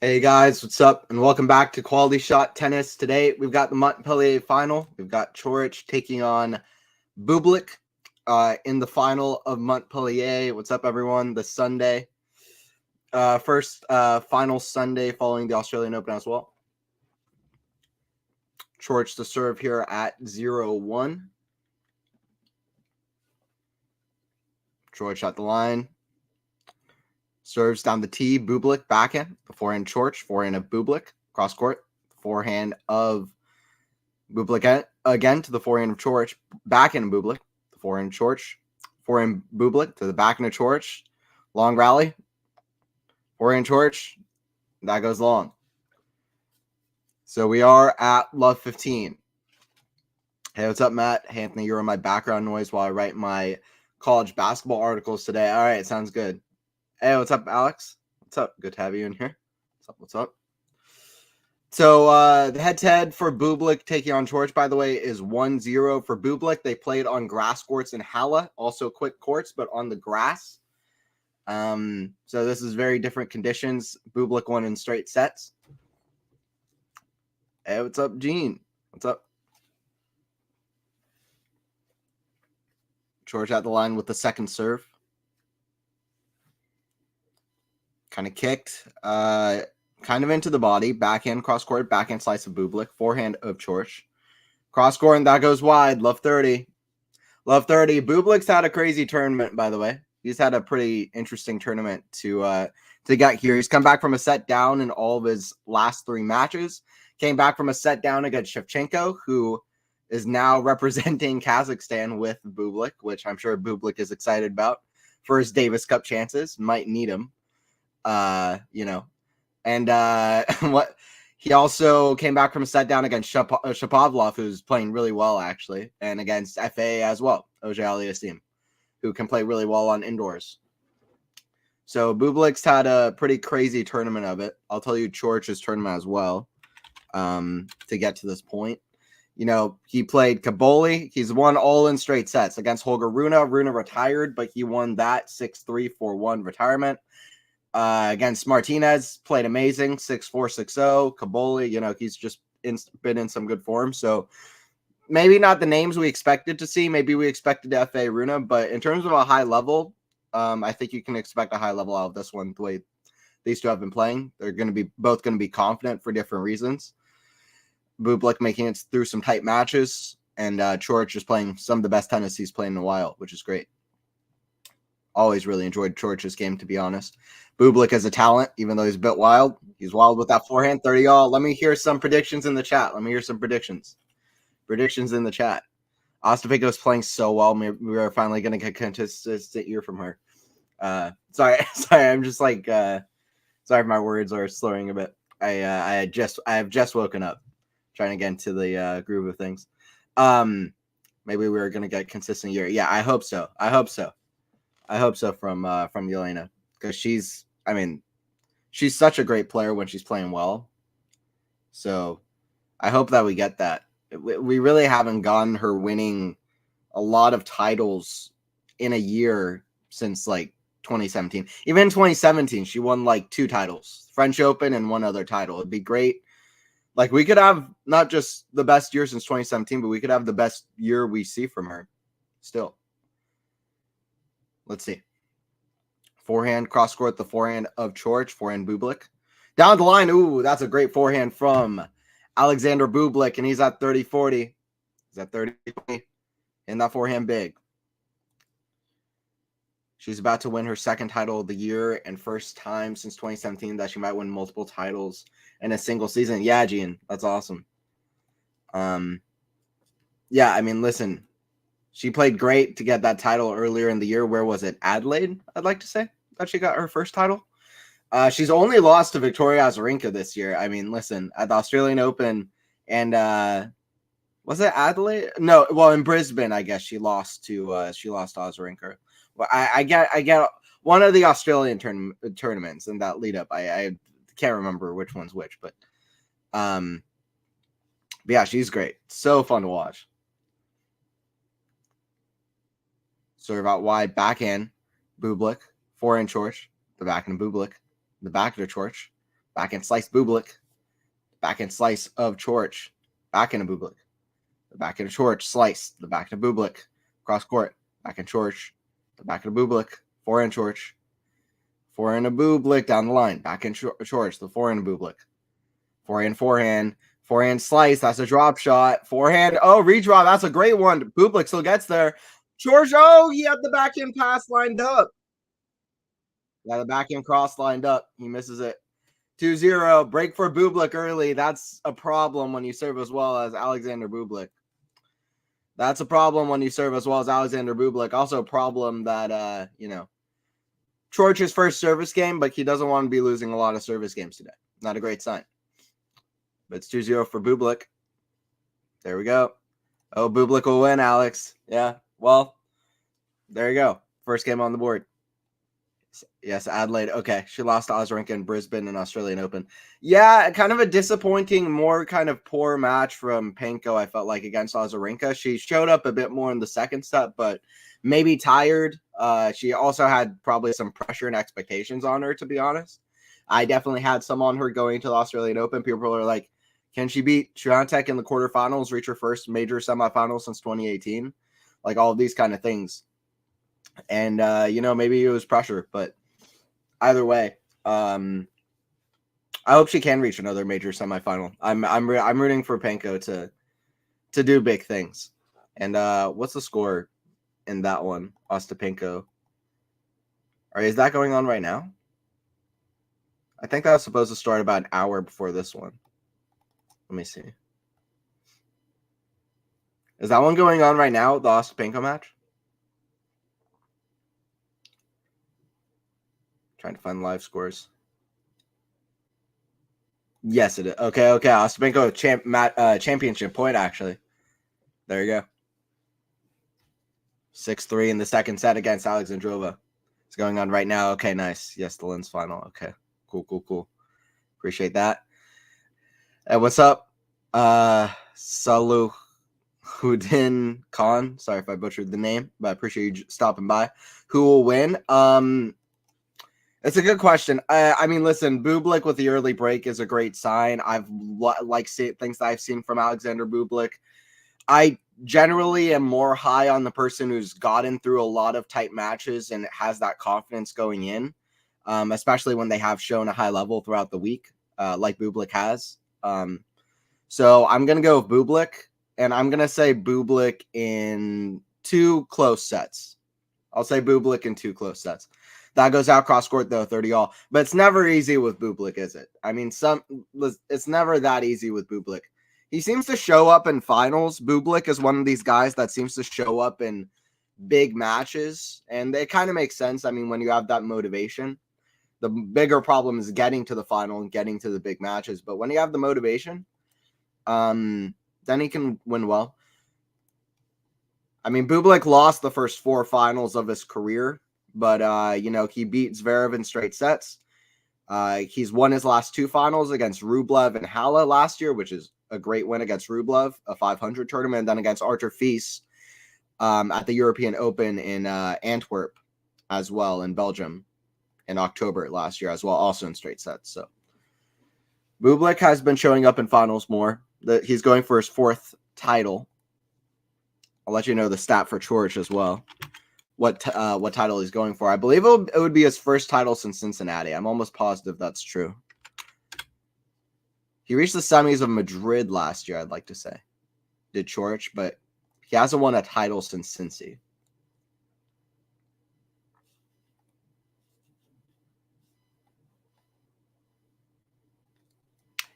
Hey guys, what's up? And welcome back to Quality Shot Tennis. Today we've got the Montpellier final. We've got Coric taking on Bublik in the final of Montpellier. What's up, everyone? The Sunday, first final Sunday following the Australian Open as well. Coric to serve here at 0-1. Coric at the line. Serves down the tee, Bublik backhand, the forehand Coric, forehand of Bublik, cross court, forehand of Bublik again to the forehand of Coric, backhand of Bublik, the forehand Coric, forehand Bublik to the backhand of Coric, long rally, forehand Coric, that goes long. So we are at love 15. Hey, what's up, Matt? Hey, Anthony, you're on my background noise while I write my college basketball articles today. All right, sounds good. Hey, what's up, Alex? What's up? Good to have you in here. What's up? So the head-to-head for Bublik taking on Coric, by the way, is 1-0 for Bublik. They played on grass courts in Halle, also quick courts, but on the grass. So this is very different conditions. Bublik won in straight sets. Hey, what's up, Gene? What's up? Coric at the line with the second serve. Kind of kicked, kind of into the body. Backhand cross court, backhand slice of Bublik, forehand of Coric. Cross court, and that goes wide. Love 30. Love 30. Bublik's had a crazy tournament, by the way. He's had a pretty interesting tournament to get here. He's come back from a set down in all of his last 3 matches. Came back from a set down against Shevchenko, who is now representing Kazakhstan with Bublik, which I'm sure Bublik is excited about for his Davis Cup chances. Might need him. And what he also came back from a set down against Shapovalov, who's playing really well actually, and against FA as well, Auger-Aliassime, who can play really well on indoors. So Bublik's had a pretty crazy tournament of it. I'll tell you Coric's tournament as well. To get to this point, he played Kaboli. He's won all in straight sets against Holger Rune. Rune retired, but he won that 6-3, 4-1 retirement. Against Martinez, played amazing, 6-4, 6-0. Kaboli, he's just been in some good form. So maybe not the names we expected to see. Maybe we expected FA Rune, but in terms of a high level, I think you can expect a high level out of this one. The way these two have been playing, they're both going to be confident for different reasons. Bublik making it through some tight matches, and Coric just playing some of the best tennis he's played in a while, which is great. Always really enjoyed Coric's game, to be honest. Bublik is a talent, even though he's a bit wild. He's wild with that forehand. 30 all. Let me hear some predictions in the chat. Predictions in the chat. Ostapenko is playing so well. We are finally going to get consistent ear from her. Sorry. I'm just like, sorry if my words are slurring a bit. I have just woken up, trying to get into the groove of things. Maybe we're going to get consistent ear. Yeah, I hope so. I hope so from Yelena, because she's such a great player when she's playing well. So I hope that we get that. We really haven't gotten her winning a lot of titles in a year since like 2017. Even in 2017, she won like 2 titles, French Open and 1 other title. It'd be great. Like we could have not just the best year since 2017, but we could have the best year we see from her still. Let's see. Forehand, cross court, the forehand of Coric, forehand Bublik. Down the line, ooh, that's a great forehand from Alexander Bublik, and he's at 30-40. He's at 30-40. And that forehand big. She's about to win her 2nd title of the year and first time since 2017 that she might win multiple titles in a single season. Yeah, Gene, that's awesome. Yeah, listen. She played great to get that title earlier in the year. Where was it? Adelaide, I'd like to say, that she got her first title. She's only lost to Victoria Azarenka this year. Listen, at the Australian Open and was it Adelaide? No, well, in Brisbane, I guess she lost to Azarenka. Well, I get one of the Australian tournaments in that lead up. I can't remember which one's which, but yeah, she's great. So fun to watch. Serve out wide, backhand, Bublik, forehand Coric, the backhand Bublik, the back of Coric, Backhand slice Bublik. Backhand slice of Coric. Backhand of Bublik. The backhand of Coric slice. The backhand of Bublik. Cross court. Backhand Coric. The backhand of Bublik. Forehand Coric. Forehand of Bublik down the line. Backhand Coric. The forehand of Bublik. Forehand. Forehand slice. That's a drop shot. Forehand. Oh, redraw. That's a great one. Bublik still gets there. Coric. Oh, he had the backhand pass lined up. Yeah, the backhand cross lined up. He misses it. 2-0. Break for Bublik early. That's a problem when you serve as well as Alexander Bublik. That's a problem when you serve as well as Alexander Bublik. Also a problem that, Coric's first service game, but he doesn't want to be losing a lot of service games today. Not a great sign. But it's 2-0 for Bublik. There we go. Oh, Bublik will win, Alex. Yeah, well, there you go. First game on the board. Yes, Adelaide. Okay, she lost to Azarenka in Brisbane and Australian Open. Yeah, kind of a disappointing, more kind of poor match from Penko, I felt like, against Azarenka. She showed up a bit more in the second set, but maybe tired. She also had probably some pressure and expectations on her, to be honest. I definitely had some on her going to the Australian Open. People are like, can she beat Swiatek in the quarterfinals, reach her first major semifinal since 2018? Like all of these kind of things. And, maybe it was pressure, but either way, I hope she can reach another major semifinal. I'm rooting for Penko to do big things. And what's the score in that one, Ostapenko? Is that going on right now? I think that was supposed to start about an hour before this one. Let me see. Is that one going on right now, the Ostapenko match? Trying to find live scores. Yes, it is. Okay. Ostapenko championship point, actually. There you go. 6-3 in the second set against Alexandrova. It's going on right now. Okay, nice. Yes, the Linz final. Okay, cool. Appreciate that. Hey, what's up? Saluhuddin Khan. Sorry if I butchered the name, but I appreciate you stopping by. Who will win? It's a good question. Listen, Bublik with the early break is a great sign. I've things that I've seen from Alexander Bublik. I generally am more high on the person who's gotten through a lot of tight matches and has that confidence going in, especially when they have shown a high level throughout the week, like Bublik has. So I'm going to go with Bublik, and I'm going to say Bublik in 2 close sets. I'll say Bublik in 2 close sets. That goes out cross court, though, 30-all. But it's never easy with Bublik, is it? It's never that easy with Bublik. He seems to show up in finals. Bublik is one of these guys that seems to show up in big matches, and it kind of makes sense. When you have that motivation. The bigger problem is getting to the final and getting to the big matches. But when you have the motivation, then he can win well. Bublik lost the first 4 finals of his career. But, he beat Zverev in straight sets. He's won his last 2 finals against Rublev and Halle last year, which is a great win against Rublev, a 500 tournament, and then against Arthur Fils at the European Open in Antwerp as well in Belgium in October last year as well, also in straight sets. So Bublik has been showing up in finals more. He's going for his 4th title. I'll let you know the stat for Coric as well. What title he's going for. I believe it would be his first title since Cincinnati. I'm almost positive that's true. He reached the semis of Madrid last year, I'd like to say. Did Coric, but he hasn't won a title since Cincy.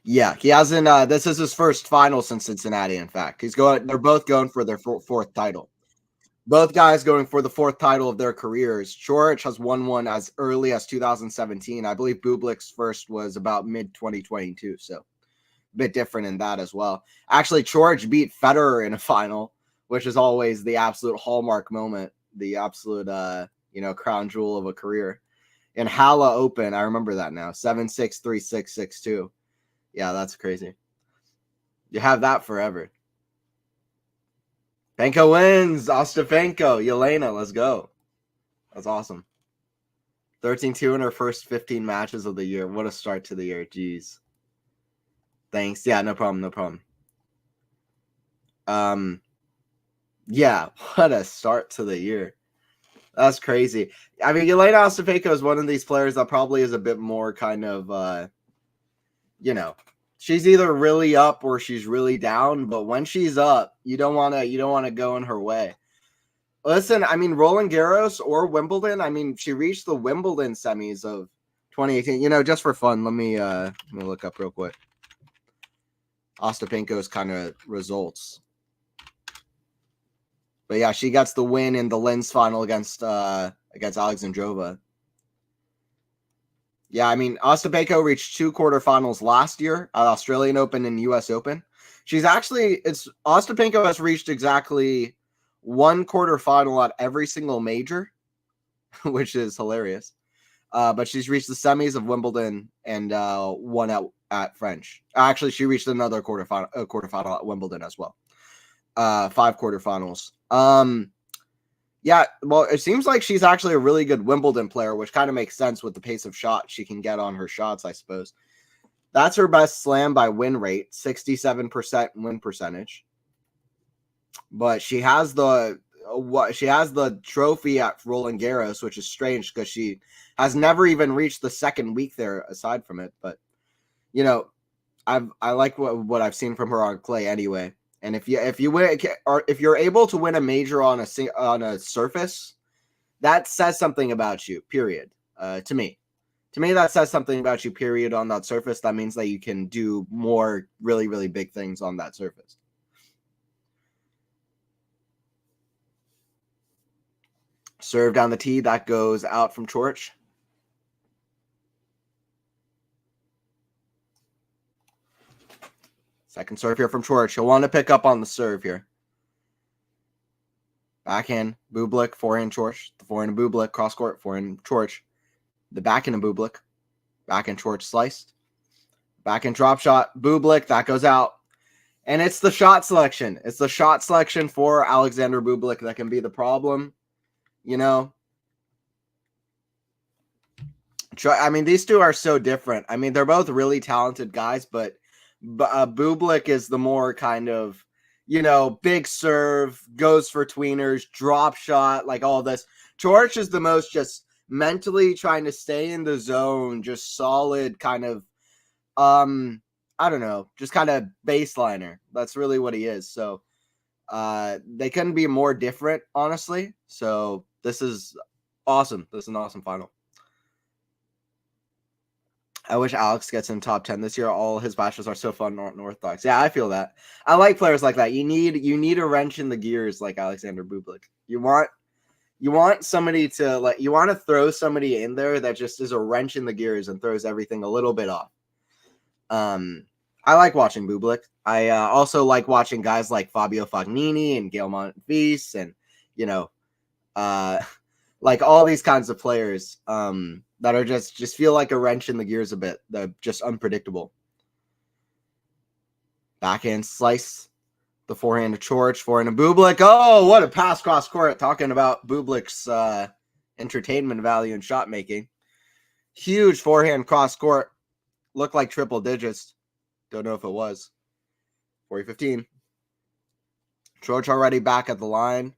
Yeah, he hasn't. This is his first final since Cincinnati, in fact. They're both going for their 4th title. Both guys going for the 4th title of their careers. Coric has won one as early as 2017. I believe Bublik's first was about mid-2022, so a bit different in that as well. Actually, Coric beat Federer in a final, which is always the absolute hallmark moment, the absolute, crown jewel of a career. In Halle Open, I remember that now, 7-6, 3-6, 6-2. Yeah, that's crazy. You have that forever. Penko wins. Ostapenko. Yelena, let's go. That's awesome. 13-2 in her first 15 matches of the year. What a start to the year. Jeez. Thanks. Yeah, no problem. No problem. Yeah, what a start to the year. That's crazy. I mean, Yelena Ostapenko is one of these players that probably is a bit more kind of, she's either really up or she's really down. But when she's up, you don't want to go in her way. Listen, I mean, Roland Garros or Wimbledon. I mean, she reached the Wimbledon semis of 2018. Just for fun, let me look up real quick Ostapenko's kind of results. But yeah, she gets the win in the Linz final against Alexandrova. Yeah, I mean, Ostapenko reached 2 quarterfinals last year at Australian Open and US Open. Ostapenko has reached exactly 1 quarterfinal at every single major, which is hilarious. But she's reached the semis of Wimbledon and one at French. Actually, she reached another quarterfinal at Wimbledon as well. 5 quarterfinals. Yeah, well, it seems like she's actually a really good Wimbledon player, which kind of makes sense with the pace of shot she can get on her shots, I suppose. That's her best slam by win rate, 67% win percentage. But she has the trophy at Roland Garros, which is strange because she has never even reached the second week there aside from it. But I like what I've seen from her on clay anyway. And if you're able to win a major on a surface, that says something about you. Period. To me, that says something about you. Period. On that surface, that means that you can do more really, really big things on that surface. Serve down the tee, that goes out from Coric. Second serve here from Coric. He'll want to pick up on the serve here. Backhand, Bublik, forehand, Coric. The forehand, Bublik, cross court, forehand, Coric. The backhand of Bublik. Backhand, Coric sliced. Backhand drop shot, Bublik, that goes out. And it's the shot selection. It's the shot selection for Alexander Bublik that can be the problem. I mean, these two are so different. I mean, they're both really talented guys, but Bublik is the more kind of, big serve, goes for tweeners, drop shot, like all this. Coric is the most just mentally trying to stay in the zone, just solid kind of, I don't know, just kind of baseliner. That's really what he is. So they couldn't be more different, honestly. So this is awesome. This is an awesome final. I wish Alex gets in top 10 this year. All his matches are so fun, not unorthodox. Yeah, I feel that. I like players like that. You need a wrench in the gears like Alexander Bublik. You want somebody to you want to throw somebody in there that just is a wrench in the gears and throws everything a little bit off. I like watching Bublik. I also like watching guys like Fabio Fognini and Gael Monfils and like all these kinds of players that are just feel like a wrench in the gears a bit. They're just unpredictable. Backhand slice. The forehand to Coric, forehand to Bublik. Oh, what a pass cross court. Talking about Bublik's entertainment value in shot making. Huge forehand cross court. Looked like triple digits. Don't know if it was. 40-15. Coric already back at the line.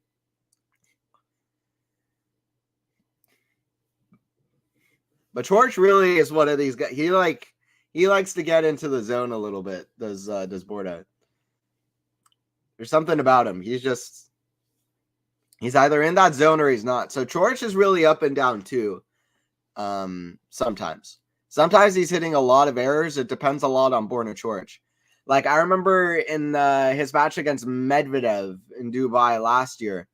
But Coric really is one of these guys. He likes to get into the zone a little bit. Does Borna? There's something about him. He's either in that zone or he's not. So Coric is really up and down too. Sometimes he's hitting a lot of errors. It depends a lot on Borna Coric. Like I remember in his match against Medvedev in Dubai last year,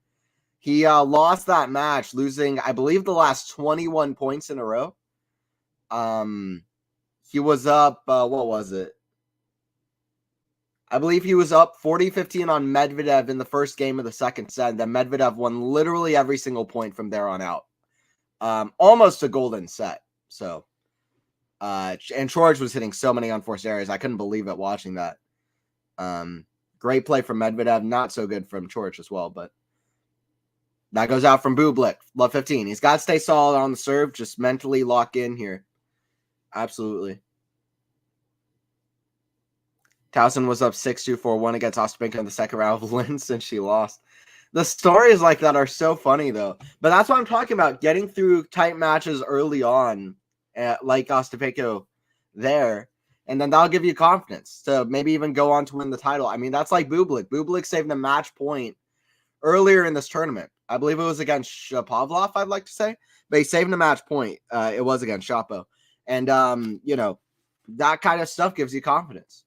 he lost that match, losing, I believe, the last 21 points in a row. He was up, what was it? I believe he was up 40-15 on Medvedev in the first game of the second set. Then Medvedev won literally every single point from there on out. Almost a golden set. So, and Coric was hitting so many unforced errors. I couldn't believe it watching that. Great play from Medvedev. Not so good from Coric as well, but That goes out from Bublik. Love 15. He's got to stay solid on the serve. Just mentally lock in here. Absolutely. Towson was up 6-2, 4-1 against Ostapenko in the second round of Linz, and she lost. The stories like that are so funny, though. But that's what I'm talking about. Getting through tight matches early on, like Ostapenko there, and then that'll give you confidence to maybe even go on to win the title. I mean, that's like Bublik. Bublik saved the match point earlier in this tournament. I believe it was against Shapovalov, I'd like to say. But he saved the match point. It was against Shapo. And, that kind of stuff gives you confidence.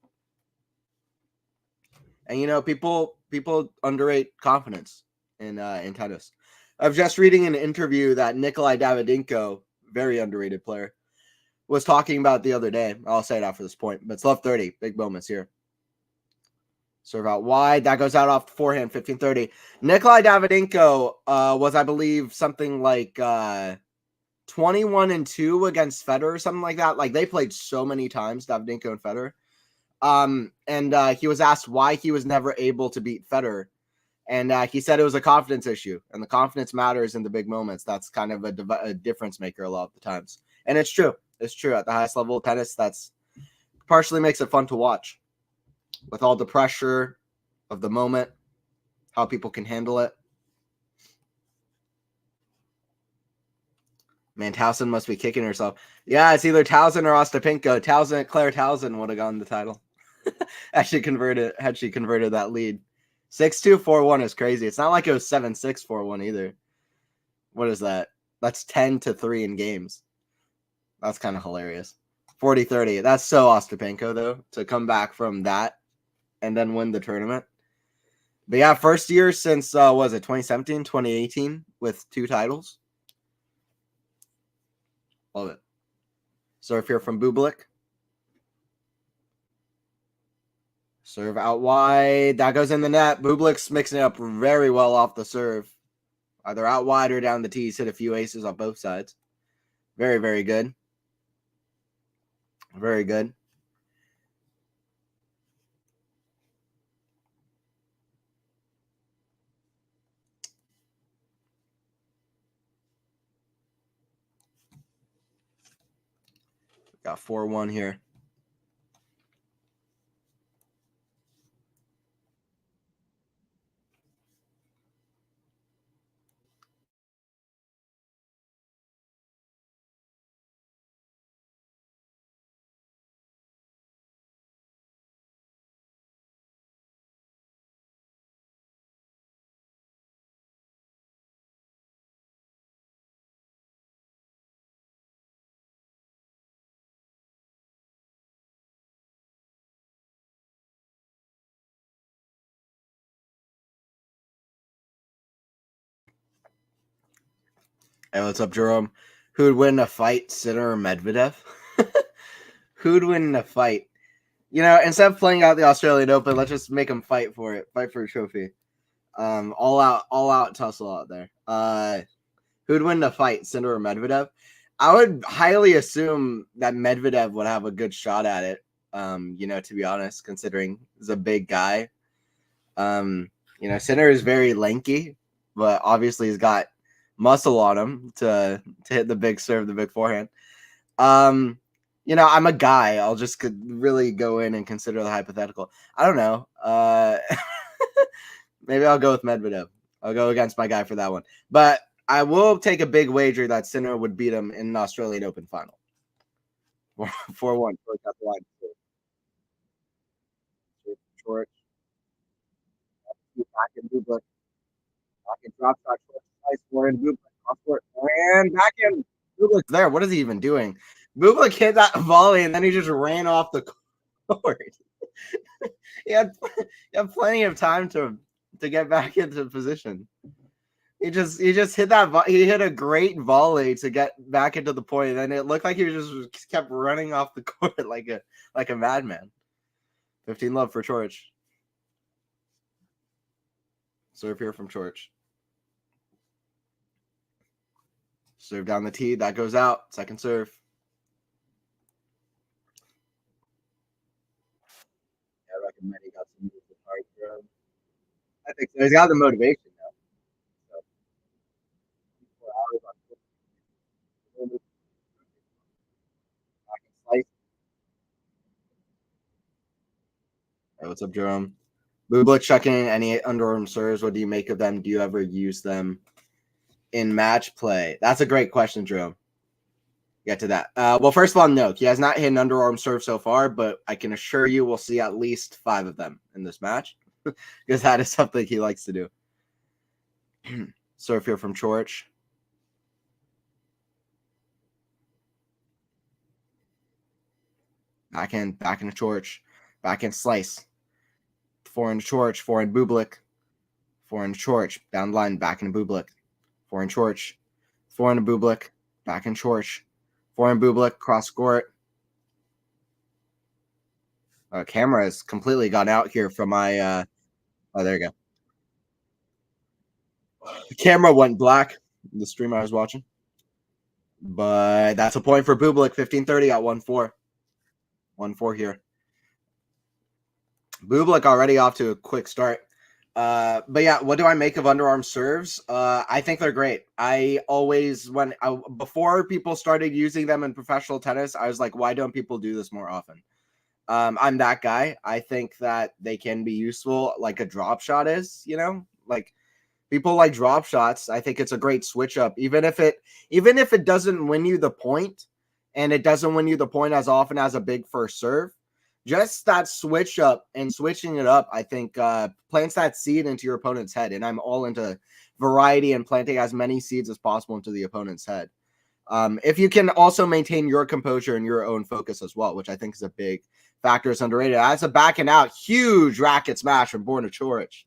And people underrate confidence in tennis. I was just reading an interview that Nikolai Davydenko, very underrated player, was talking about the other day. I'll say it after this point, but it's love 30. Big moments here. Serve out wide. That goes out off the forehand, 15-30. Nikolai Davydenko was, I believe, something like 21-2 against Federer or something like that. Like, they played so many times, Davydenko and Federer. And he was asked why he was never able to beat Federer. And he said it was a confidence issue. And the confidence matters in the big moments. That's kind of a difference maker a lot of the times. And it's true. It's true. At the highest level of tennis, that's partially makes it fun to watch. With all the pressure of the moment, how people can handle it. Man, Towson must be kicking herself. Yeah, it's either Towson or Ostapenko. Claire Towson would have gotten the title. Had she converted that lead. 6-2, 4-1 is crazy. It's not like it was 7-6, 4-1 either. What is that? That's 10-3 in games. That's kind of hilarious. 40-30. That's so Ostapenko, though, to come back from that and then win the tournament. But yeah, first year since, was it 2017, 2018 with 2 titles. Love it. Serve here from Bublik. Serve out wide. That goes in the net. Bublik's mixing it up very well off the serve. Either out wide or down the tees. Hit a few aces on both sides. Very, very good. Very good. Got 4-1 here. Hey, what's up, Jerome? Who'd win a fight, Sinner or Medvedev? Who'd win in a fight? Instead of playing out the Australian Open, let's just make them fight for it. Fight for a trophy. All out tussle out there. Who'd win the fight, Sinner or Medvedev? I would highly assume that Medvedev would have a good shot at it. To be honest, considering he's a big guy. Sinner is very lanky, but obviously he's got muscle on him to hit the big serve, the big forehand. I'm a guy. I'll just really go in and consider the hypothetical. I don't know. Maybe I'll go with Medvedev. I'll go against my guy for that one. But I will take a big wager that Sinner would beat him in an Australian Open final. 4-1. Got the line. Coric. Back in Bublik. Back in drop shot. Nice for in Bublik. And back in Bublik there. What is he even doing? Bublik hit that volley and then he just ran off the court. he had plenty of time to get back into position. He just hit that. He hit a great volley to get back into the point, and it looked like he just kept running off the court like a madman. 15 love for Coric. Serve here from Coric. Serve down the tee. That goes out. Second serve. I recommend he got some music hard. I think so. He's got the motivation now. So. Hey, what's up, Jerome? Bublik checking in any underarm serves. What do you make of them? Do you ever use them in match play? That's a great question, Jerome. Get to that. Well, first of all, no, he has not hit an underarm serve so far, but I can assure you we'll see at least 5 of them in this match because that is something he likes to do. Serve here from Coric. Backhand to Coric. Backhand slice. Forehand Coric. Forehand Bublik. Forehand Coric. Down the line. Backhand Bublik. Forehand Coric. Forehand Bublik. Backhand Coric. Forehand Bublik. Cross court. Camera has completely gone out here from my. Oh, there you go. The camera went black. The stream I was watching. But that's a point for Bublik. 15-30 at 1-4. 1-4 here. Bublik already off to a quick start. But yeah, what do I make of underarm serves? I think they're great. I always, before people started using them in professional tennis, I was like, why don't people do this more often? I'm that guy. I think that they can be useful, like a drop shot is, like people like drop shots. I think it's a great switch up, even if it doesn't win you the point, and it doesn't win you the point as often as a big first serve. Just that switch up and switching it up, I think, plants that seed into your opponent's head. And I'm all into variety and planting as many seeds as possible into the opponent's head. If you can also maintain your composure and your own focus as well, which I think is a big factor, is underrated. That's a back and out, huge racket smash from Borna Coric.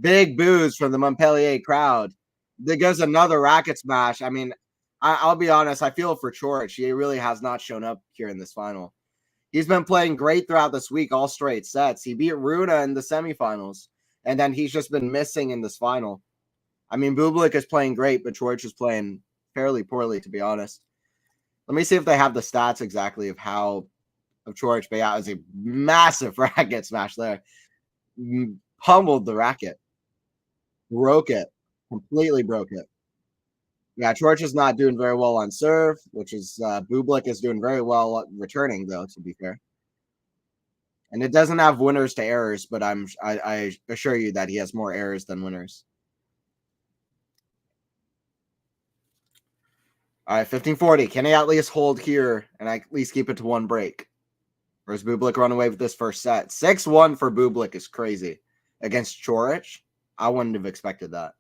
Big boos from the Montpellier crowd. There goes another racket smash. I mean, I'll be honest, I feel for Coric. He really has not shown up here in this final. He's been playing great throughout this week, all straight sets. He beat Runa in the semifinals, and then he's just been missing in this final. I mean, Bublik is playing great, but Coric is playing fairly poorly, to be honest. Let me see if they have the stats exactly of Coric. But yeah, it was a massive racket smash there. Pummeled the racket. Broke it. Completely broke it. Yeah, Coric is not doing very well on serve, which is Bublik is doing very well returning, though, to be fair. And it doesn't have winners to errors, but I assure you that he has more errors than winners. All right, 15-40. Can he at least hold here and at least keep it to one break? Or does Bublik run away with this first set? 6-1 for Bublik is crazy. Against Coric, I wouldn't have expected that.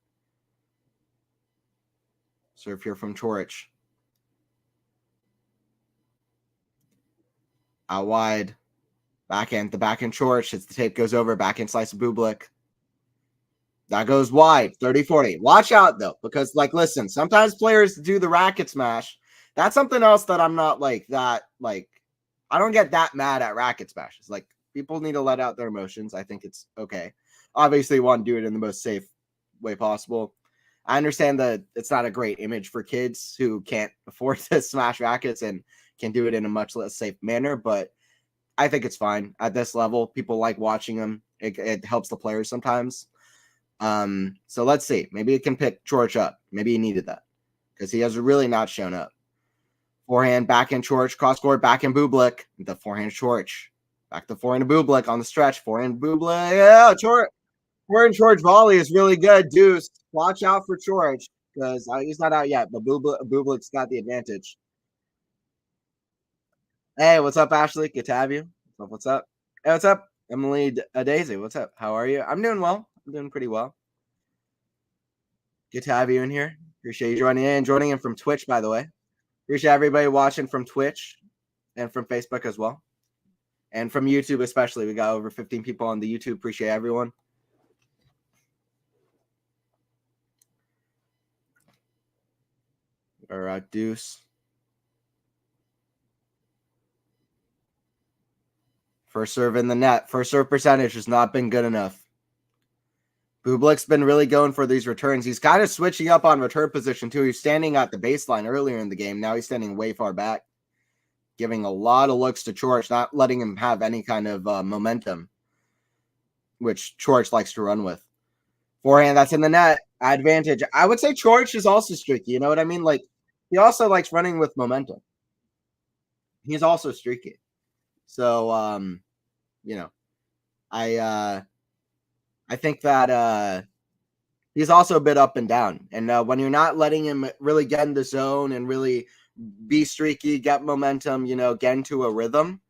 Serve here from Coric. Out wide. Backhand. The backhand Coric. Hits the tape, goes over. Backhand slice of Bublik. That goes wide. 30-40. Watch out, though, because, listen, sometimes players do the racket smash. That's something else that I'm not I don't get that mad at racket smashes. People need to let out their emotions. I think it's okay. Obviously, you want to do it in the most safe way possible. I understand that it's not a great image for kids who can't afford to smash rackets and can do it in a much less safe manner, but I think it's fine at this level. People like watching them. It helps the players sometimes. So let's see. Maybe it can pick Coric up. Maybe he needed that because he has really not shown up. Forehand, backhand Coric, cross court, backhand Bublik. The forehand Coric. Back to forehand Bublik on the stretch. Forehand Bublik. Yeah, Coric. Forehand Coric volley is really good. Deuce. Watch out for Coric because he's not out yet, but Bublik's got the advantage. Hey, what's up, Ashley? Good to have you. What's up? Hey, what's up? Emily Daisy, what's up? How are you? I'm doing well. I'm doing pretty well. Good to have you in here. Appreciate you joining in from Twitch, by the way. Appreciate everybody watching from Twitch and from Facebook as well. And from YouTube especially. We got over 15 people on the YouTube. Appreciate everyone. All right, Deuce. First serve in the net. First serve percentage has not been good enough. Bublik's been really going for these returns. He's kind of switching up on return position, too. He's standing at the baseline earlier in the game. Now he's standing way far back, giving a lot of looks to Coric, not letting him have any kind of momentum, which Coric likes to run with. Forehand, that's in the net. Advantage. I would say Coric is also streaky. You know what I mean? He also likes running with momentum. He's also streaky. So, I think that he's also a bit up and down. And when you're not letting him really get in the zone and really be streaky, get momentum, get into a rhythm,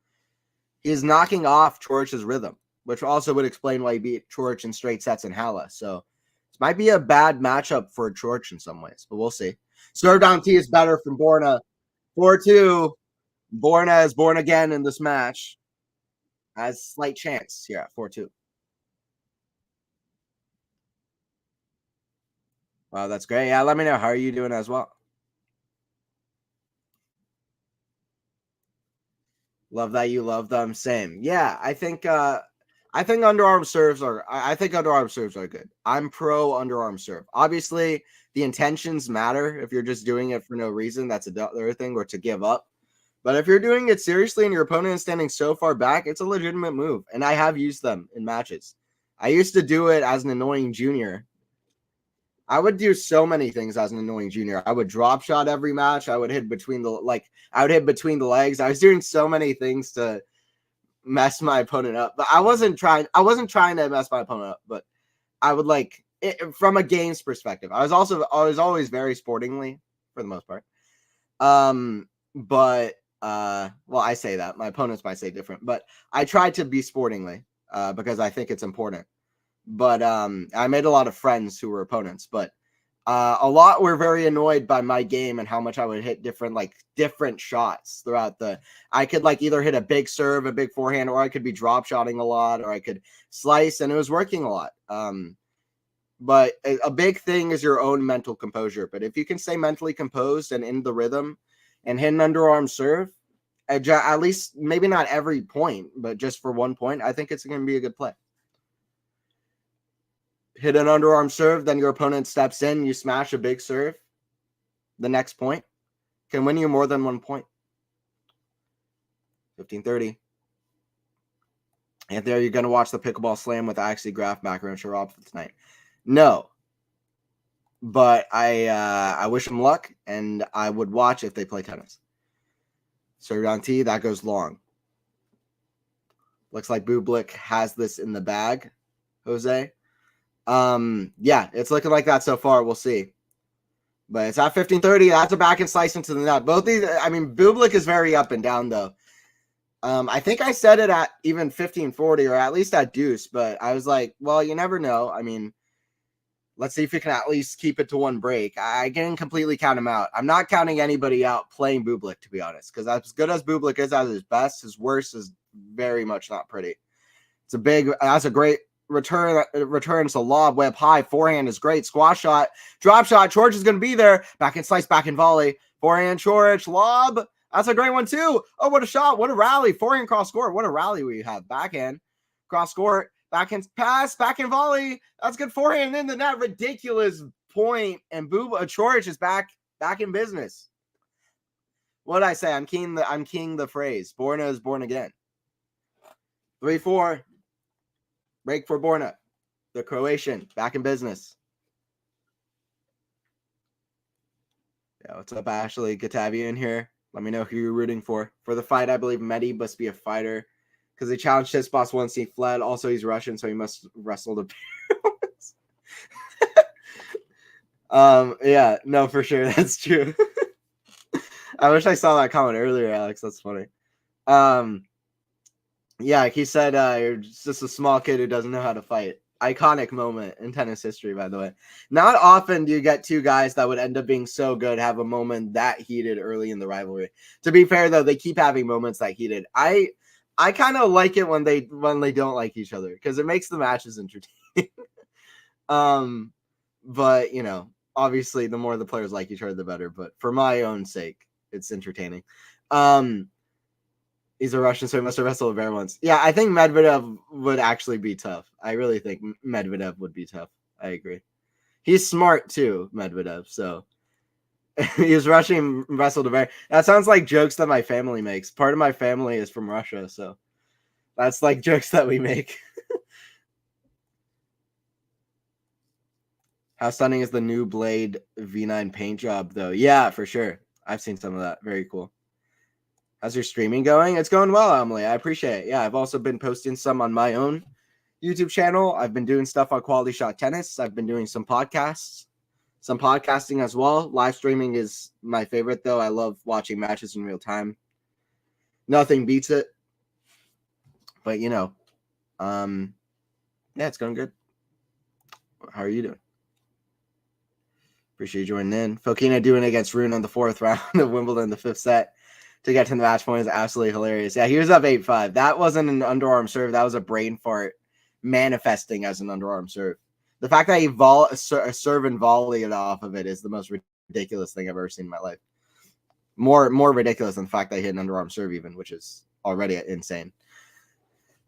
he's knocking off Coric's rhythm, which also would explain why he beat Coric in straight sets in Halle. So this might be a bad matchup for Coric in some ways, but we'll see. Serve down T is better from Borna. 4-2. Borna is born again in this match. Has slight chance here at 4-2. Wow, that's great. Yeah, let me know. How are you doing as well? Love that you love them. Same. Yeah, I think underarm serves are good. I'm pro underarm serve. Obviously, the intentions matter. If you're just doing it for no reason, that's another thing, or to give up. But if you're doing it seriously and your opponent is standing so far back, it's a legitimate move. And I have used them in matches. I used to do it as an annoying junior. I would do so many things as an annoying junior. I would drop shot every match. I would hit between the legs. I was doing so many things to mess my opponent up. But I wasn't trying to mess my opponent up, but I would from a games perspective. I was always very sportingly for the most part. But well, I say that. My opponents might say different, but I try to be sportingly because I think it's important. But I made a lot of friends who were opponents, but a lot were very annoyed by my game and how much I would hit different shots throughout I could either hit a big serve, a big forehand, or I could be drop shotting a lot, or I could slice, and it was working a lot. But a big thing is your own mental composure. But if you can stay mentally composed and in the rhythm and hit an underarm serve, at least maybe not every point, but just for one point, I think it's going to be a good play. Hit an underarm serve, then your opponent steps in, you smash a big serve. The next point can win you more than 1 point. 15-30. And there you're going to watch the pickleball slam with Axie Graf background show up tonight. No. But I wish him luck, and I would watch if they play tennis. Serve on T, that goes long. Looks like Bublik has this in the bag, Jose. Yeah, it's looking like that so far. We'll see. But it's at 15-30. That's a back and slice into the net. Both these, Bublik is very up and down, though. I think I said it at even 15-40, or at least at deuce, but I was like, well, you never know. Let's see if you can at least keep it to one break. I can completely count him out. I'm not counting anybody out playing Bublik, to be honest, because as good as Bublik is at his best, his worst is very much not pretty. That's a great returns a lob, web high, forehand is great, squash shot, drop shot, Coric is going to be there, back and slice, back and volley, forehand, Coric, lob, that's a great one too. Oh, what a shot, what a rally, forehand cross court, what a rally we have, backhand, cross court, backhand pass, backhand volley, that's good forehand in the net, ridiculous point, and Coric is back in business. What did I say? I'm keying the phrase, Borna is born again. 3-4. Break for Borna, the Croatian, back in business. Yeah, what's up, Ashley? Good to have you in here. Let me know who you're rooting for. For the fight, I believe Mehdi must be a fighter because he challenged his boss once he fled. Also, he's Russian, so he must wrestle the yeah, no, for sure. That's true. I wish I saw that comment earlier, Alex. That's funny. Yeah, he said you're just a small kid who doesn't know how to fight. Iconic moment in tennis history, by the way. Not often do you get two guys that would end up being so good have a moment that heated early in the rivalry. To be fair, though, they keep having moments that heated. I kind of like it when they don't like each other because it makes the matches entertaining. But obviously, the more the players like each other, the better. But for my own sake, it's entertaining. He's a Russian, so he must have wrestled a bear once. Yeah, I think Medvedev would actually be tough. I really think Medvedev would be tough. I agree. He's smart too, Medvedev. So he's Russian, wrestled a bear. That sounds like jokes that my family makes. Part of my family is from Russia, so that's like jokes that we make. How stunning is the new Blade V9 paint job, though? Yeah, for sure. I've seen some of that. Very cool. How's your streaming going? It's going well, Emily. I appreciate it. Yeah, I've also been posting some on my own YouTube channel. I've been doing stuff on Quality Shot Tennis. I've been doing some podcasts, some podcasting as well. Live streaming is my favorite, though. I love watching matches in real time. Nothing beats it. But, you know, yeah, it's going good. How are you doing? Appreciate you joining in. Fokina doing it against Rune on the 4th round of Wimbledon, the 5th set to get to the match point is absolutely hilarious. Yeah, he was up 8-5. That wasn't an underarm serve. That was a brain fart manifesting as an underarm serve. The fact that he serve and volley it off of it is the most ridiculous thing I've ever seen in my life. More ridiculous than the fact that he hit an underarm serve even, which is already insane.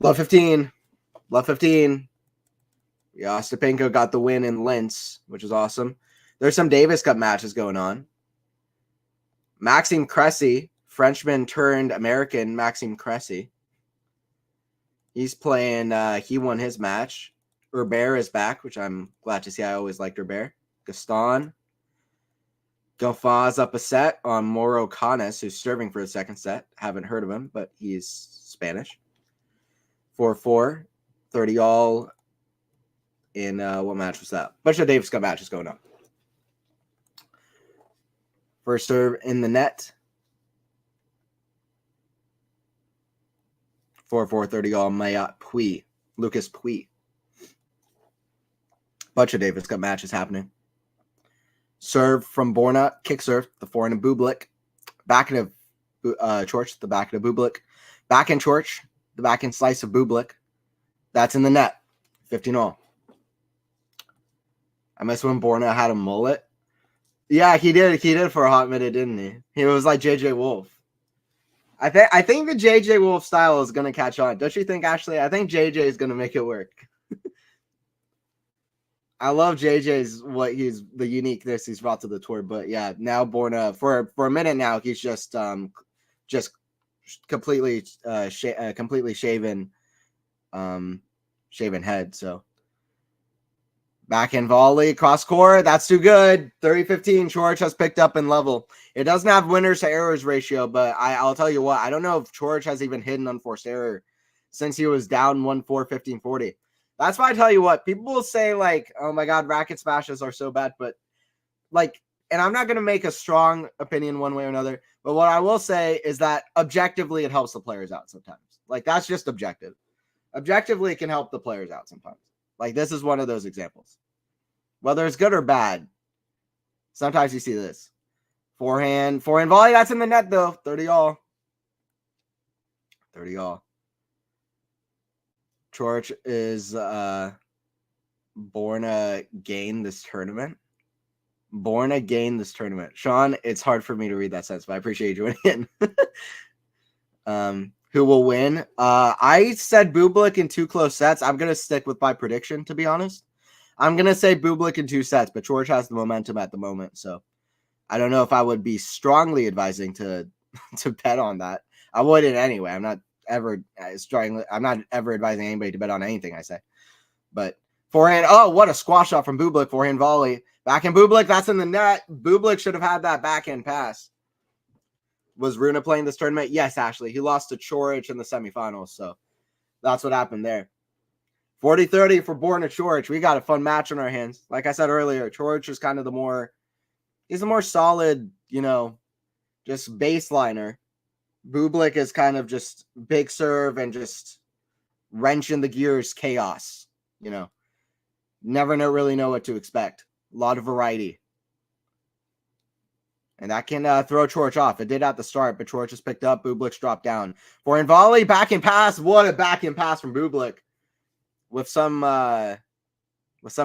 Love 15. Love 15. Yeah, Ostapenko got the win in Linz, which is awesome. There's some Davis Cup matches going on. Maxime Cressy, Frenchman turned American Maxime Cressy. He's playing, he won his match. Herbert is back, which I'm glad to see. I always liked Herbert. Gaston. Goffin's up a set on Mauro Canes, who's serving for the second set. Haven't heard of him, but he's Spanish. 4-4. 30 all in, what match was that? Bunch of Davis Cup matches going on. First serve in the net. 4-4, 30 all, Mayat Puy. Lucas Puy. Bunch of Davis Cup matches happening. Serve from Borna. Kick serve. The forehand of Bublik. Back into Coric. The back into Bublik. Back in Coric. The back end slice of Bublik. That's in the net. 15 all. I miss when Borna had a mullet. Yeah, he did. He did for a hot minute, didn't he? He was like JJ Wolf. I think the JJ Wolf style is gonna catch on. Don't you think, Ashley? I think JJ is gonna make it work. I love JJ's the uniqueness he's brought to the tour. But yeah, now Borna for a minute now he's just completely shaven head. So backhand volley cross court, that's too good. 30-15. Coric has picked up in level. It doesn't have winners to errors ratio, but I'll tell you what, I don't know if Coric has even hit an unforced error since he was down 1-4, 15-40. That's why I tell you what, people will say like, oh my God, racket smashes are so bad. But like, and I'm not going to make a strong opinion one way or another, but what I will say is that objectively it helps the players out sometimes. Like that's just objective. Objectively, it can help the players out sometimes. Like this is one of those examples. Whether it's good or bad, sometimes you see this. Forehand volley, that's in the net though. 30 all. 30 all. Coric is Borna gain this tournament. Borna gain this tournament. Sean, it's hard for me to read that sentence, but I appreciate you joining in. Who will win? I said Bublik in 2 close sets. I'm going to stick with my prediction, to be honest. I'm going to say Bublik in 2 sets, but Coric has the momentum at the moment. So I don't know if I would be strongly advising to bet on that. I wouldn't anyway. I'm not ever advising anybody to bet on anything I say. But forehand, oh, what a squash shot from Bublik. Forehand volley. Backhand Bublik, that's in the net. Bublik should have had that backhand pass. Was Rune playing this tournament? Yes, Ashley. He lost to Coric in the semifinals, so that's what happened there. 40-30 for Borna Coric. We got a fun match on our hands. Like I said earlier, Coric is kind of he's the more solid, just baseliner. Bublik is kind of just big serve and just wrench in the gears chaos, Never really know what to expect. A lot of variety. And that can throw Coric off. It did at the start, but Coric just picked up. Bublik's dropped down. Forehand volley, backhand pass. What a backhand pass from Bublik. With some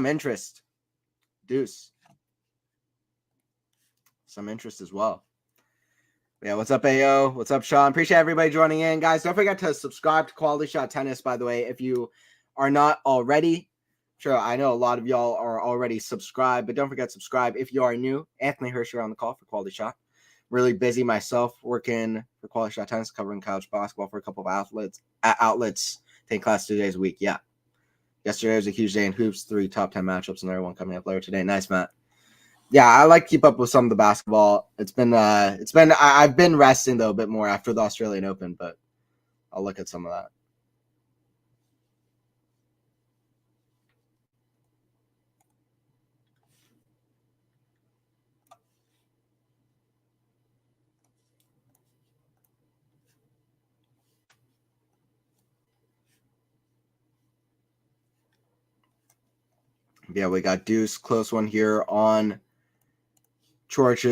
interest. Deuce. Some interest as well. Yeah, what's up, AO? What's up, Sean? Appreciate everybody joining in. Guys, don't forget to subscribe to Quality Shot Tennis, by the way, if you are not already. Sure, I know a lot of y'all are already subscribed, but don't forget to subscribe if you are new. Anthony Hersher on the call for Quality Shot. Really busy myself working for Quality Shot Tennis, covering college basketball for a couple of outlets. Taking class 2 days a week. Yeah. Yesterday was a huge day in hoops. 3 top 10 matchups, another one coming up later today. Nice, Matt. Yeah, I like to keep up with some of the basketball. I've been resting though a bit more after the Australian Open, but I'll look at some of that. Yeah, we got deuce, close one here on Coric's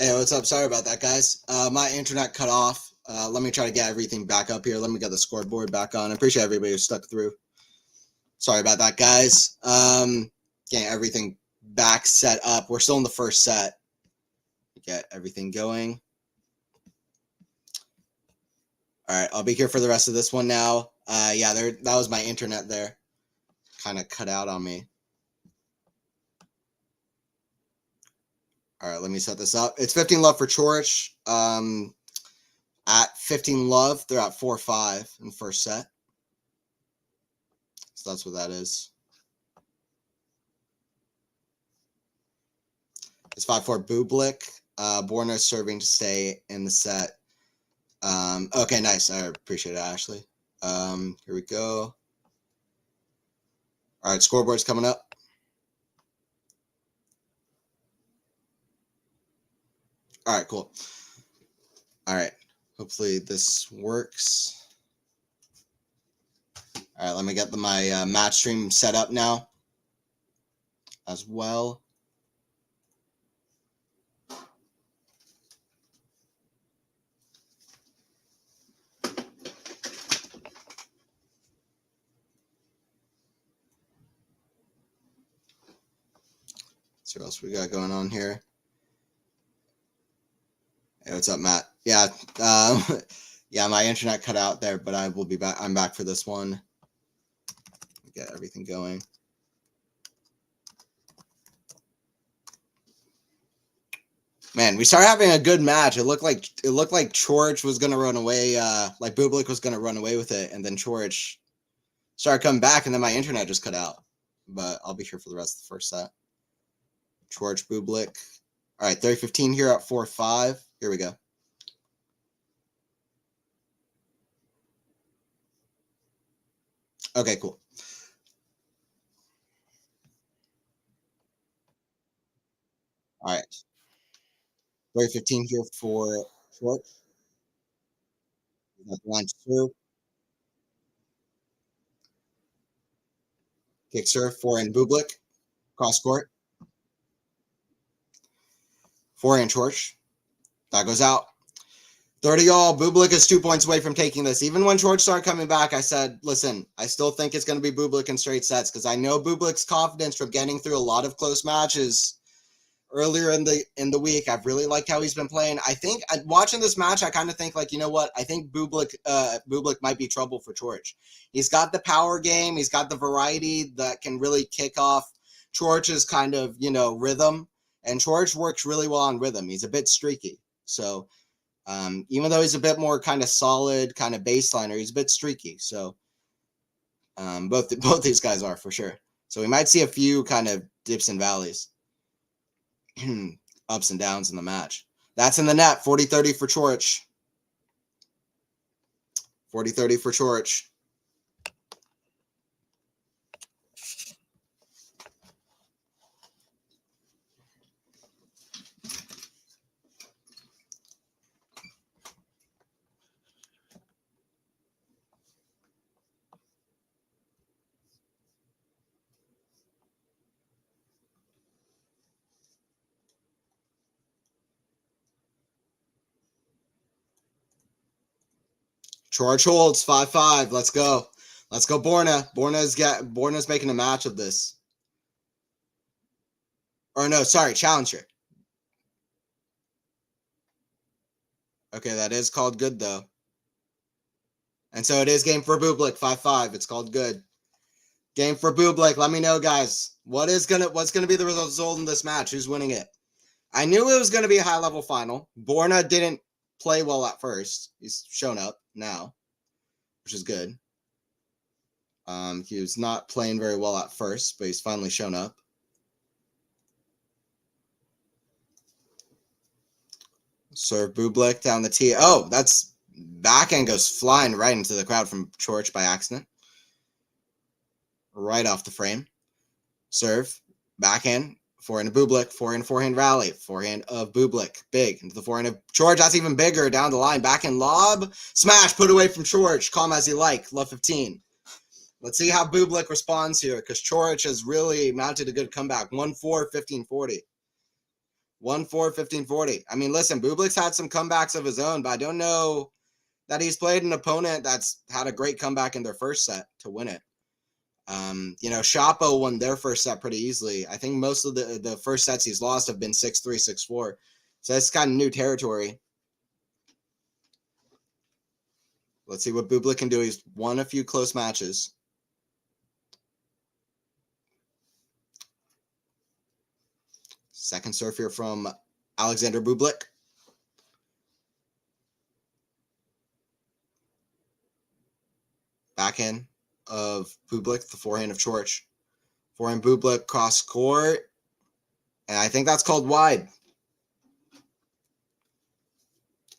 Hey, what's up? Sorry about that, guys. My internet cut off. Let me try to get everything back up here. Let me get the scoreboard back on. I appreciate everybody who stuck through. Sorry about that, guys. Getting everything back set up. We're still in the first set. Get everything going. All right, I'll be here for the rest of this one now. Yeah, that was my internet there. Kind of cut out on me. All right, let me set this up. It's 15 love for Coric. At 15 love, they're at 4-5 in the first set. So that's what that is. It's 5-4 Bublik. Borna serving to stay in the set. Okay, nice. I appreciate it, Ashley. Here we go. All right, scoreboard's coming up. All right, cool. All right, hopefully this works. All right, let me get my match stream set up now as well. See what else we got going on here. Hey, what's up, Matt? Yeah, yeah, my internet cut out there, but I will be back. I'm back for this one. Get everything going. Man, we started having a good match. It looked like Coric was gonna run away, like Bublik was gonna run away with it, and then Coric started coming back, and then my internet just cut out. But I'll be here for the rest of the first set. Coric, Bublik. All right, 30-15 here at 4-5. Here we go. Okay, cool. All right. 30-15 here for Coric. Got the line to serve. Kick serve, forehand Bublik. Cross court. Forehand Coric. That goes out. 30-all. Bublik is 2 points away from taking this. Even when Coric started coming back, I said, listen, I still think it's going to be Bublik in straight sets because I know Bublik's confidence from getting through a lot of close matches earlier in the week. I've really liked how he's been playing. I think watching this match, I kind of think like, you know what? I think Bublik might be trouble for Coric. He's got the power game. He's got the variety that can really kick off Coric's kind of, rhythm. And Coric works really well on rhythm. He's a bit streaky. So even though he's a bit more kind of solid, kind of baseliner, he's a bit streaky. So both these guys are for sure. So we might see a few kind of dips and valleys. Ups and downs in the match. That's in the net. 40-30 for Coric. 40-30 for Coric. Coric holds 5-5. Let's go. Let's go, Borna. Borna's making a match of this. Or no, sorry, challenger. Okay, that is called good though. And so it is game for Bublik, 5-5. It's called good. Game for Bublik. Let me know, guys. What's gonna be the result in this match? Who's winning it? I knew it was gonna be a high level final. Borna didn't play well at first. He's shown up now, which is good. He was not playing very well at first, but he's finally shown up. Serve Bublik down the tee. Oh, that's backhand goes flying right into the crowd from Coric by accident. Right off the frame. Serve, backhand, forehand to Bublik, forehand rally, forehand of Bublik, big into the forehand of Coric. That's even bigger down the line. Backhand lob, smash, put away from Coric. Calm as you like. Love 15. Let's see how Bublik responds here because Coric has really mounted a good comeback. 1-4, 15-40. 1-4, 15-40. I mean, listen, Bublik's had some comebacks of his own, but I don't know that he's played an opponent that's had a great comeback in their first set to win it. Shapo won their first set pretty easily. I think most of the first sets he's lost have been 6-3, 6-4. So that's kind of new territory. Let's see what Bublik can do. He's won a few close matches. Second serve here from Alexander Bublik. Backhand of Bublik, the forehand of Coric. Forehand Bublik cross court. And I think that's called wide.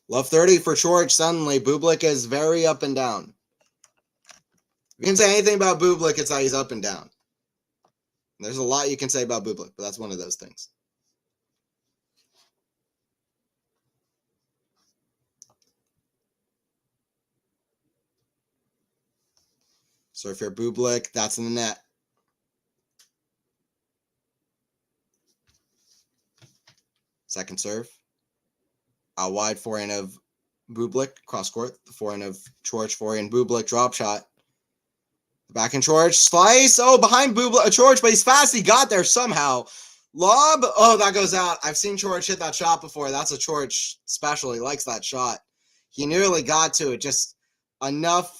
Love 30 for Coric suddenly. Bublik is very up and down. If you can say anything about Bublik, it's that he's up and down. There's a lot you can say about Bublik, but that's one of those things. Serve here, Bublik. That's in the net. Second serve. Out wide, forehand of Bublik, cross court. The forehand of Coric, forehand Bublik, drop shot. Back in Coric, slice. Oh, behind Bublik, Coric, but he's fast. He got there somehow. Lob. Oh, that goes out. I've seen Coric hit that shot before. That's a Coric special. He likes that shot. He nearly got to it. Just enough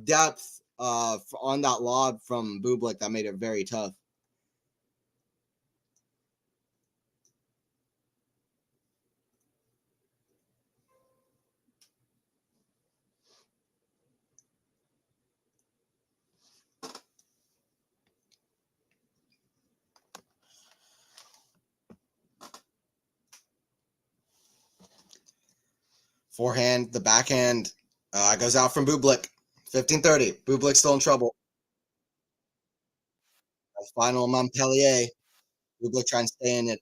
depth on that lob from Bublik that made it very tough. Forehand, the backhand goes out from Bublik. 15-30. Bublik still in trouble. Final Montpellier. Bublik trying to stay in it.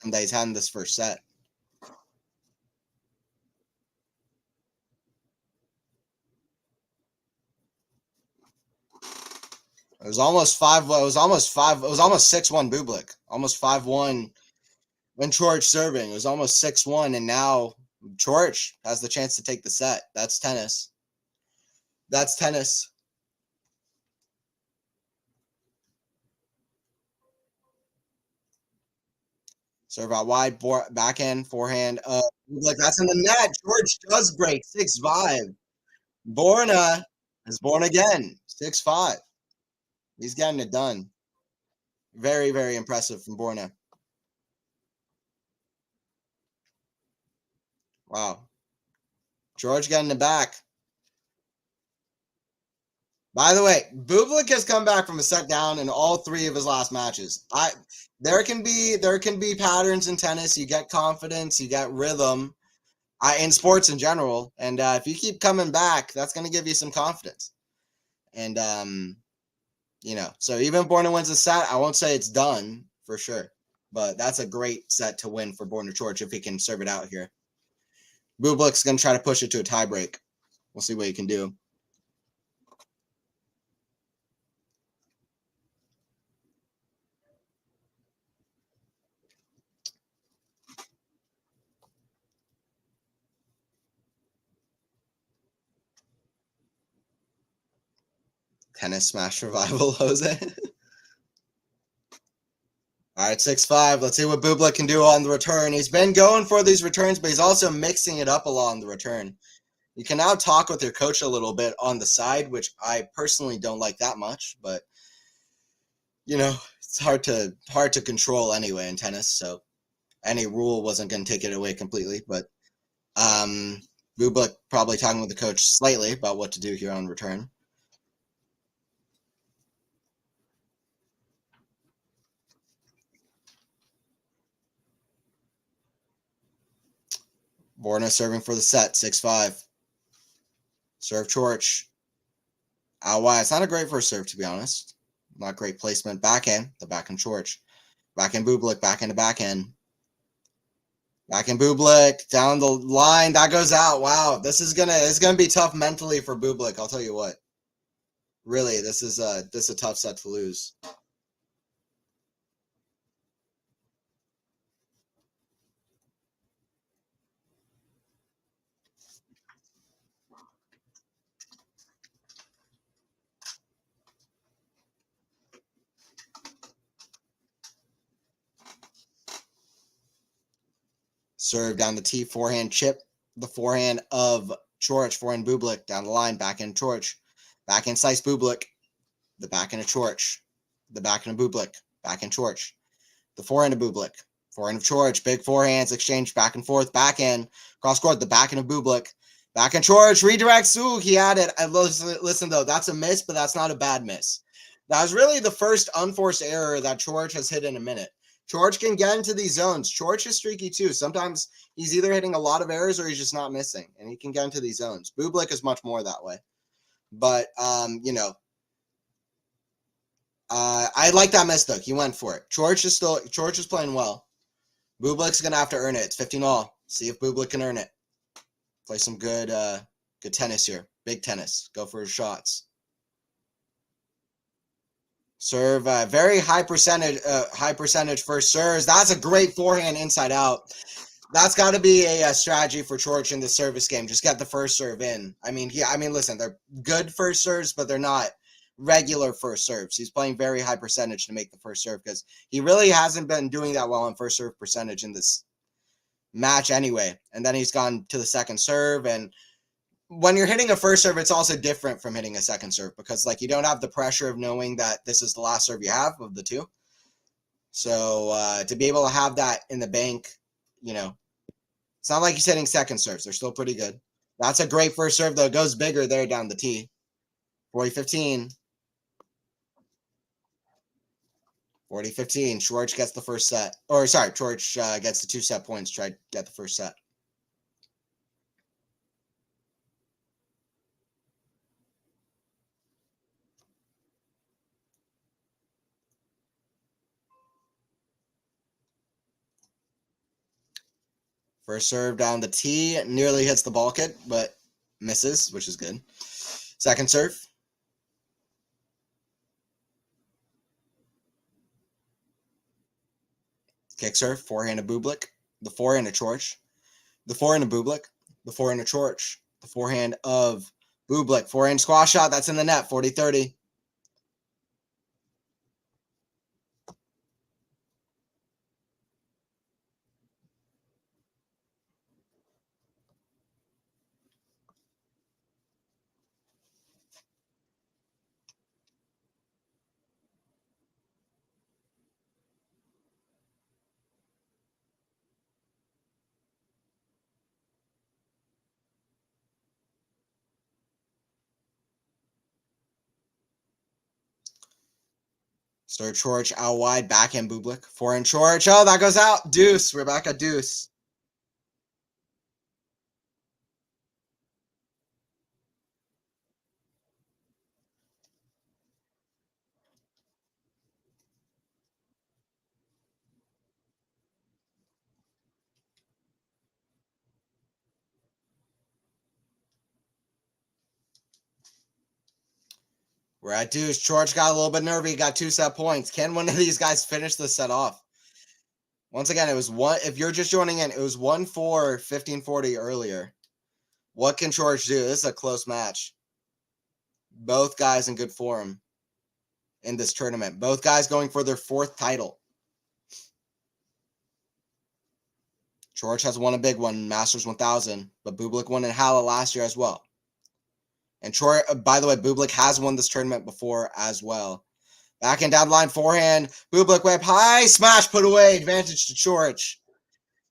And that he's had in this first set. It was almost 6-1 Bublik. Almost 5-1 when Coric serving. It was almost 6-1, and now Coric has the chance to take the set. That's tennis. That's tennis. Serve out wide, backhand, forehand. Bublik, that's in the net. Coric does break 6-5. Borna is born again. 6-5. He's getting it done. Very, very impressive from Borna. Wow. George getting it back. By the way, Bublik has come back from a set down in all three of his last matches. There can be patterns in tennis. You get confidence, you get rhythm, in sports in general. And if you keep coming back, that's going to give you some confidence. And so even if Borna wins a set, I won't say it's done for sure. But that's a great set to win for Borna Coric if he can serve it out here. Bublik's going to try to push it to a tiebreak. We'll see what he can do. Tennis Smash Revival, Jose. All right, 6-5. Let's see what Bublik can do on the return. He's been going for these returns, but he's also mixing it up along the return. You can now talk with your coach a little bit on the side, which I personally don't like that much, but it's hard to control anyway in tennis, so any rule wasn't going to take it away completely, but Bublik probably talking with the coach slightly about what to do here on return. Borna serving for the set, 6-5. Serve Coric. Out wide. It's not a great first serve, to be honest. Not great placement. Backhand. The backhand Coric. Backhand Bublik. Backhand to backhand. Backhand Bublik. Down the line. That goes out. Wow. This is gonna be tough mentally for Bublik, I'll tell you what. Really, this is a tough set to lose. Serve down the T, forehand chip. The forehand of Coric, forehand Bublik down the line, back in Coric, back in slice Bublik, the back end of Coric, the back end of Bublik, back in Coric, the forehand of Bublik, forehand of Coric, big forehands exchange back and forth, back end, cross court, the back end of Bublik, back in Coric, redirects. Ooh, he had it. Listen though, that's a miss, but that's not a bad miss. That was really the first unforced error that Coric has hit in a minute. Coric can get into these zones. Coric is streaky too. Sometimes he's either hitting a lot of errors or he's just not missing, and he can get into these zones. Bublik is much more that way. But I like that miss though. He went for it. Coric is playing well. Bublik's gonna have to earn it. It's 15-all. See if Bublik can earn it. Play some good tennis here. Big tennis. Go for his shots. Serve very high percentage first serves. That's a great forehand inside out. That's got to be a strategy for Coric in the service game. Just get the first serve in. I mean, listen, they're good first serves, but they're not regular first serves. He's playing very high percentage to make the first serve because he really hasn't been doing that well on first serve percentage in this match anyway. And then he's gone to the second serve, and when you're hitting a first serve, it's also different from hitting a second serve because like you don't have the pressure of knowing that this is the last serve you have of the two. So to be able to have that in the bank, it's not like he's hitting second serves. They're still pretty good. That's a great first serve though. It goes bigger there down the tee. 40-15. 40-15. Coric gets the first set. Coric gets the 2 set points. Try to get the first set. First serve down the tee, nearly hits the ball kick, but misses, which is good. Second serve. Kick serve, forehand of Bublik, the forehand of Coric, the forehand of Bublik, the forehand of Coric, the forehand of Bublik, forehand squash shot, that's in the net, 40-30. Start Coric out wide, backhand Bublik, forehand Coric, oh, that goes out, deuce, Rebecca, deuce. We're at deuce. Coric got a little bit nervy. Got 2 set points. Can one of these guys finish the set off? Once again, it was one. If you're just joining in, it was 1-4, 15-40 earlier. What can Coric do? This is a close match. Both guys in good form in this tournament. Both guys going for their 4th title. Coric has won a big one, Masters 1000, but Bublik won in Halle last year as well. And Coric, by the way, Bublik has won this tournament before as well. Back and down line forehand. Bublik whip high. Smash put away. Advantage to Coric.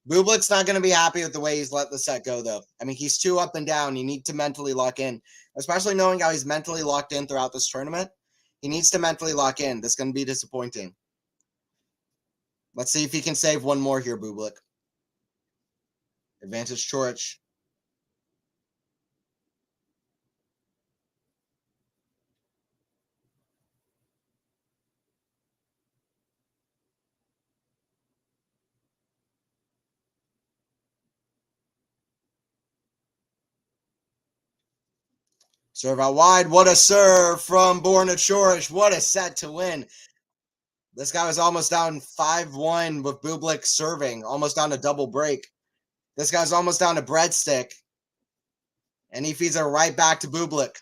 Bublik's not going to be happy with the way he's let the set go, though. I mean, he's too up and down. You need to mentally lock in, especially knowing how he's mentally locked in throughout this tournament. He needs to mentally lock in. This is going to be disappointing. Let's see if he can save one more here, Bublik. Advantage Coric. Serve out wide. What a serve from Borna Coric. What a set to win. This guy was almost down 5-1 with Bublik serving, almost down to double break. This guy's almost down to breadstick. And he feeds it right back to Bublik.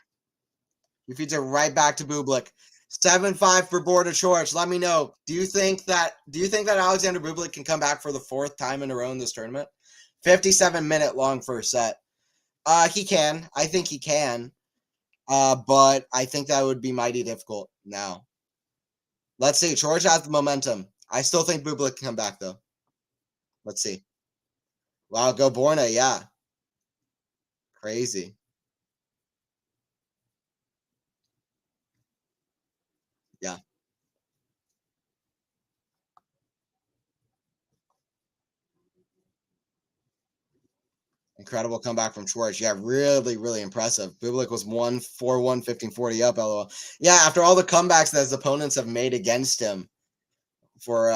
7-5 for Borna Coric. Let me know. Do you think that Alexander Bublik can come back for the 4th time in a row in this tournament? 57-minute long first set. He can. I think he can. But I think that would be mighty difficult now. Let's see. Coric has the momentum. I still think Bublik can come back, though. Let's see. Wow, go Borna, yeah. Crazy. Yeah. Incredible comeback from Schwartz. Yeah, really, really impressive. Bublik was 1-4-1, 15-40 up, LOL. Yeah, after all the comebacks that his opponents have made against him, for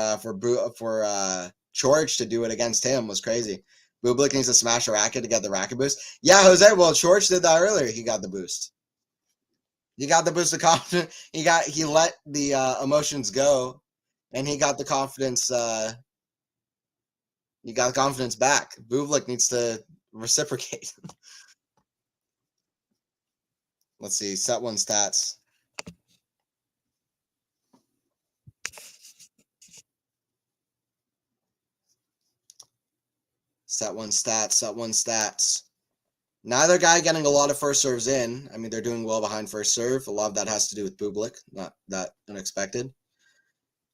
Coric to do it against him was crazy. Bublik needs to smash a racket to get the racket boost. Yeah, Jose, well, Coric did that earlier. He got the boost. He got the boost of confidence. He let the emotions go, and he got the confidence. He got confidence back. Bublik needs to reciprocate. Let's see. Set 1 stats. Set 1 stats. Neither guy getting a lot of first serves in. I mean, they're doing well behind first serve. A lot of that has to do with Bublik. Not that unexpected.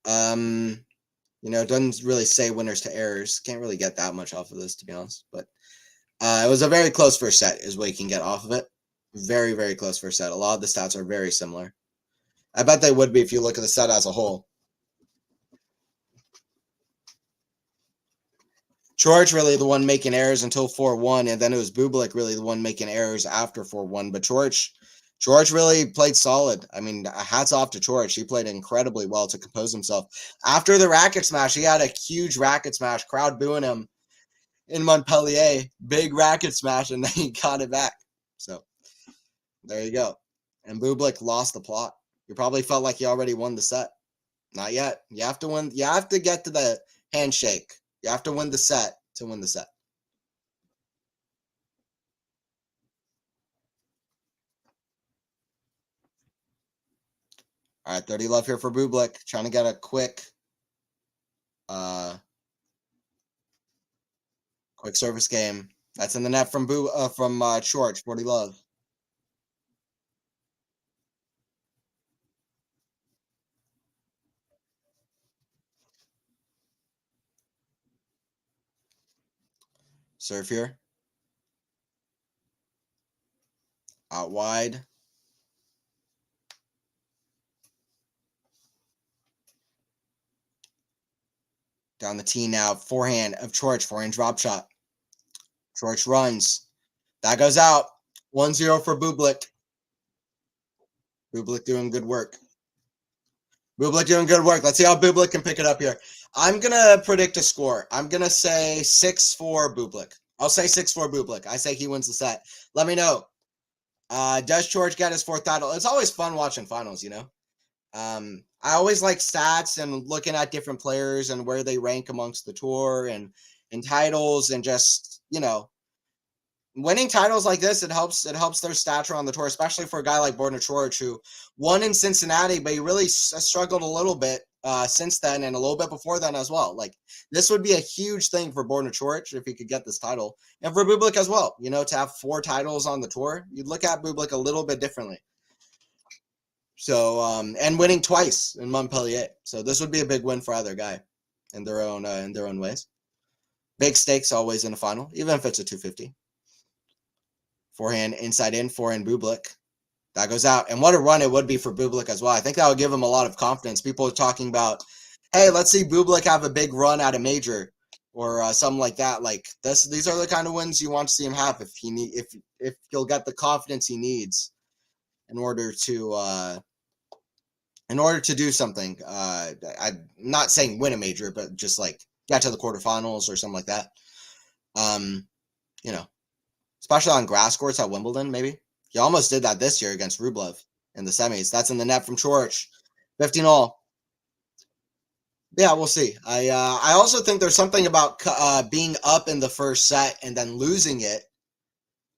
It doesn't really say winners to errors. Can't really get that much off of this, to be honest. But it was a very close first set is what you can get off of it. Very, very close first set. A lot of the stats are very similar. I bet they would be if you look at the set as a whole. Coric really the one making errors until 4-1, and then it was Bublik really the one making errors after 4-1. But Coric really played solid. I mean, hats off to Coric. He played incredibly well to compose himself. After the racket smash, he had a huge racket smash, crowd booing him in Montpellier. Big racket smash, and then he got it back. So there you go. And Bublik lost the plot. You probably felt like he already won the set. Not yet. You have to win. You have to get to the handshake. You have to win the set to win the set. All right, 30 love here for Bublik. Trying to get a quick service game. That's in the net from Short. 40 love. Serve here. Out wide. Down the tee now. Forehand of Coric. Forehand drop shot. Coric runs. That goes out. 1-0 for Bublik. Bublik doing good work. Let's see how Bublik can pick it up here. I'm going to predict a score. I'm going to say 6-4 Bublik. I'll say 6-4 Bublik. I say he wins the set. Let me know. Does Coric get his 4th title? It's always fun watching finals, I always like stats and looking at different players and where they rank amongst the tour and titles and just, winning titles like this, it helps their stature on the tour, especially for a guy like Borna Coric, who won in Cincinnati, but he really struggled a little bit since then and a little bit before then as well. Like, this would be a huge thing for Borna Coric if he could get this title, and for Bublik as well. To have 4 titles on the tour, you'd look at Bublik a little bit differently. So, and winning twice in Montpellier, so this would be a big win for either guy in their own ways. Big stakes always in a final, even if it's a 250. Forehand inside in, forehand Bublik. That goes out. And what a run it would be for Bublik as well. I think that would give him a lot of confidence. People are talking about, hey, let's see Bublik have a big run at a major or something like that. Like this, these are the kind of wins you want to see him have if he'll get the confidence he needs in order to do something. I'm not saying win a major, but just like get to the quarterfinals or something like that. Especially on grass courts at Wimbledon, maybe. He almost did that this year against Rublev in the semis. That's in the net from Coric. 15 all. Yeah, we'll see. I also think there's something about being up in the first set and then losing it,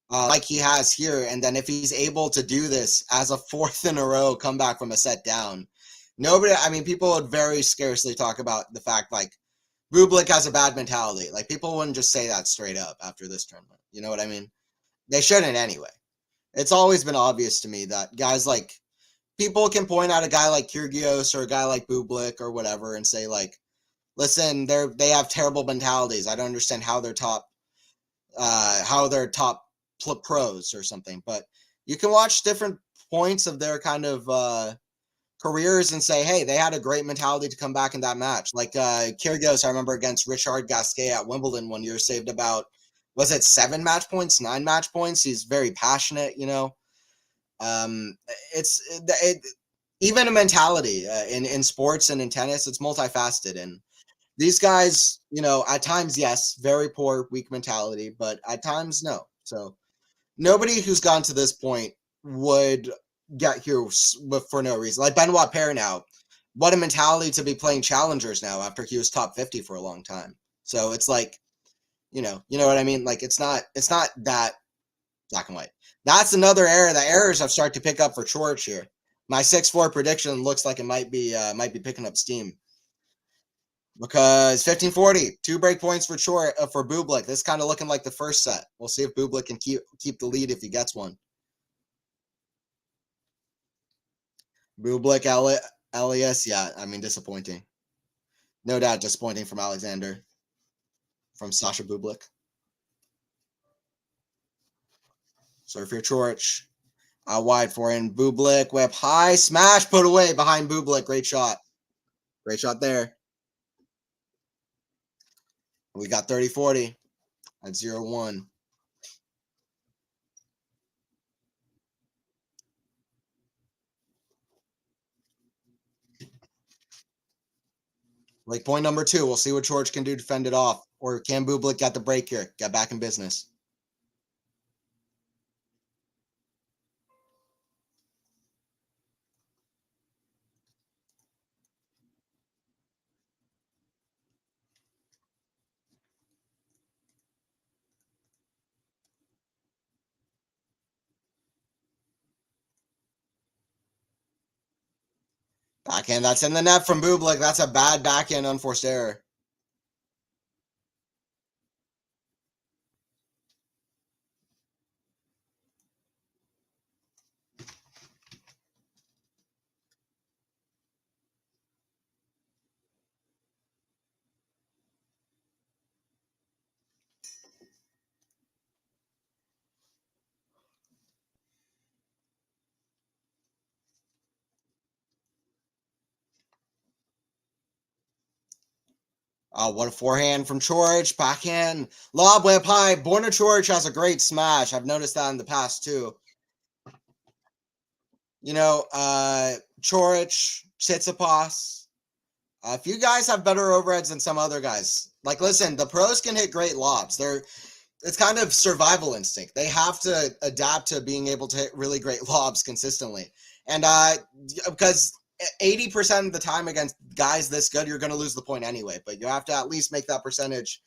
like he has here, and then if he's able to do this as a fourth in a row comeback from a set down, nobody. I mean, people would very scarcely talk about the fact like Bublik has a bad mentality. Like people wouldn't just say that straight up after this tournament. You know what I mean? They shouldn't anyway. It's always been obvious to me that guys like people can point out a guy like Kyrgios or a guy like Bublik or whatever and say like, listen, they have terrible mentalities. I don't understand how they're top pros or something. But you can watch different points of their kind of careers and say, hey, they had a great mentality to come back in that match. Like Kyrgios, I remember against Richard Gasquet at Wimbledon one year, saved about, was it 9 match points? He's very passionate, you know. It's even a mentality in sports and in tennis, it's multifaceted. And these guys, you know, at times, yes, very poor, weak mentality, but at times, no. So nobody who's gotten to this point would get here for no reason. Like Benoit Paire now, what a mentality to be playing challengers now after he was top 50 for a long time. So it's like, you know what I mean? Like it's not that black and white. That's another error. The errors I've started to pick up for Coric here. My 6-4 prediction looks like it might be picking up steam. Because 15-40, 2 break points for for Bublik. This kind of looking like the first set. We'll see if Bublik can keep the lead if he gets one. Bublik, Elias, yeah, I mean disappointing. No doubt disappointing from Alexander. From Sasha Bublik. Serve for Coric. Out wide for in Bublik. Whip high. Smash put away behind Bublik. Great shot. Great shot there. We got 30-40 at 0-1. Like point number 2. We'll see what Coric can do to fend it off. Or can Bublik get the break here? Get back in business. Backhand, that's in the net from Bublik. That's a bad backhand, unforced error. Oh, what a forehand from Coric. Backhand. Lob whip high. Borna Coric has a great smash. I've noticed that in the past too. You know, Coric, Tsitsipas. If you guys have better overheads than some other guys, like listen, the pros can hit great lobs. It's kind of survival instinct. They have to adapt to being able to hit really great lobs consistently. And because 80% of the time against guys this good, you're going to lose the point anyway. But you have to at least make that percentage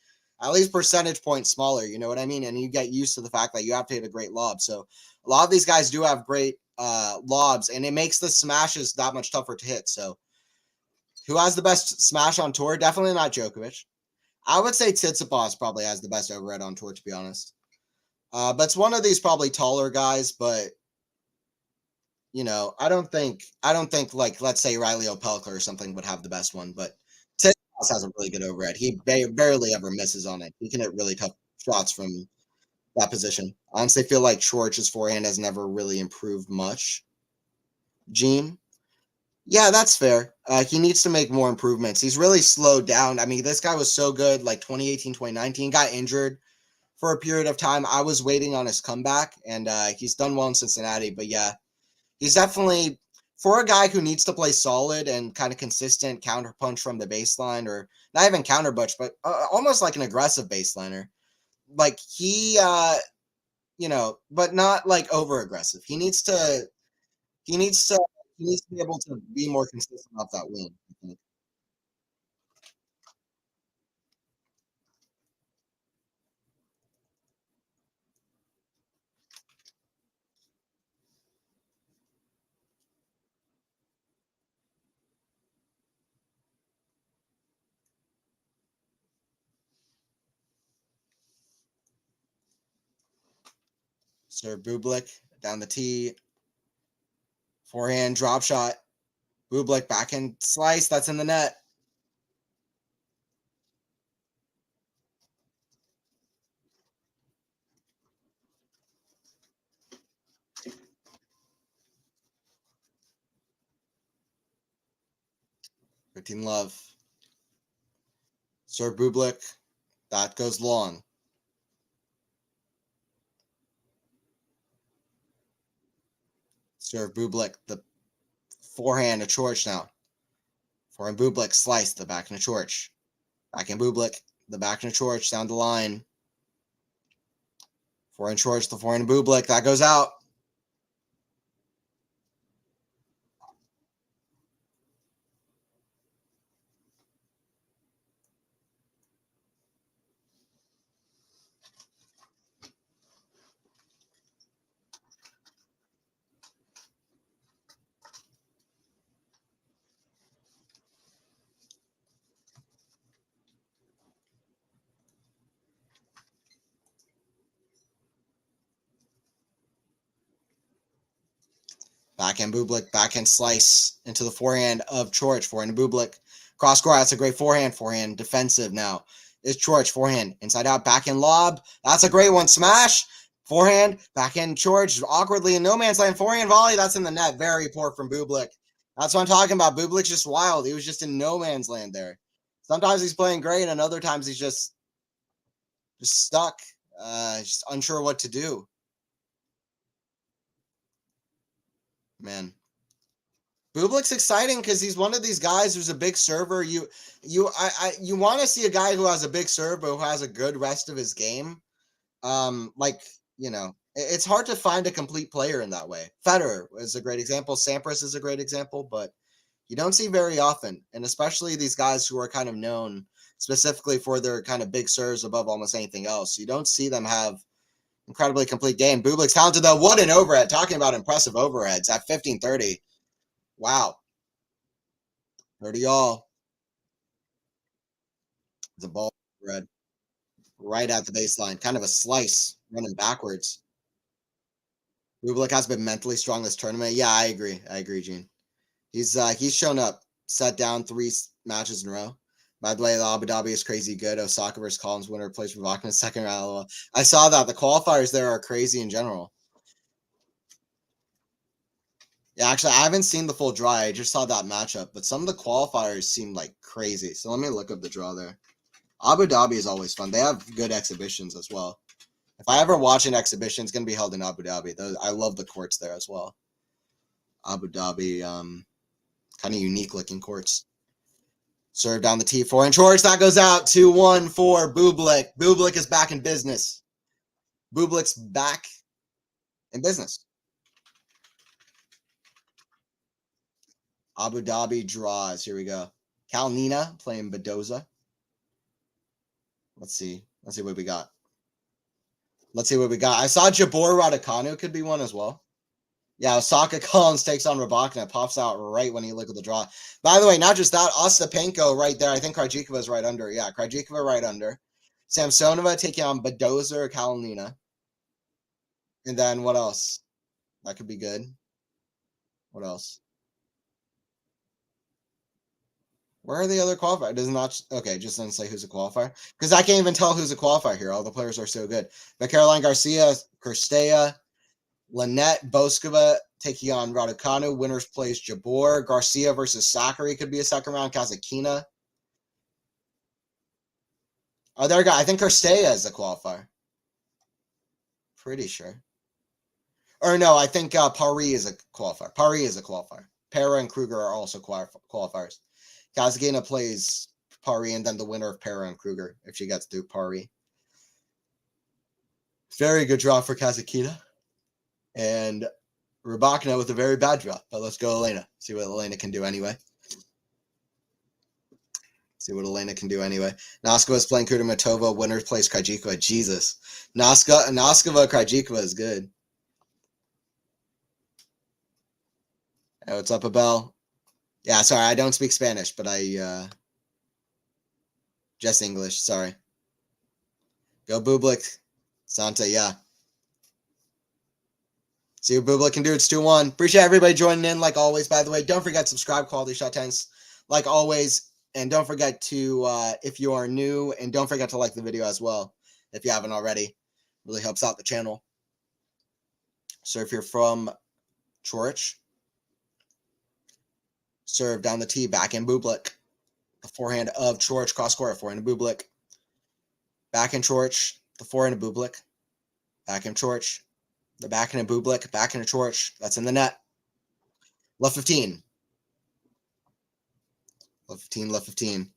points smaller. You know what I mean? And you get used to the fact that you have to hit a great lob. So a lot of these guys do have great lobs, and it makes the smashes that much tougher to hit. So who has the best smash on tour? Definitely not Djokovic. I would say Tsitsipas probably has the best overhead on tour, to be honest. But it's one of these probably taller guys, but you know, I don't think like let's say Riley Opelka or something would have the best one, but Tsitsipas has a really good overhead. He barely ever misses on it. He can hit really tough shots from that position. I honestly feel like Coric's forehand has never really improved much. Gene. Yeah, that's fair. He needs to make more improvements. He's really slowed down. I mean, this guy was so good like 2018, 2019, got injured for a period of time. I was waiting on his comeback, and he's done well in Cincinnati. But yeah, he's definitely, for a guy who needs to play solid and kind of consistent counterpunch from the baseline, or not even counterpunch, but almost like an aggressive baseliner. Like he but not like over aggressive. He needs to be able to be more consistent off that wing, I think. Sir Bublik down the tee. Forehand drop shot. Bublik backhand slice. That's in the net. Routine love. Sir Bublik. That goes long. Sir Bublik. The forehand to Coric now. Forehand Bublik slice. The backhand to Coric. Backhand Bublik. The backhand to Coric down the line. Forehand Coric. The forehand Bublik. That goes out. Backhand Bublik, backhand slice into the forehand of Coric. Forehand Bublik. Cross court. That's a great forehand. Forehand defensive now. Is Coric. Forehand inside out. Backhand lob. That's a great one. Smash. Forehand. Backhand Coric awkwardly in no man's land. Forehand volley. That's in the net. Very poor from Bublik. That's what I'm talking about. Bublik's just wild. He was just in no man's land there. Sometimes he's playing great, and other times he's just stuck. Just unsure what to do. Man. Bublik's exciting because he's one of these guys who's a big server. You want to see a guy who has a big serve, but who has a good rest of his game. It's hard to find a complete player in that way. Federer is a great example. Sampras is a great example, but you don't see very often, and especially these guys who are kind of known specifically for their kind of big serves above almost anything else. You don't see them have incredibly complete game. Bublik's talented though. What an overhead! Talking about impressive overheads at 15-30. Wow. 30 all. The ball red right at the baseline. Kind of a slice running backwards. Bublik has been mentally strong this tournament. Yeah, I agree, Gene. He's shown up. Set down 3 matches in a row. By the way, the Abu Dhabi is crazy good. Osaka versus Collins winner plays for Bachman second round. I saw that. The qualifiers there are crazy in general. Yeah, actually, I haven't seen the full draw. I just saw that matchup, but some of the qualifiers seem like crazy. So let me look up the draw there. Abu Dhabi is always fun. They have good exhibitions as well. If I ever watch an exhibition, it's going to be held in Abu Dhabi. I love the courts there as well. Abu Dhabi, kind of unique looking courts. Serve down the tee, forehand Coric. That goes out. 2-1 for Bublik. Bublik is back in business. Bublik's back in business. Abu Dhabi draws. Here we go. Kalnina playing Bedoza. Let's see what we got. I saw Jabor Raducanu could be one as well. Yeah, Osaka Collins takes on Rybakina. Pops out right when you look at the draw. By the way, not just that, Ostapenko right there. I think Krajikova is right under. Yeah, Krajikova right under. Samsonova taking on Bedoza or Kalnina. And then what else? That could be good. What else? Where are the other qualifiers? Does not okay, just doesn't say who's a qualifier. Because I can't even tell who's a qualifier here. All the players are so good. But Caroline Garcia, Kirstea, Lynette Boskova taking on Raducanu. Winners plays Jabor. Garcia versus Sakari could be a second round. Kazakina. Oh, there we go. I think Kirstea is a qualifier. Pretty sure. Or no, I think Paris is a qualifier. Pera and Kruger are also qualifiers. Kazakina plays Paris, and then the winner of Pera and Kruger if she gets through Paris. Very good draw for Kazuchika. And Rybakina with a very bad draw. But let's go Elena. See what Elena can do anyway. Noskova is playing Kudermetova. Winner plays Krajikova. Jesus. Noskova Krajikova is good. Hey, what's up, Abel? Yeah, sorry, I don't speak Spanish, but I just English. Sorry. Go Bublik. Santa, yeah. See what Bublik can do. It's 2-1. Appreciate everybody joining in, like always, by the way. Don't forget to subscribe, Quality Shot Tennis, like always. And don't forget to, if you are new, and don't forget to like the video as well, if you haven't already. Really helps out the channel. Serve here from Coric. Serve down the tee, back in Bublik. The forehand of Coric, cross court, forehand of Bublik. Back in Coric, the forehand of Bublik. Back in Coric. The backhand of Bublik, backhand of Coric. That's in the net. Left 15. Left 15, left 15.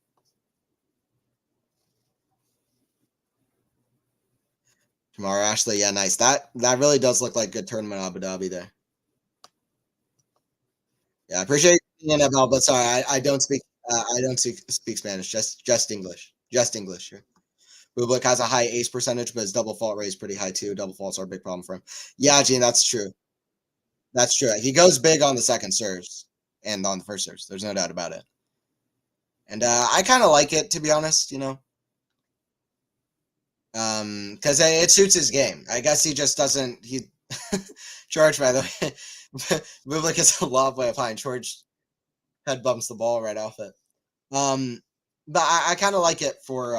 Tomorrow, Ashley. Yeah, nice. That really does look like good tournament Abu Dhabi there. Yeah, I appreciate you being in, but sorry, I don't speak Spanish. Just English. Just English here. Bublik has a high ace percentage, but his double fault rate is pretty high too. Double faults are a big problem for him. Yeah, Gene, that's true. That's true. He goes big on the second serves and on the first serves. There's no doubt about it. And I kind of like it, to be honest, because it suits his game. I guess he just doesn't. George, by the way, Bublik is a lob way of high, and George head bumps the ball right off it. But I kind of like it for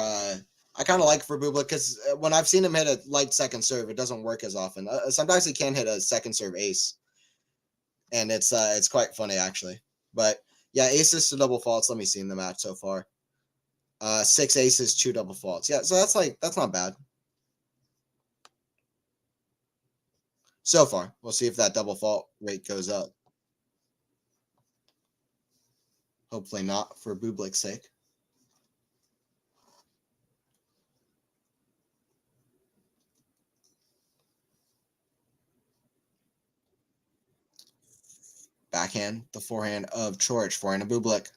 Bublik, because when I've seen him hit a light second serve, it doesn't work as often. Sometimes he can hit a second serve ace, and it's quite funny actually. But yeah, aces to double faults. Let me see in the match so far. 6 aces, 2 double faults. Yeah, so that's not bad. So far, we'll see if that double fault rate goes up. Hopefully not, for Bublik's sake. Backhand, the forehand of Coric, forehand of Bublik.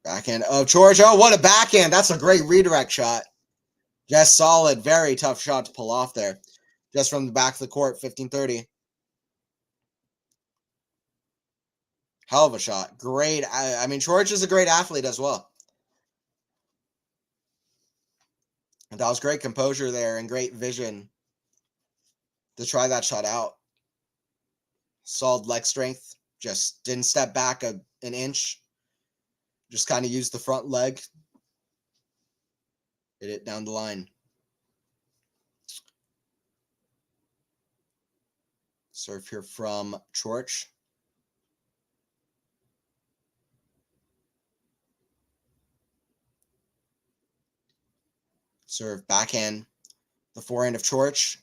Backhand of Coric. Oh, what a backhand. That's a great redirect shot. Just solid, very tough shot to pull off there. Just from the back of the court, 15-30. Hell of a shot. Great. I mean, Coric is a great athlete as well. And that was great composure there and great vision to try that shot out. Solid leg strength. Just didn't step back an inch. Just kind of used the front leg. Hit it down the line. Serve here from Coric. Serve backhand. The forehand of Coric.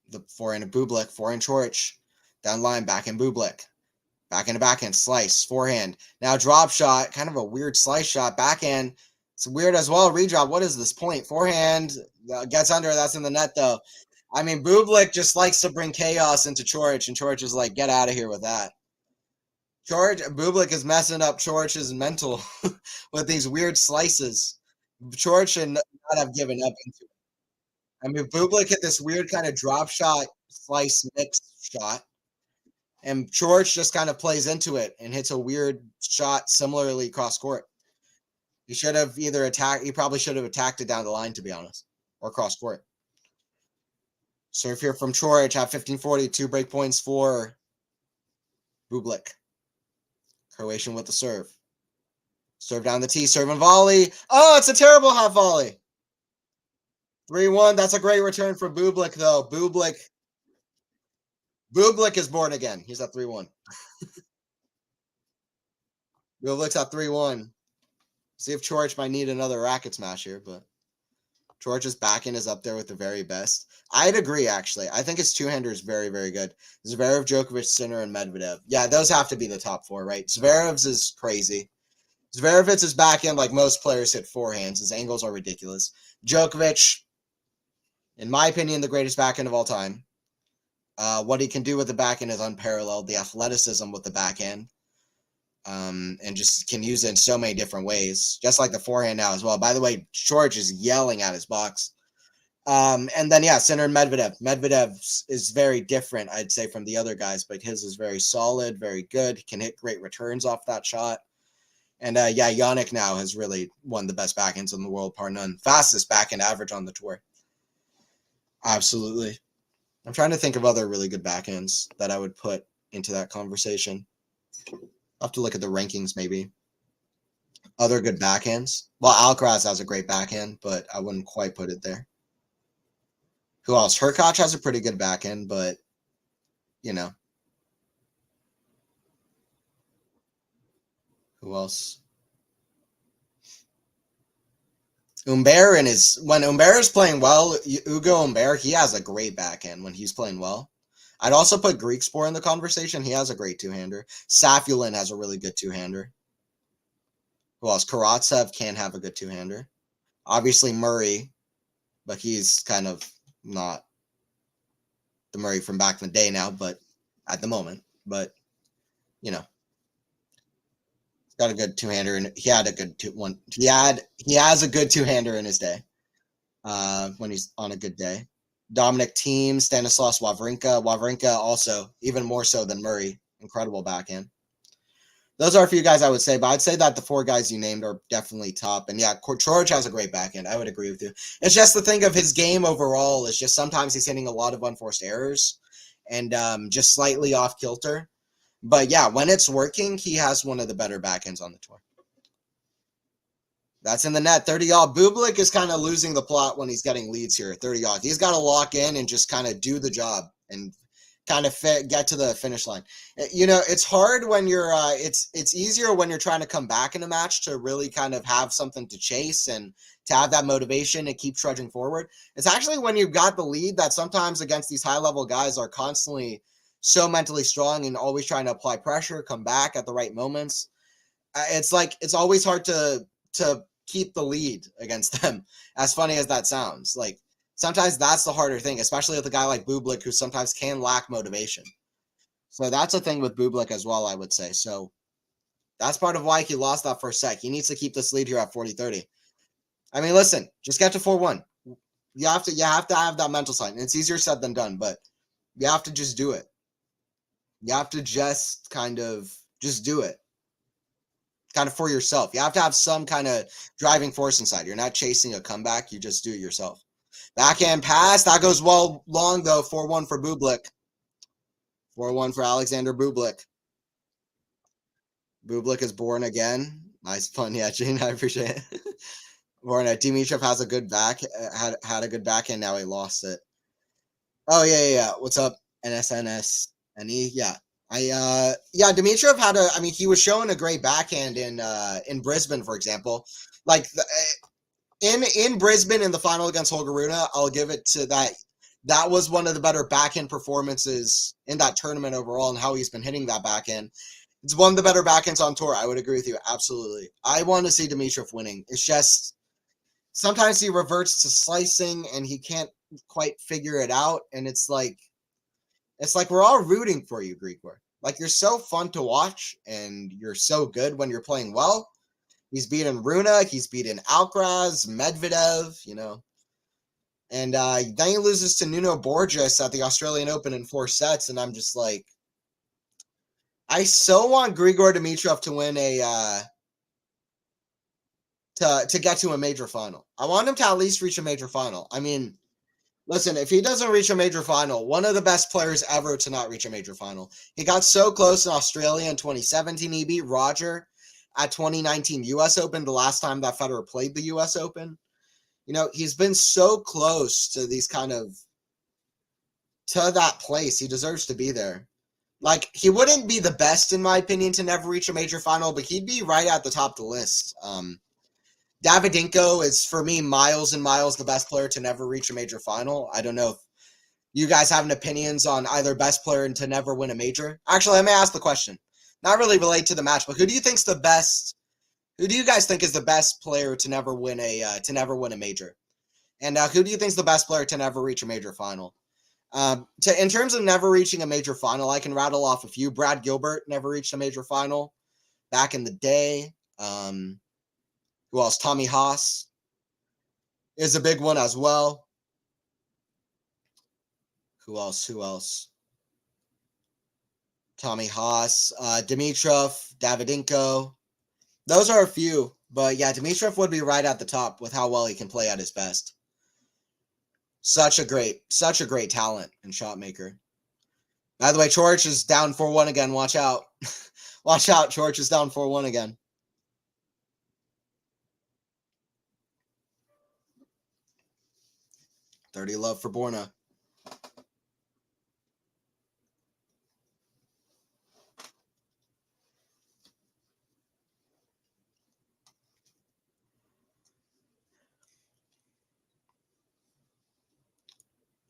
The forehand of Bublik. Forehand Coric. Down line, backhand Bublik. Backhand, slice, forehand. Now drop shot, kind of a weird slice shot. Backhand, it's weird as well. Redrop, what is this point? Forehand, gets under, that's in the net though. I mean, Bublik just likes to bring chaos into Coric, and Coric is like, get out of here with that. Bublik is messing up Coric's mental with these weird slices. Coric should not have given up into it. I mean, Bublik hit this weird kind of drop shot, slice mix shot. And Coric just kind of plays into it and hits a weird shot similarly cross court. He should have either attacked, he probably should have attacked it down the line, to be honest, or cross court. Serve here from Coric at 15-40, 2 break points for Bublik. Croatian with the serve. Serve down the tee, serve and volley. Oh, it's a terrible half volley. 3-1. That's a great return for Bublik, though. Bublik is born again. He's at 3-1. Bublik's at 3-1. See if Coric might need another racket smash here, but Coric's backhand is up there with the very best. I'd agree, actually. I think his two-hander is very, very good. Zverev, Djokovic, Sinner, and Medvedev. Yeah, those have to be the top 4, right? Zverev's is crazy. Zverev hits his backhand like most players hit forehands. His angles are ridiculous. Djokovic, In my opinion, the greatest backhand of all time. What he can do with the backhand is unparalleled. The athleticism with the backhand. And just can use it in so many different ways, just like the forehand now as well. By the way, Coric is yelling at his box. And then, yeah, center Medvedev. Medvedev is very different, I'd say, from the other guys, but his is very solid, very good. He can hit great returns off that shot. And, yeah, Yannick now has really one of the best backhands in the world, par none. Fastest backhand average on the tour. Absolutely. I'm trying to think of other really good backhands that I would put into that conversation. I'll have to look at the rankings, maybe. Other good backhands. Well, Alcaraz has a great backhand, but I wouldn't quite put it there. Who else? Hurkacz has a pretty good backhand, but, you know. Who else? Humbert when Humbert is playing well, Hugo Humbert, he has a great backhand when he's playing well. I'd also put Griekspoor in the conversation. He has a great two-hander. Safulin has a really good two-hander. Who else? Karatsev can have a good two-hander. Obviously Murray, but he's kind of not the Murray from back in the day now, but at the moment. But, you know, he's got a good two-hander, and he had a good one. He has a good two-hander in his day. When he's on a good day. Dominic Thiem, Stanislas Wawrinka. Wawrinka also, even more so than Murray. Incredible backhand. Those are a few guys I would say, but I'd say that the four guys you named are definitely top. And yeah, Coric has a great backhand. I would agree with you. It's just the thing of his game overall is just sometimes he's hitting a lot of unforced errors and just slightly off kilter. But yeah, when it's working, he has one of the better backhands on the tour. That's in the net. 30-odd. Bublik is kind of losing the plot when he's getting leads here. 30-odd. He's got to lock in and just kind of do the job and kind of get to the finish line. You know, it's hard when you're it's easier when you're trying to come back in a match to really kind of have something to chase and to have that motivation and keep trudging forward. It's actually when you've got the lead that sometimes against these high-level guys are constantly so mentally strong and always trying to apply pressure, come back at the right moments. It's like it's always hard to keep the lead against them, as funny as that sounds. Like, sometimes that's the harder thing, especially with a guy like Bublik, who sometimes can lack motivation. So that's a thing with Bublik as well, I would say. So that's part of why he lost that first set. He needs to keep this lead here at 40-30. I mean, listen, just get to 4-1. You have to have that mental side. And it's easier said than done, but you have to just do it. You have to just kind of just do it. Kind of for yourself. You have to have some kind of driving force inside. You're not chasing a comeback. You just do it yourself. Backhand pass. That goes well long, though. 4-1 for Bublik. 4-1 for Alexander Bublik. Bublik is born again. Nice pun, yeah, Gene. I appreciate it. Borna. Dimitrov has a good had a good backhand. Now he lost it. Oh, yeah. What's up? NSNS. NE? Yeah. Dimitrov had he was showing a great backhand in Brisbane, for example. Like in Brisbane in the final against Holger Rune, I'll give it to that. That was one of the better backhand performances in that tournament overall, and how he's been hitting that backhand. It's one of the better backhands on tour. I would agree with you. Absolutely. I want to see Dimitrov winning. It's just sometimes he reverts to slicing and he can't quite figure it out. And it's like we're all rooting for you, Grigor. Like, you're so fun to watch and you're so good when you're playing well. He's beaten Rune, he's beaten Alcaraz, Medvedev, you know. And then he loses to Nuno Borges at the Australian Open in 4 sets, and I'm just like, I so want Grigor Dimitrov to win to get to a major final. I want him to at least reach a major final. I mean, listen, if he doesn't reach a major final, one of the best players ever to not reach a major final. He got so close in Australia in 2017. He beat Roger at 2019 U.S. Open, the last time that Federer played the U.S. Open. You know, he's been so close to these to that place. He deserves to be there. Like, he wouldn't be the best, in my opinion, to never reach a major final, but he'd be right at the top of the list. Davydenko is, for me, miles and miles the best player to never reach a major final. I don't know if you guys have any opinions on either best player to never win a major. Actually, let me ask the question. Not really relate to the match, but who do you think's the best? Who do you guys think is the best player to never win a major? And who do you think is the best player to never reach a major final? In terms of never reaching a major final, I can rattle off a few. Brad Gilbert never reached a major final back in the day. Who else? Tommy Haas is a big one as well. Who else? Tommy Haas, Dimitrov, Davydenko. Those are a few. But yeah, Dimitrov would be right at the top with how well he can play at his best. Such a great talent and shot maker. By the way, Coric is down 4-1 again. Watch out. Watch out. Coric is down 4-1 again. $30 love for Borna.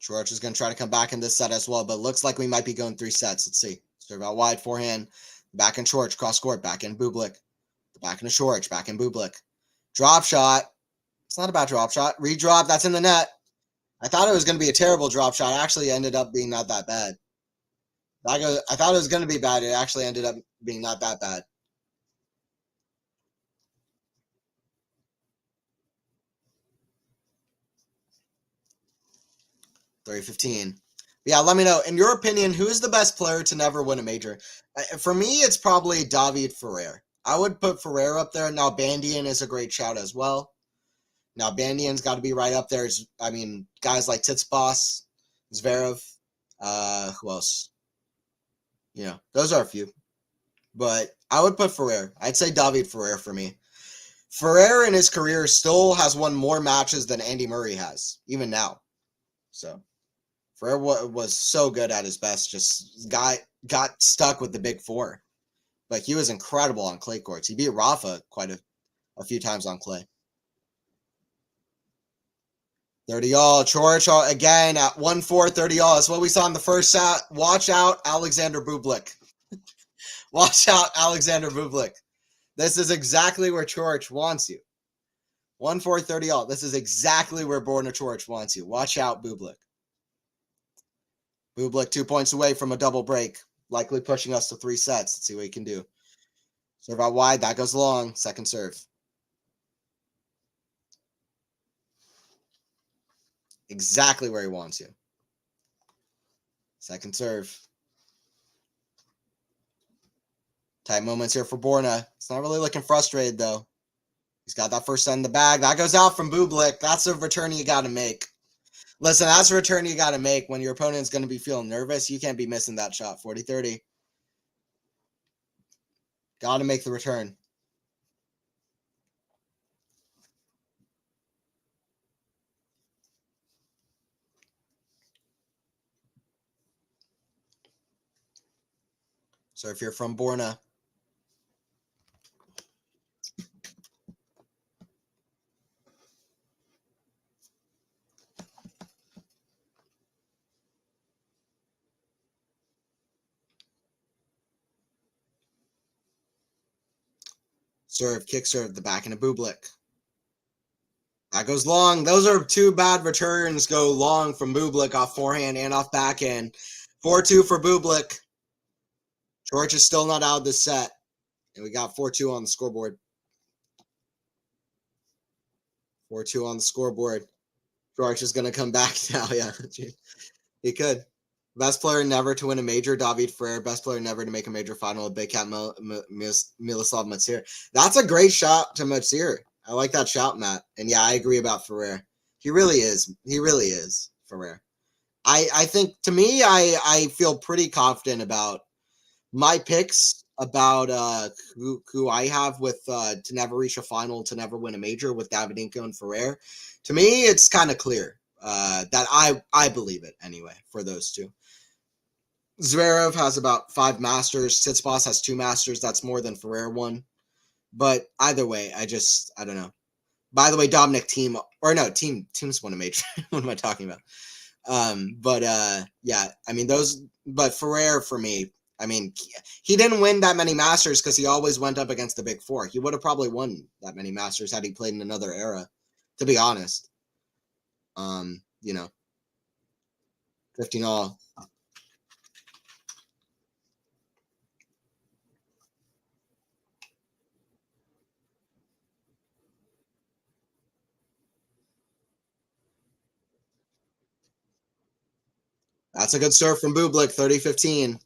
Coric is going to try to come back in this set as well, but looks like we might be going 3 sets. Let's see. Serve out wide, forehand. Back in Coric, cross court, back in Bublik. Back in Coric, back in Bublik. Drop shot. It's not a bad drop shot. Redrop, that's in the net. I thought it was going to be a terrible drop shot. It actually ended up being not that bad. I thought it was going to be bad. It actually ended up being not that bad. $3.15. Yeah, let me know. In your opinion, who is the best player to never win a major? For me, it's probably David Ferrer. I would put Ferrer up there. Now, Bandian is a great shout as well. Now, Bandian's got to be right up there. I mean, guys like Tsitsipas, Zverev, who else? You know, those are a few. But I would put Ferrer. I'd say David Ferrer for me. Ferrer in his career still has won more matches than Andy Murray has, even now. So, Ferrer was so good at his best. Just got stuck with the big four. But he was incredible on clay courts. He beat Rafa quite a few times on clay. 30-all. Coric again at 1-4, 30-all. That's what we saw in the first set. Watch out, Alexander Bublik. Watch out, Alexander Bublik. This is exactly where Coric wants you. 1-4, 30-all. This is exactly where Borna Coric wants you. Watch out, Bublik. Bublik 2 points away from a double break. Likely pushing us to 3 sets. Let's see what he can do. Serve out wide. That goes long. Second serve. Exactly where he wants you. Second serve. Tight moments here for Borna. It's not really looking frustrated, though. He's got that first set in the bag. That goes out from Bublik. That's a return you got to make. Listen, that's a return you got to make when your opponent's going to be feeling nervous. You can't be missing that shot. 40-30. Got to make the return. So if you're from Borna, serve, kick serve, the back into Bublik. That goes long. Those are 2 bad returns. Go long from Bublik off forehand and off backhand. 4-2 for Bublik. Coric is still not out of this set. And we got 4-2 on the scoreboard. 4-2 on the scoreboard. Coric is going to come back now. Yeah, he could. Best player never to win a major, David Ferrer. Best player never to make a major final, Big Cat Miloslav Matsir. That's a great shot to Matsir. I like that shout, Matt. And yeah, I agree about Ferrer. He really is. He really is, Ferrer. I think, to me, I feel pretty confident about my picks about who I have with to never reach a final, to never win a major with Davydenko and Ferrer. To me, it's kind of clear that I believe it anyway for those two. Zverev has about 5 Masters. Tsitsipas has 2 Masters. That's more than Ferrer won. But either way, I don't know. By the way, Dominic Thiem won a major. What am I talking about? Yeah, I mean but Ferrer for me, I mean, he didn't win that many Masters because he always went up against the Big Four. He would have probably won that many Masters had he played in another era, to be honest. You know, 15 all. That's a good serve from Bublik, 30-15.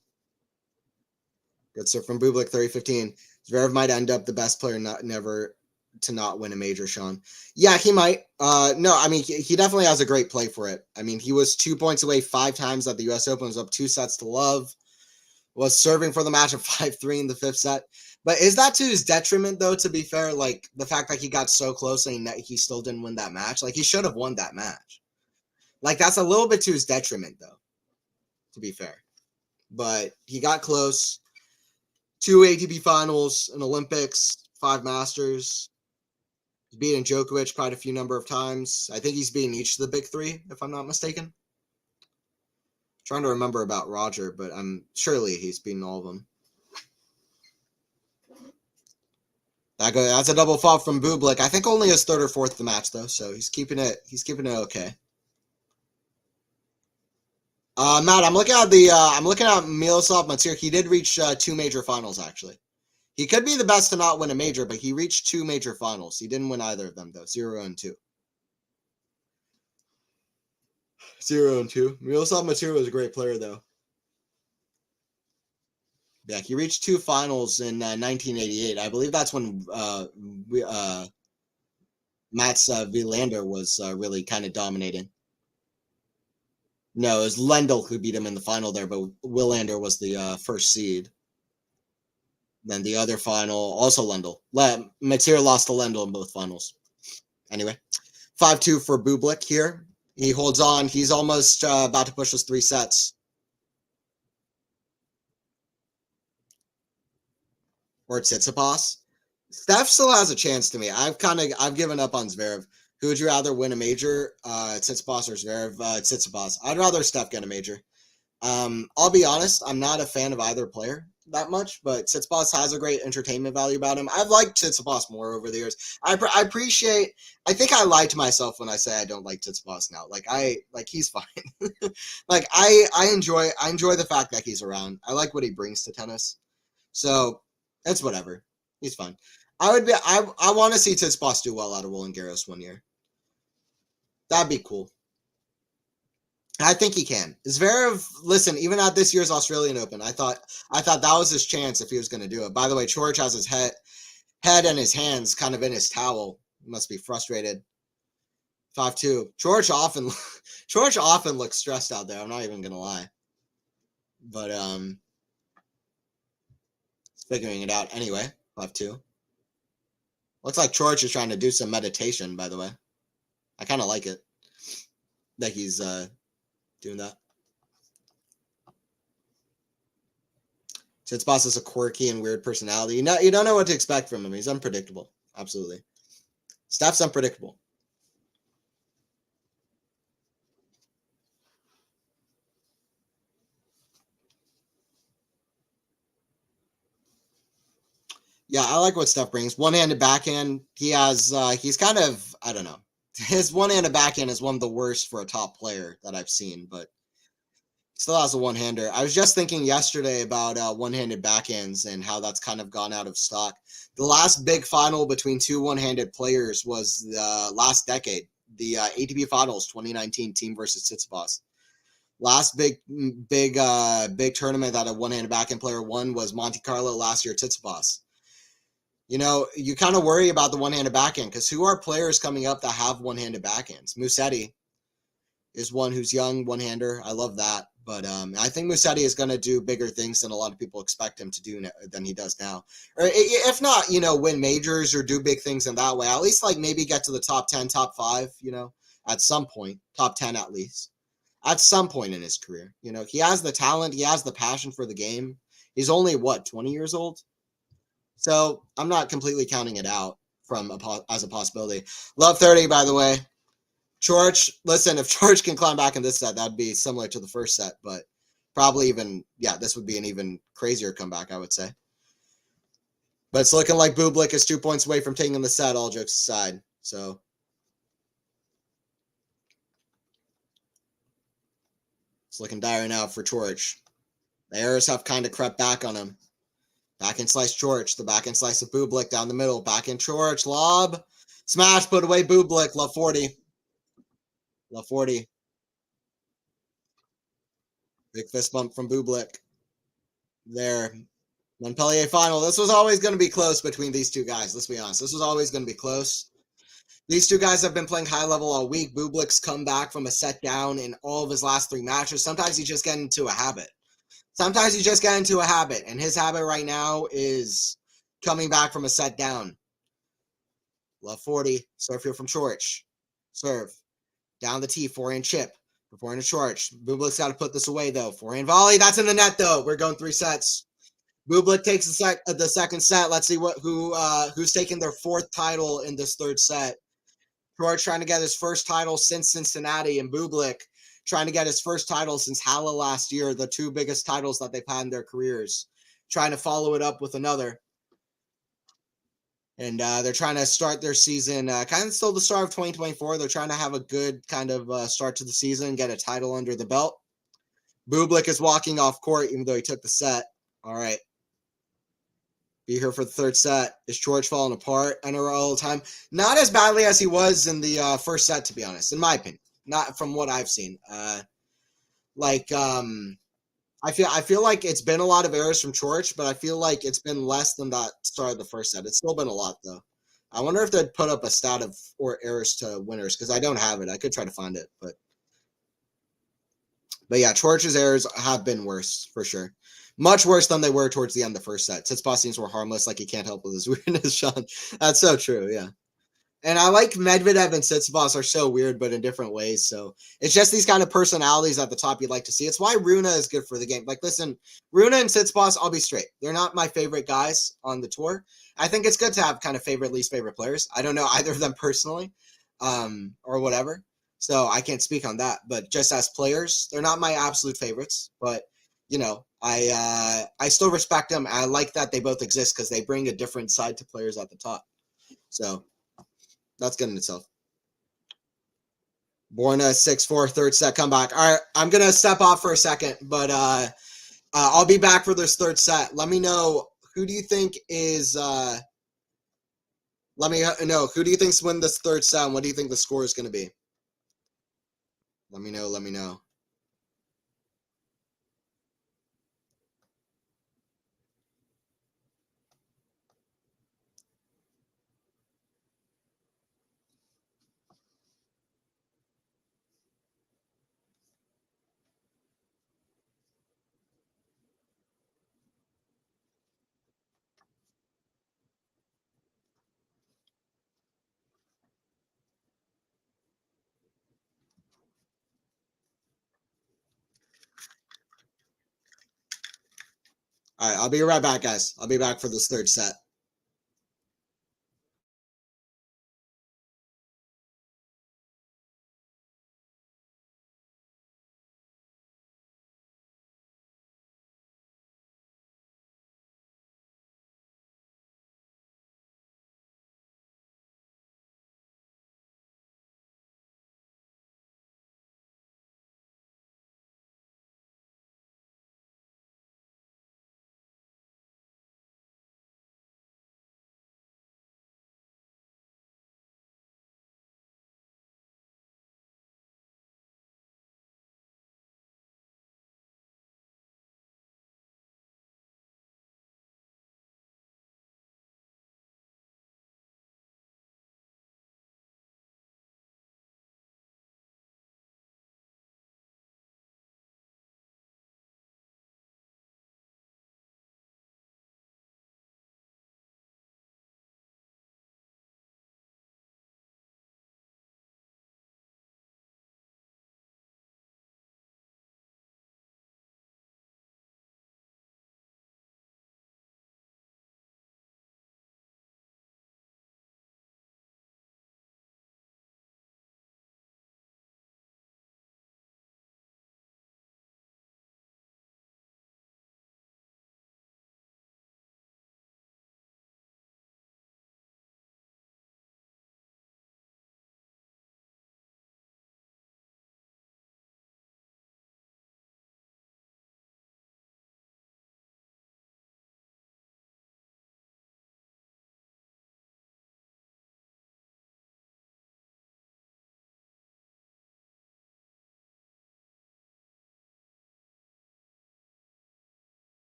Good serve from Bublik, 30-15. Zverev might end up the best player never to not win a major, Sean. Yeah, he might. No, I mean, he definitely has a great play for it. I mean, he was 2 points away 5 times at the U.S. Open, was up 2-0, was serving for the match of 5-3 in the 5th set. But is that to his detriment, though, to be fair? Like, the fact that he got so close and he still didn't win that match? Like, he should have won that match. Like, that's a little bit to his detriment, though, to be fair. But he got close. 2 ATP finals, an Olympics, 5 Masters. He's beaten Djokovic quite a few number of times. I think he's beaten each of the big 3, if I'm not mistaken. I'm trying to remember about Roger, but surely he's beaten all of them. That's a double fault from Bublik. I think only his 3rd or 4th the match though, so he's keeping it okay. Matt, I'm looking at Miloslav Matsir. He did reach 2 major finals actually. He could be the best to not win a major, but he reached 2 major finals. He didn't win either of them though. 0 and 2. 0 and 2. Miloslav Matsir was a great player though. Yeah, he reached 2 finals in 1988. I believe that's when Mats Wilander was really kind of dominating. No, it was Lendl who beat him in the final there, but Wilander was the first seed. Then the other final, also Lendl. Matsir lost to Lendl in both finals. Anyway, 5-2 for Bublik here. He holds on. He's almost about to push his 3 sets. Or Tsitsipas. Steph still has a chance to me. I've given up on Zverev. Who would you rather win a major, Tsitsipas or Zverev? Tsitsipas. I'd rather Steph get a major. I'll be honest, I'm not a fan of either player that much, but Tsitsipas has a great entertainment value about him. I've liked Tsitsipas more over the years. I think I lied to myself when I say I don't like Tsitsipas now. He's fine. I enjoy the fact that he's around. I like what he brings to tennis. So it's whatever. He's fine. I want to see Tsitsipas do well out of Roland Garros one year. That'd be cool. I think he can. Zverev, listen, even at this year's Australian Open, I thought that was his chance if he was going to do it. By the way, Coric has his head and his hands kind of in his towel. He must be frustrated. 5-2. Coric often looks stressed out there. I'm not even going to lie. But figuring it out anyway. 5-2. Looks like Coric is trying to do some meditation, by the way. I kind of like it that he's doing that. Tsitsipas is a quirky and weird personality. You don't know what to expect from him. He's unpredictable. Absolutely. Steph's unpredictable. Yeah, I like what Steph brings. One-handed backhand. He's kind of, I don't know. His one-handed backhand is one of the worst for a top player that I've seen, but still has a one-hander. I was just thinking yesterday about one-handed backhands and how that's kind of gone out of stock. The last big final between 2 one-handed players was last decade, the ATP Finals 2019, Team versus Tsitsipas. Last big tournament that a one-handed backhand player won was Monte Carlo last year, Tsitsipas. You kind of worry about the one-handed backhand because who are players coming up that have one-handed backhands? Musetti is one who's young, one-hander. I love that. But I think Musetti is going to do bigger things than a lot of people expect him to do than he does now. Or if not, win majors or do big things in that way, at least maybe get to the top 10, top 5, at some point, top 10 at least, at some point in his career. He has the talent. He has the passion for the game. He's only, 20 years old? So I'm not completely counting it out as a possibility. Love 30, by the way. Coric, listen, if Coric can climb back in this set, that'd be similar to the first set, but probably this would be an even crazier comeback, I would say. But it's looking like Bublik is 2 points away from taking the set, all jokes aside. So It's looking dire now for Coric. The errors have kind of crept back on him. Back and slice Coric. The back and slice of Bublik down the middle. Back in Coric. Lob. Smash. Put away Bublik. Love 40. Love 40. Big fist bump from Bublik. There. Montpellier final. This was always going to be close between these two guys. Let's be honest. This was always going to be close. These two guys have been playing high level all week. Bublik's come back from a set down in all of his last 3 matches. Sometimes you just get into a habit. And his habit right now is coming back from a set down. Love 40. Serve here from Coric. Serve. Down the tee. Forehand chip. Forehand to Coric. Bublik's got to put this away, though. Forehand volley. That's in the net, though. We're going 3 sets. Bublik takes the second set. Let's see who's taking their 4th title in this 3rd set. Coric trying to get his first title since Cincinnati, and Bublik trying to get his first title since Halle last year, the 2 biggest titles that they've had in their careers. Trying to follow it up with another. And they're trying to start their season, kind of still the start of 2024. They're trying to have a good kind of start to the season, get a title under the belt. Bublik is walking off court, even though he took the set. All right. Be here for the 3rd set. Is Coric falling apart? I know all the time. Not as badly as he was in the 1st set, to be honest, in my opinion. Not from what I've seen. I feel like it's been a lot of errors from Coric, but I feel like it's been less than that start of the 1st set. It's still been a lot, though. I wonder if they'd put up a stat of or errors to winners, because I don't have it. I could try to find it, but yeah, Coric's errors have been worse for sure. Much worse than they were towards the end of the 1st set. Tsitsipas seems more harmless, like he can't help with his weirdness, Sean. That's so true, yeah. And I like Medvedev and Tsitsipas are so weird, but in different ways. So it's just these kind of personalities at the top you'd like to see. It's why Runa is good for the game. Like, listen, Runa and Tsitsipas, I'll be straight. They're not my favorite guys on the tour. I think it's good to have kind of favorite, least favorite players. I don't know either of them personally, or whatever. So I can't speak on that. But just as players, they're not my absolute favorites. But you know, I still respect them. I like that they both exist because they bring a different side to players at the top. So that's good in itself. Borna 6-4 3rd set comeback. All right, I'm gonna step off for a second, but I'll be back for this 3rd set. Let me know who do you think is. Let me know who do you think's win this 3rd set. And what do you think the score is gonna be? Let me know. Let me know. All right, I'll be right back, guys. I'll be back for this 3rd set.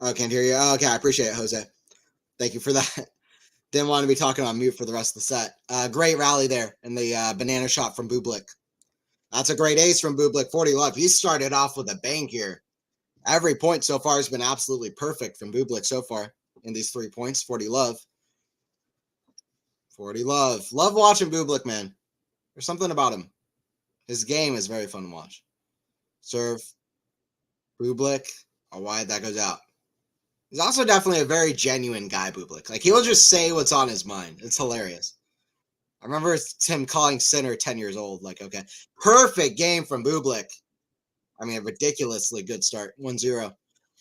Oh, can't hear you. Oh, okay, I appreciate it, Jose. Thank you for that. Didn't want to be talking on mute for the rest of the set. Great rally there in the banana shot from Bublik. That's a great ace from Bublik. 40 love. He started off with a bang here. Every point so far has been absolutely perfect from Bublik so far in these 3 points. 40 love. 40 love. Love watching Bublik, man. There's something about him. His game is very fun to watch. Serve. Bublik. Oh, wide that goes out. He's also definitely a very genuine guy, Bublik. Like, he'll just say what's on his mind. It's hilarious. I remember him calling Sinner 10 years old. Like, okay. Perfect game from Bublik. I mean, a ridiculously good start. 1-0.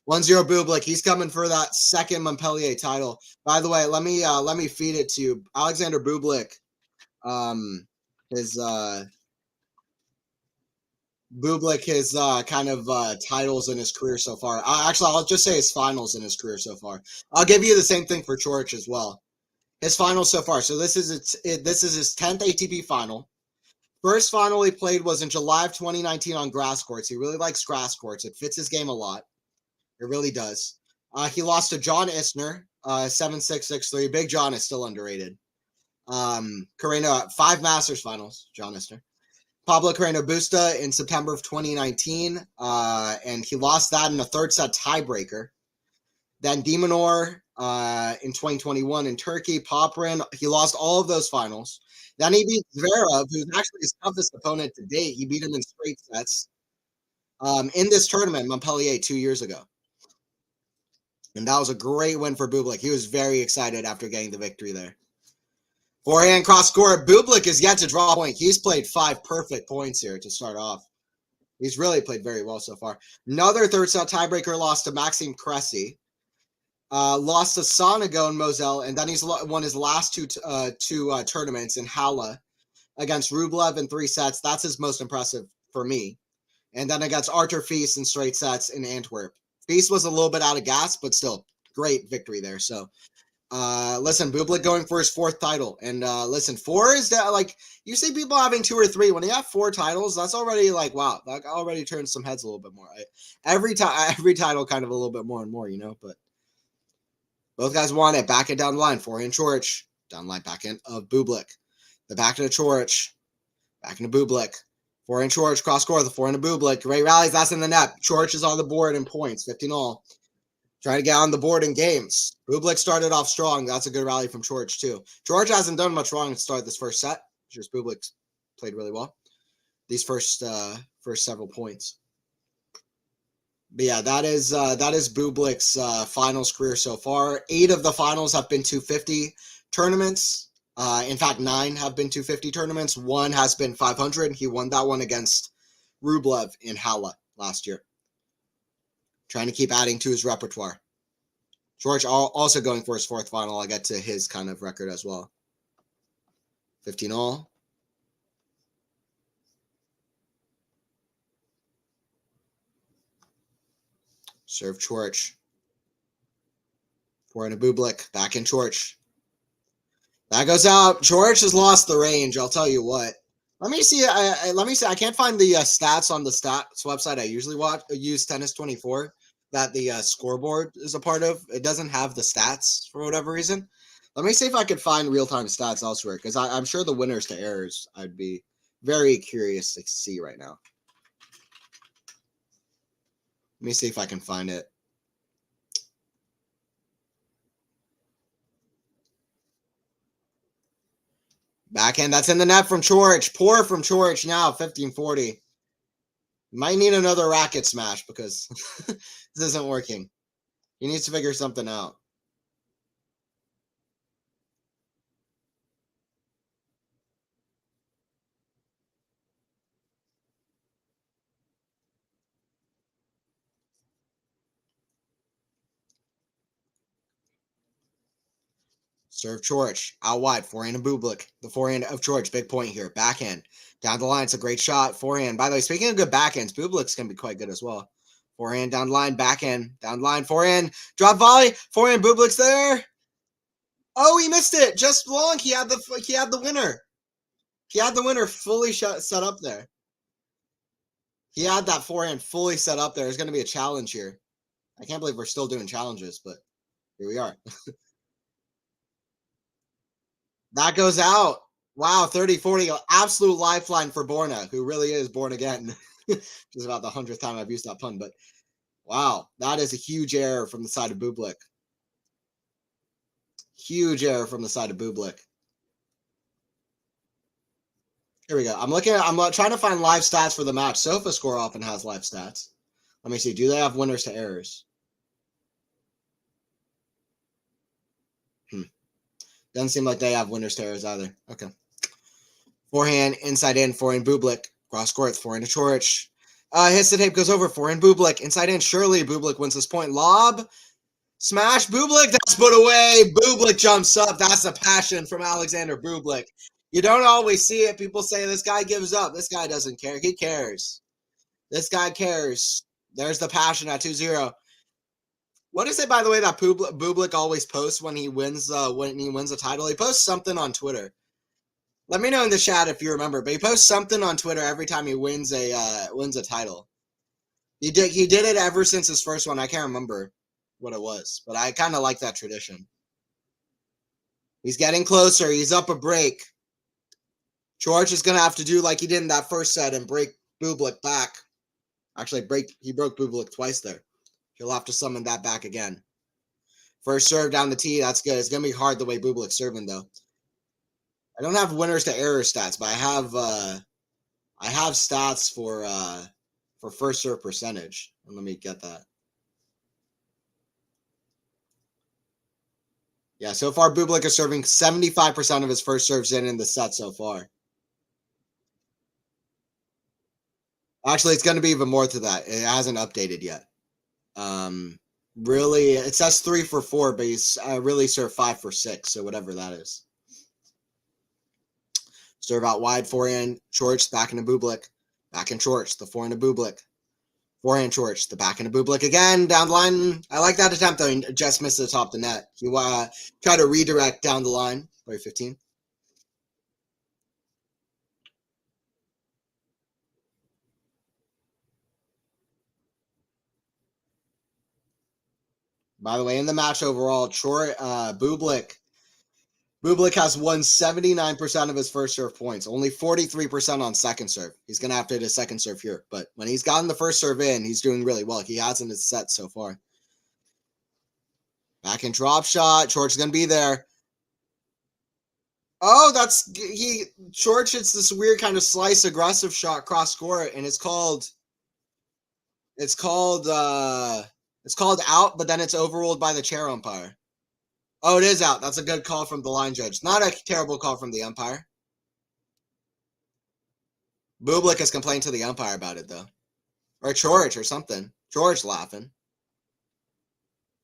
1-0 Bublik. He's coming for that second Montpellier title. By the way, let me feed it to you. Alexander Bublik. His kind of titles in his career so far. Actually, I'll just say his finals in his career so far. I'll give you the same thing for Coric as well. His finals so far. So this is his 10th ATP final. First final he played was in July of 2019 on grass courts. He really likes grass courts. It fits his game a lot. It really does. He lost to John Isner, 7-6, 6-3. Big John is still underrated. Carreno, 5 Masters finals, John Isner. Pablo Carreno Busta in September of 2019, and he lost that in a third set tiebreaker. Then Demonor in 2021 in Turkey, Poprin, he lost all of those finals. Then he beat Zverev, who's actually his toughest opponent to date. He beat him in straight sets in this tournament, Montpellier, 2 years ago. And that was a great win for Bublik. He was very excited after getting the victory there. Forehand cross court. Bublik is yet to draw a point. He's played 5 perfect points here to start off. He's really played very well so far. Another third set tiebreaker loss to Maxime Cressy. Lost to Sonego and Moselle, and then he's won his last two tournaments in Halle against Rublev in 3 sets. That's his most impressive for me. And then against Arthur Feast in straight sets in Antwerp. Feast was a little bit out of gas, but still great victory there. So, listen, Bublik going for his 4th title. And listen, 4 is that, like, you see people having 2 or 3. When you have 4 titles, that's already like, wow, that already turns some heads a little bit more. Every title kind of a little bit more and more, you know, but both guys want it. Back end down the line. Forehand Coric. Down the line, back end of Bublik. The back end of Coric. Back into Bublik. Forehand Coric, cross court. The forehand of Bublik. Great rallies. That's in the net. Coric is on the board in points. 15-all. Trying to get on the board in games. Bublik started off strong. That's a good rally from Coric, too. Coric hasn't done much wrong to start this first set. Just Bublik played really well. These first several points. But yeah, that is Bublik's finals career so far. 8 of the finals have been 250 tournaments. In fact, 9 have been 250 tournaments. 1 has been 500. He won that one against Rublev in Halle last year. Trying to keep adding to his repertoire. George also going for his 4th final. I'll get to his kind of record as well. 15-all. Serve Coric. Forehand to Bublik. Back in Coric. That goes out. Coric has lost the range. I'll tell you what. Let me see. I can't find the stats on the stats website I usually use Tennis 24 that the scoreboard is a part of. It doesn't have the stats for whatever reason. Let me see if I could find real-time stats elsewhere, because I'm sure the winners to errors I'd be very curious to see right now. Let me see if I can find it. Backhand, that's in the net from Coric. Poor from Coric now, 15-40. Might need another racket smash because this isn't working. He needs to figure something out. Serve Coric. Out wide. Forehand of Bublik. The forehand of Coric. Big point here. Backhand. Down the line. It's a great shot. Forehand. By the way, speaking of good backhands, Bublik's going to be quite good as well. Forehand. Down the line. Backhand. Down the line. Forehand. Drop volley. Forehand. Bublik's there. Oh, he missed it. Just long. He had the winner. He had the winner fully set up there. He had that forehand fully set up there. There's going to be a challenge here. I can't believe we're still doing challenges, but here we are. That goes out. Wow, 30-40, absolute lifeline for Borna, who really is born again. Which is about the 100th time I've used that pun, but wow, that is a huge error from the side of Bublik. Huge error from the side of Bublik. Here we go. I'm trying to find live stats for the match. SofaScore often has live stats. Let me see. Do they have winners to errors? Doesn't seem like they have winners to errors either. Okay. Forehand, inside in, forehand Bublik. Cross court, forehand to Coric. Hits the tape, goes over, forehand Bublik. Inside in, surely Bublik wins this point. Lob. Smash Bublik, that's put away. Bublik jumps up. That's the passion from Alexander Bublik. You don't always see it. People say this guy gives up. This guy doesn't care. He cares. This guy cares. There's the passion at 2-0. What is it, by the way, that Bublik always posts when he wins a title? He posts something on Twitter. Let me know in the chat if you remember, but he posts something on Twitter every time he wins a title. He did it ever since his first one. I can't remember what it was, but I kind of like that tradition. He's getting closer. He's up a break. Coric is going to have to do like he did in that first set and break Bublik back. Actually, he broke Bublik twice there. He'll have to summon that back again. First serve down the tee. That's good. It's going to be hard the way Bublik's serving, though. I don't have winners to error stats, but I have stats for first serve percentage. Let me get that. Yeah, so far Bublik is serving 75% of his first serves in the set so far. Actually, it's going to be even more to that. It hasn't updated yet. Really, it says 3 for 4, but he's really served 5 for 6, so whatever that is. Serve out wide, forehand, Coric, back into Bublik. Back in Coric, the forehand to Bublik. Forehand Coric, the back into Bublik again, down the line. I like that attempt, though. He just missed the top of the net. He tried to redirect down the line. Play 15. By the way, in the match overall, Bublik has won 79% of his first serve points, only 43% on second serve. He's going to have to hit his second serve here. But when he's gotten the first serve in, he's doing really well. He has in his set so far. Back in drop shot. Coric is going to be there. Oh, Coric hits this weird kind of slice aggressive shot cross court, and it's called out, but then it's overruled by the chair umpire. Oh, it is out. That's a good call from the line judge. Not a terrible call from the umpire. Bublik has complained to the umpire about it, though. Or Coric or something. Coric laughing.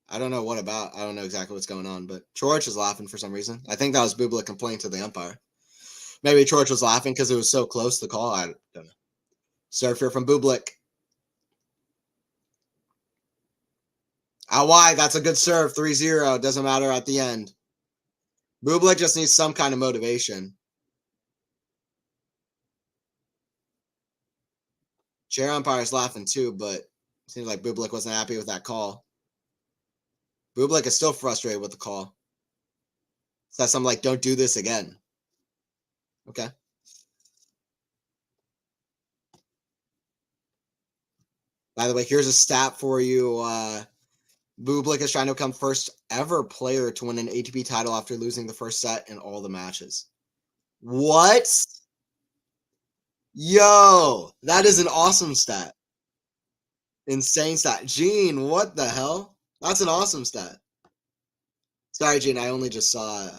I don't know exactly what's going on, but Coric is laughing for some reason. I think that was Bublik complaining to the umpire. Maybe Coric was laughing because it was so close to the call. I don't know. Serve here from Bublik. Out wide. That's a good serve. 3-0. Doesn't matter at the end. Bublik just needs some kind of motivation. Chair umpire's laughing too, but it seems like Bublik wasn't happy with that call. Bublik is still frustrated with the call. Says something like, don't do this again. Okay. By the way, here's a stat for you. Bublik is trying to become first ever player to win an ATP title after losing the first set in all the matches. What? Yo, that is an awesome stat. Insane stat. Gene, what the hell? That's an awesome stat. Sorry, Gene, I only just saw it.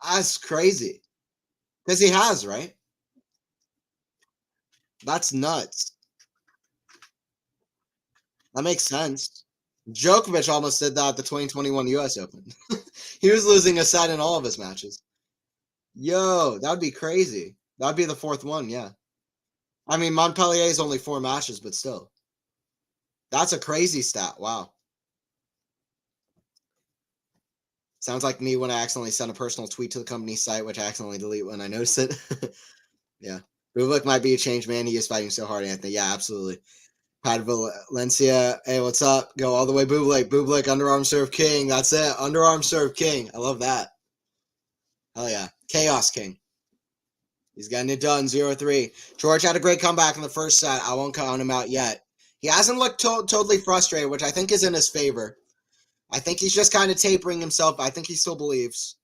That's crazy. Because he has, right? That's nuts. That makes sense. Djokovic almost did that at the 2021 US Open. He was losing a set in all of his matches. Yo, that would be crazy. That would be the fourth one, yeah. I mean, Montpellier is only 4 matches, but still. That's a crazy stat. Wow. Sounds like me when I accidentally send a personal tweet to the company site, which I accidentally delete when I notice it. Yeah. Bublik might be a changed man. He is fighting so hard, Anthony. Yeah, absolutely. Pat Valencia. Hey, what's up? Go all the way, Bublik. Bublik, underarm serve king. That's it. Underarm serve king. I love that. Hell yeah. Chaos king. He's getting it done. 0-3. George had a great comeback in the first set. I won't count him out yet. He hasn't looked totally frustrated, which I think is in his favor. I think he's just kind of tapering himself. I think he still believes.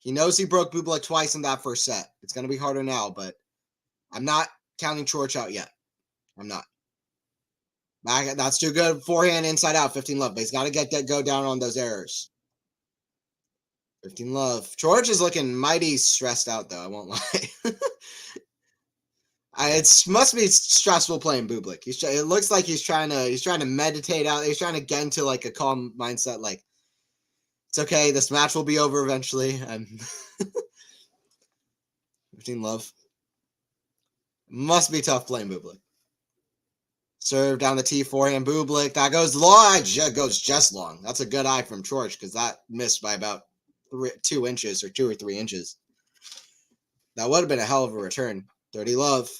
He knows he broke Bublik twice in that first set. It's going to be harder now, but I'm not counting Coric out yet. I'm not. That's too good. Forehand inside out, 15 love. But he's got to go down on those errors. 15 love. George is looking mighty stressed out, though. I won't lie. It must be stressful playing Bublik. It looks like he's trying to meditate out. He's trying to get into like a calm mindset. Like, it's okay. This match will be over eventually. 15 love. Must be tough playing Bublik. Serve down the tee, forehand, Bublik. That goes long. Goes just long. That's a good eye from George because that missed by about 2 inches or 2 or 3 inches. That would have been a hell of a return. 30 love.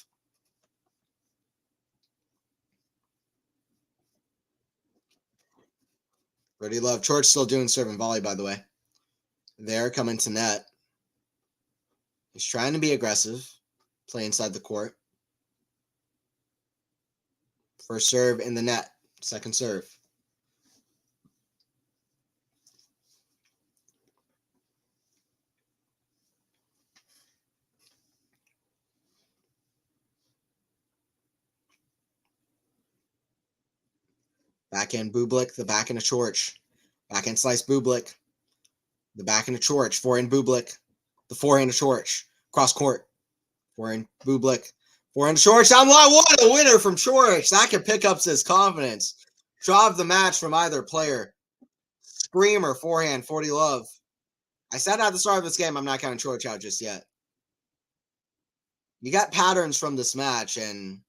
George still doing serve and volley, by the way. There, coming to net. He's trying to be aggressive. Play inside the court. First serve in the net. Second serve. Backhand Bublik, the backhand of Coric. Backhand slice Bublik. The backhand of Coric. Forehand Bublik. The forehand of Coric. Cross court. Forehand Bublik. Forehand Coric down line. What a winner from Coric. That could pick up his confidence. Drive the match from either player. Screamer, forehand, 40 love. I said at the start of this game, I'm not counting Coric out just yet. You got patterns from this match, and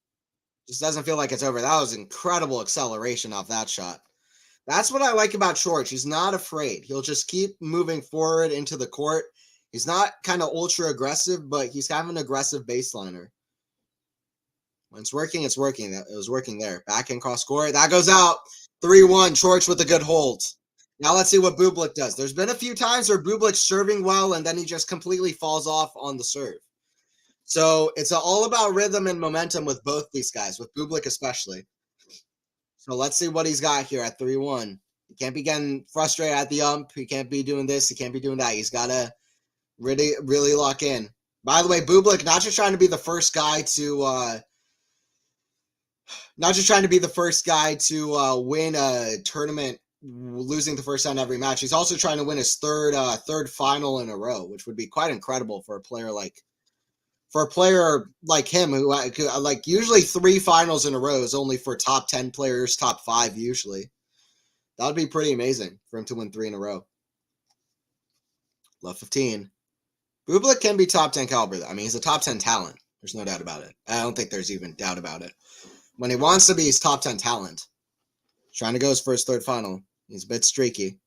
just doesn't feel like it's over. That was incredible acceleration off that shot. That's what I like about Coric. He's not afraid. He'll just keep moving forward into the court. He's not kind of ultra aggressive, but he's kind of an aggressive baseliner. When it's working, it's working. It was working there. Back in cross court. That goes out. 3-1. Coric with a good hold. Now let's see what Bublik does. There's been a few times where Bublik's serving well, and then he just completely falls off on the serve. So it's all about rhythm and momentum with both these guys, with Bublik especially. So let's see what he's got here at 3-1. He can't be getting frustrated at the ump. He can't be doing this. He can't be doing that. He's got to really, really lock in. By the way, Bublik not just trying to be the first guy to win a tournament, losing the first time every match. He's also trying to win his third final in a row, which would be quite incredible for a player like him, who like usually 3 finals in a row is only for top 10 players, top 5 usually. That would be pretty amazing for him to win 3 in a row. Love 15. Bublik can be top 10 caliber. I mean, he's a top 10 talent. There's no doubt about it. I don't think there's even doubt about it. When he wants to be, he's top 10 talent. Trying to go for his third final. He's a bit streaky.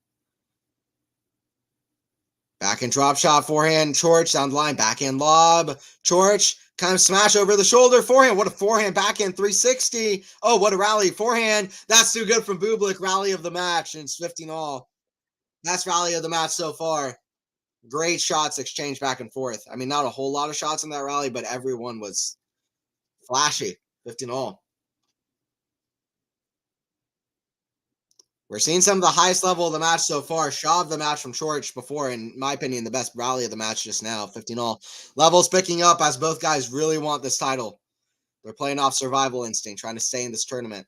Backhand drop shot, forehand, Coric down the line, backhand lob. Coric kind of smash over the shoulder, forehand. What a forehand, backhand 360. Oh, what a rally, forehand. That's too good from Bublik. Rally of the match, and it's 15-all. That's rally of the match so far. Great shots exchanged back and forth. I mean, not a whole lot of shots in that rally, but everyone was flashy. 15-all. We're seeing some of the highest level of the match so far. Shaw of the match from Coric before, in my opinion, the best rally of the match just now. 15-all. Levels picking up as both guys really want this title. They're playing off survival instinct, trying to stay in this tournament.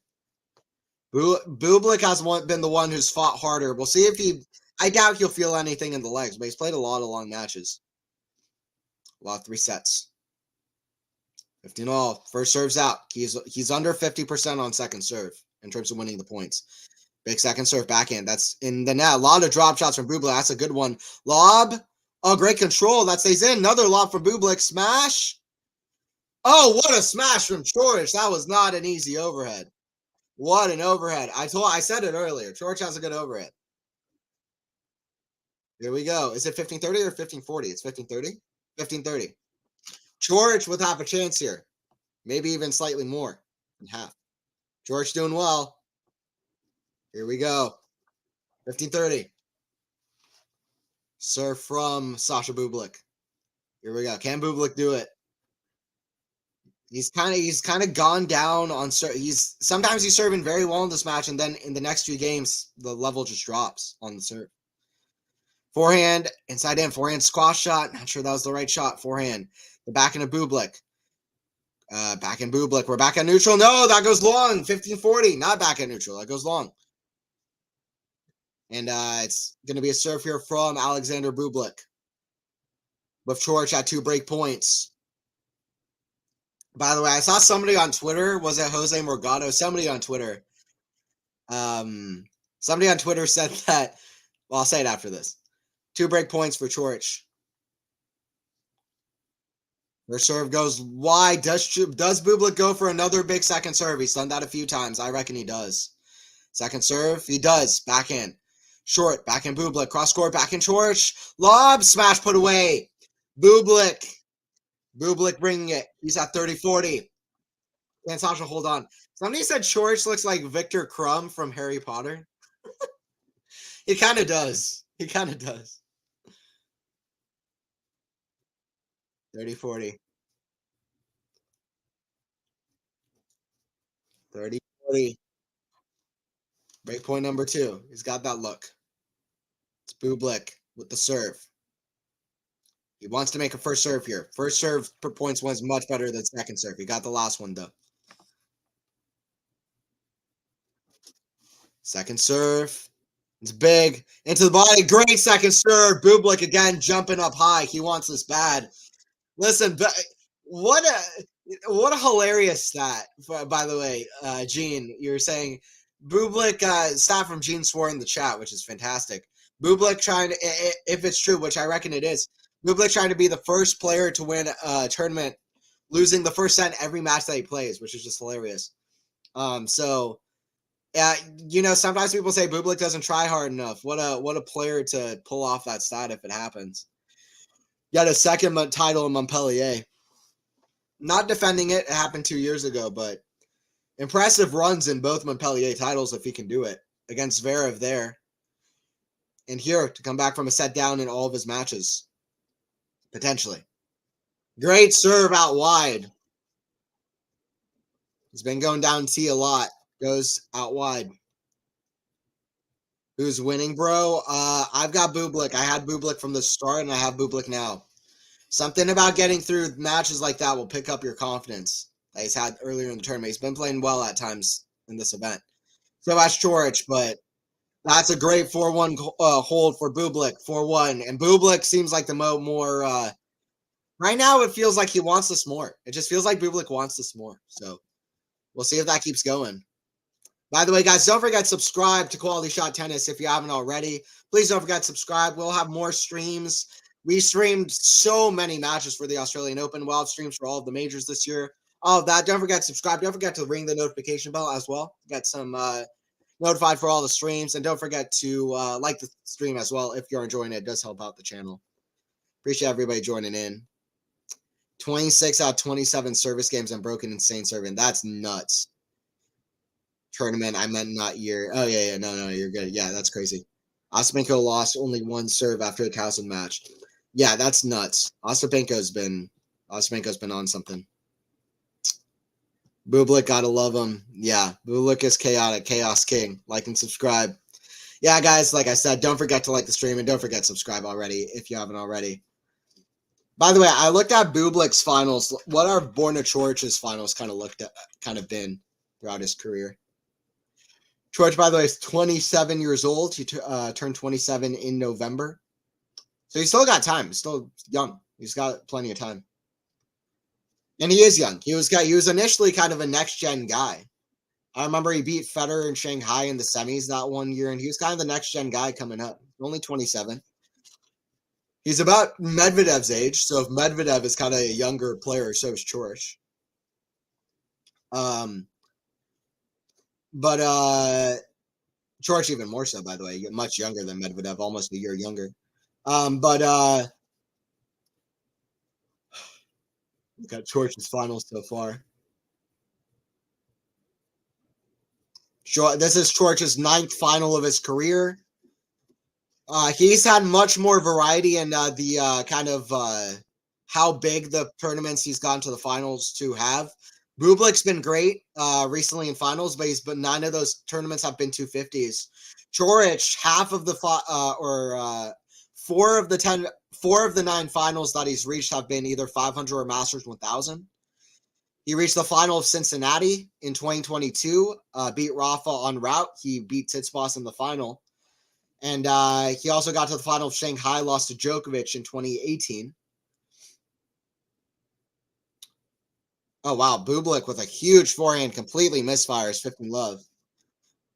Bublik has been the one who's fought harder. We'll see if I doubt he'll feel anything in the legs, but he's played a lot of long matches. A lot of 3 sets. 15-all. First serve's out. He's under 50% on second serve in terms of winning the points. Big second serve backhand. That's in the net. A lot of drop shots from Bublik. That's a good one. Lob. Oh, great control. That stays in. Another lob from Bublik. Smash. Oh, what a smash from Coric. That was not an easy overhead. What an overhead. I said it earlier. Coric has a good overhead. Here we go. Is it 1530 or 1540? It's 1530. 1530. Coric would have a chance here. Maybe even slightly more than half. Coric doing well. Here we go. 15-30. Serve from Sasha Bublik. Here we go. Can Bublik do it? He's kind of gone down on. Sometimes he's serving very well in this match, and then in the next few games, the level just drops on the serve. Forehand, inside in, forehand squash shot. Not sure that was the right shot. Forehand. The back into Bublik. Back in Bublik. We're back at neutral. No, that goes long. 15-40. Not back at neutral. That goes long. And it's going to be a serve here from Alexander Bublik. With Coric at 2 break points. By the way, I saw somebody on Twitter. Was it Jose Morgado? Somebody on Twitter. Somebody on Twitter said that. Well, I'll say it after this. 2 break points for Coric. Their serve goes wide. Does Bublik go for another big second serve? He's done that a few times. I reckon he does. Second serve, he does. Backhand. Short, backhand Bublik. Cross court, backhand Coric. Lob, smash, put away. Bublik bringing it. He's at 30-40. And Sasha, hold on. Somebody said Coric looks like Victor Crumb from Harry Potter. He kind of does. 30-40. 30-40. Break point number 2. He's got that look. It's Bublik with the serve. He wants to make a first serve here. First serve per points was much better than second serve. He got the last one, though. Second serve. It's big. Into the body. Great second serve. Bublik again jumping up high. He wants this bad. Listen, what a hilarious stat, by the way, Gene. You're saying Bublik, stat from Gene Swore in the chat, which is fantastic. Bublik trying to, if it's true, which I reckon it is, Bublik trying to be the first player to win a tournament, losing the first set in every match that he plays, which is just hilarious. Sometimes people say Bublik doesn't try hard enough. What a player to pull off that stat if it happens. Got a second title in Montpellier. Not defending it. It happened 2 years ago, but impressive runs in both Montpellier titles if he can do it. Against Zverev there. And here to come back from a set down in all of his matches. Potentially. Great serve out wide. He's been going down T a lot. Goes out wide. Who's winning, bro? I've got Bublik. I had Bublik from the start, and I have Bublik now. Something about getting through matches like that will pick up your confidence that he's had earlier in the tournament. He's been playing well at times in this event. So that's Coric, but that's a great 4-1 hold for Bublik, 4-1. And Bublik seems like the more right now it feels like he wants this more. It just feels like Bublik wants this more. So we'll see if that keeps going. By the way, guys, don't forget to subscribe to Quality Shot Tennis if you haven't already. Please don't forget to subscribe. We'll have more streams. We streamed so many matches for the Australian Open. We'll have streams for all of the majors this year. All of that. Don't forget to subscribe. Don't forget to ring the notification bell as well. Get some notified for all the streams. And don't forget to like the stream as well if you're enjoying it. It does help out the channel. Appreciate everybody joining in. 26 out of 27 service games unbroken insane serving. That's nuts. Tournament, I meant not year. Oh, yeah. No, you're good. Yeah, that's crazy. Ostapenko lost only 1 serve after a Towson match. Yeah, that's nuts. Ostapenko's been on something. Bublik, gotta love him. Yeah, Bublik is chaotic, chaos king. Like and subscribe. Yeah, guys, like I said, don't forget to like the stream and don't forget to subscribe already if you haven't already. By the way, I looked at Bublik's finals. What are Borna Coric's finals kind of been throughout his career? Coric, by the way, is 27 years old. He turned 27 in November. So he's still got time. He's still young. He's got plenty of time. And he is young. He was initially kind of a next-gen guy. I remember he beat Federer in Shanghai in the semis that one year, and he was kind of the next-gen guy coming up. Only 27. He's about Medvedev's age, so if Medvedev is kind of a younger player, so is Coric. But Coric even more so, by the way, much younger than Medvedev, almost a year younger. Look at Coric's finals so far. This is Coric's 9th final of his career. He's had much more variety in the kind of how big the tournaments he's gone to the finals to have. Bublik's been great recently in finals, but 9 of those tournaments have been 250s. Coric, half of the 4 of the 9 finals that he's reached have been either 500 or Masters 1000. He reached the final of Cincinnati in 2022, beat Rafa en route. He beat Tsitsipas in the final. And he also got to the final of Shanghai, lost to Djokovic in 2018. Oh, wow. Bublik with a huge forehand, completely misfires, 15 love.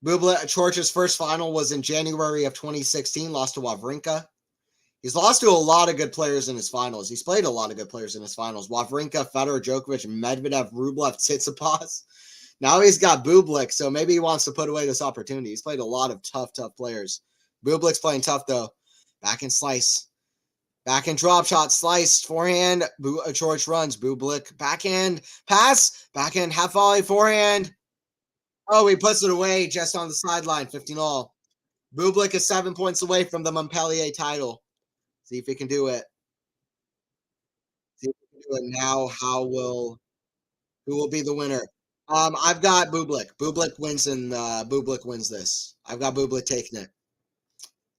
Coric's first final was in January of 2016, lost to Wawrinka. He's lost to a lot of good players in his finals. He's played a lot of good players in his finals. Wawrinka, Federer, Djokovic, Medvedev, Rublev, Tsitsipas. Now he's got Bublik, so maybe he wants to put away this opportunity. He's played a lot of tough players. Bublik's playing tough, though. Back and slice. Back and drop shot, slice, forehand. Coric runs. Bublik, backhand, pass, backhand, half volley, forehand. Oh, he puts it away just on the sideline, 15 all. Bublik is 7 points away from the Montpellier title. See if he can do it. See if he can do it now. Who will be the winner? I've got Bublik. Bublik wins this. I've got Bublik taking it.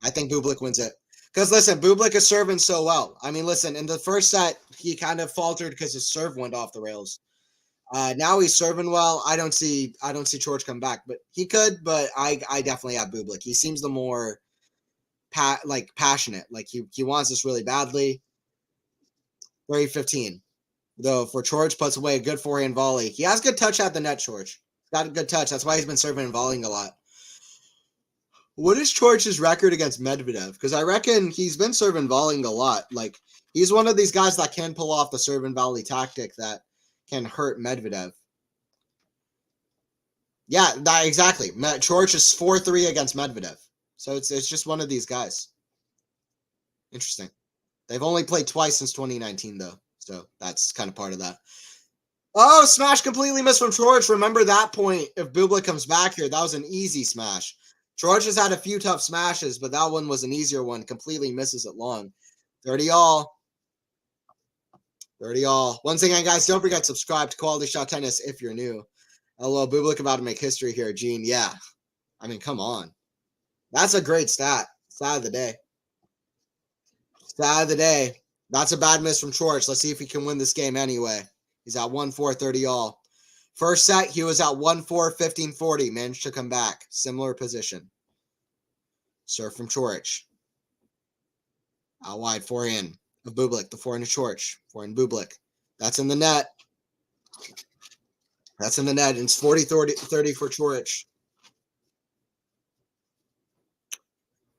I think Bublik wins it. Because listen, Bublik is serving so well. I mean, listen, in the first set, he kind of faltered because his serve went off the rails. Now he's serving well. I don't see Coric come back, but he could. But I definitely have Bublik. He seems the more passionate. Like he wants this really badly. 30-15. Though for Coric puts away a good forehand volley. He has good touch at the net, Coric. Got a good touch. That's why he's been serving and volleying a lot. What is Coric's record against Medvedev? Because I reckon he's been serving volleying a lot. Like he's one of these guys that can pull off the serve and volley tactic that can hurt Medvedev. Yeah, exactly. Coric is 4-3 against Medvedev. So it's just one of these guys. Interesting. They've only played twice since 2019, though. So that's kind of part of that. Oh, smash completely missed from Coric. Remember that point. If Bublik comes back here, that was an easy smash. Coric has had a few tough smashes, but that one was an easier one. Completely misses it long. 30 all. 30 all. Once again, guys, don't forget to subscribe to Quality Shot Tennis if you're new. Hello, Bublik about to make history here, Gene. Yeah. I mean, come on. That's a great stat. Stat of the day. Stat of the day. That's a bad miss from Coric. Let's see if he can win this game anyway. He's at 1-4, 30 all. First set, he was at 1-4, 15-40. Managed to come back. Similar position. Serve from Coric. Out wide, forehand of Bublik. The forehand of Coric. Forehand Bublik. That's in the net. That's in the net. It's 40-30 for Coric.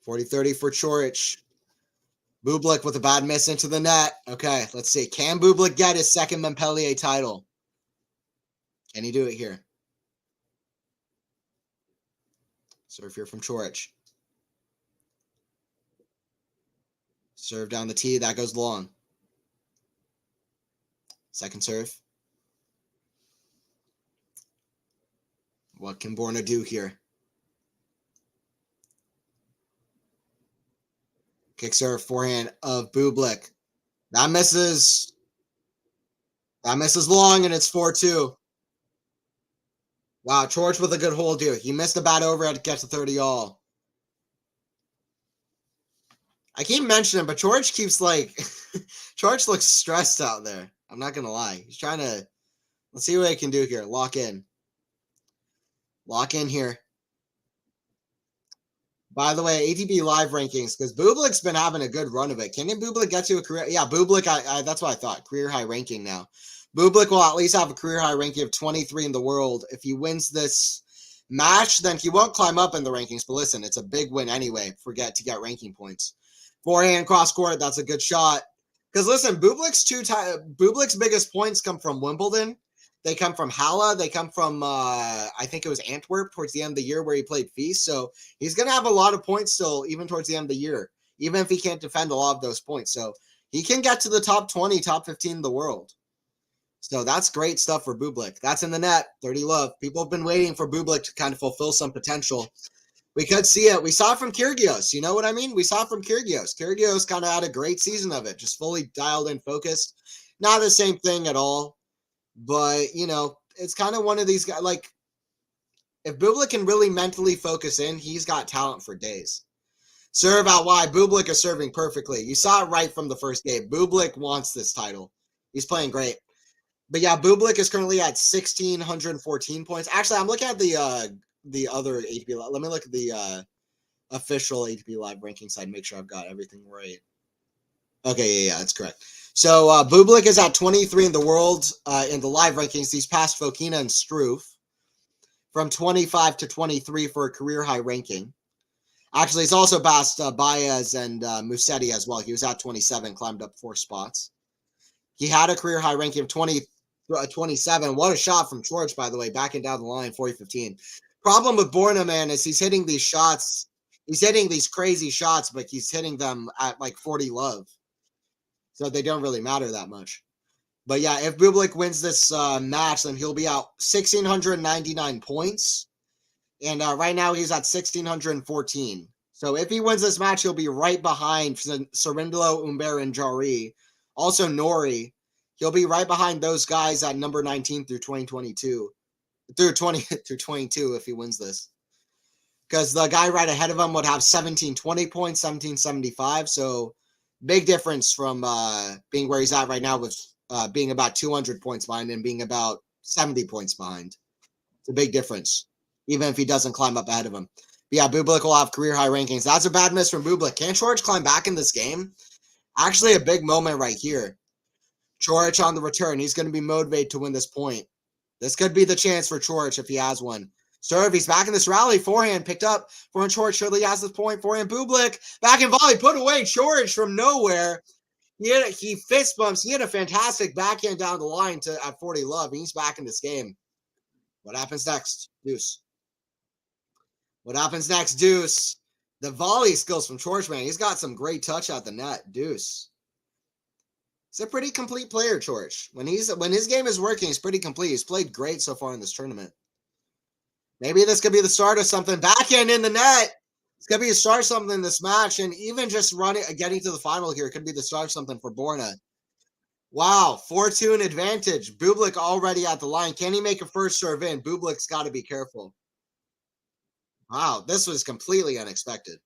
40-30 for Coric. Bublik with a bad miss into the net. Okay, let's see. Can Bublik get his second Montpellier title? Can he do it here? Serve here from Coric. Serve down the tee. That goes long. Second serve. What can Borna do here? Kick serve, forehand of Bublik. That misses. That misses long, and it's 4-2. Wow, Coric with a good hold here. He missed a bad overhead to get to 30 all. I keep mentioning, but Coric keeps like... Coric looks stressed out there. I'm not going to lie. He's trying to... Let's see what he can do here. Lock in. Lock in here. By the way, ATP live rankings, because Bublik's been having a good run of it. Can Bublik get to a career? Yeah, Bublik, that's what I thought. Career high ranking now. Bublik will at least have a career high ranking of 23 in the world. If he wins this match, then he won't climb up in the rankings. But listen, it's a big win anyway. To get ranking points. Forehand cross court. That's a good shot. Because listen, Bublik's biggest points come from Wimbledon. They come from Halle. They come from, I think it was Antwerp towards the end of the year where he played Feast. So he's going to have a lot of points still, even towards the end of the year, even if he can't defend a lot of those points. So he can get to the top 20, top 15 in the world. So that's great stuff for Bublik. That's in the net. 30 love. People have been waiting for Bublik to kind of fulfill some potential. We could see it. We saw it from Kyrgios. You know what I mean? We saw it from Kyrgios. Kyrgios kind of had a great season of it, just fully dialed in, focused. Not the same thing at all, but, you know, it's kind of one of these guys. Like, if Bublik can really mentally focus in, he's got talent for days. Serve out wide. Bublik is serving perfectly. You saw it right from the first game. Bublik wants this title. He's playing great. But yeah, Bublik is currently at 1,614 points. Actually, I'm looking at the other ATP. Let me look at the official ATP Live ranking side. Make sure I've got everything right. Okay, yeah, that's correct. So Bublik is at 23 in the world in the live rankings. He's passed Fokina and Struff from 25 to 23 for a career high ranking. Actually, he's also passed Baez and Musetti as well. He was at 27, climbed up 4 spots. He had a career high ranking of 27. What a shot from Coric, by the way, backing down the line, 40-15. Problem with Borna, man, is he's hitting these shots. He's hitting these crazy shots, but he's hitting them at like 40 love. So they don't really matter that much. But yeah, if Bublik wins this match, then he'll be out 1,699 points. And right now he's at 1,614. So if he wins this match, he'll be right behind Cerundolo, Humbert, and Jarry. Also Nori. He'll be right behind those guys at number 19 through 2022. Through 22 if he wins this. Because the guy right ahead of him would have 1,720 points, 1,775. So big difference from being where he's at right now with being about 200 points behind and being about 70 points behind. It's a big difference, even if he doesn't climb up ahead of him. But yeah, Bublik will have career high rankings. That's a bad miss from Bublik. Can Coric climb back in this game? Actually, a big moment right here. Coric on the return. He's going to be motivated to win this point. This could be the chance for Coric if he has one. Serve, he's back in this rally. Forehand picked up. Forehand Coric surely has this point. Forehand Bublik. Back in volley. Put away Coric from nowhere. He fist bumps. He had a fantastic backhand down the line at 40 love. He's back in this game. What happens next? Deuce. What happens next? Deuce. The volley skills from Coric, man. He's got some great touch at the net. Deuce. He's a pretty complete player, Coric. When his game is working, he's pretty complete. He's played great so far in this tournament. Maybe this could be the start of something. Backhand in the net. It's going to be the start of something in this match. And even just getting to the final here could be the start of something for Borna. Wow, 4-2 advantage. Bublik already at the line. Can he make a first serve in? Bublik's got to be careful. Wow, this was completely unexpected.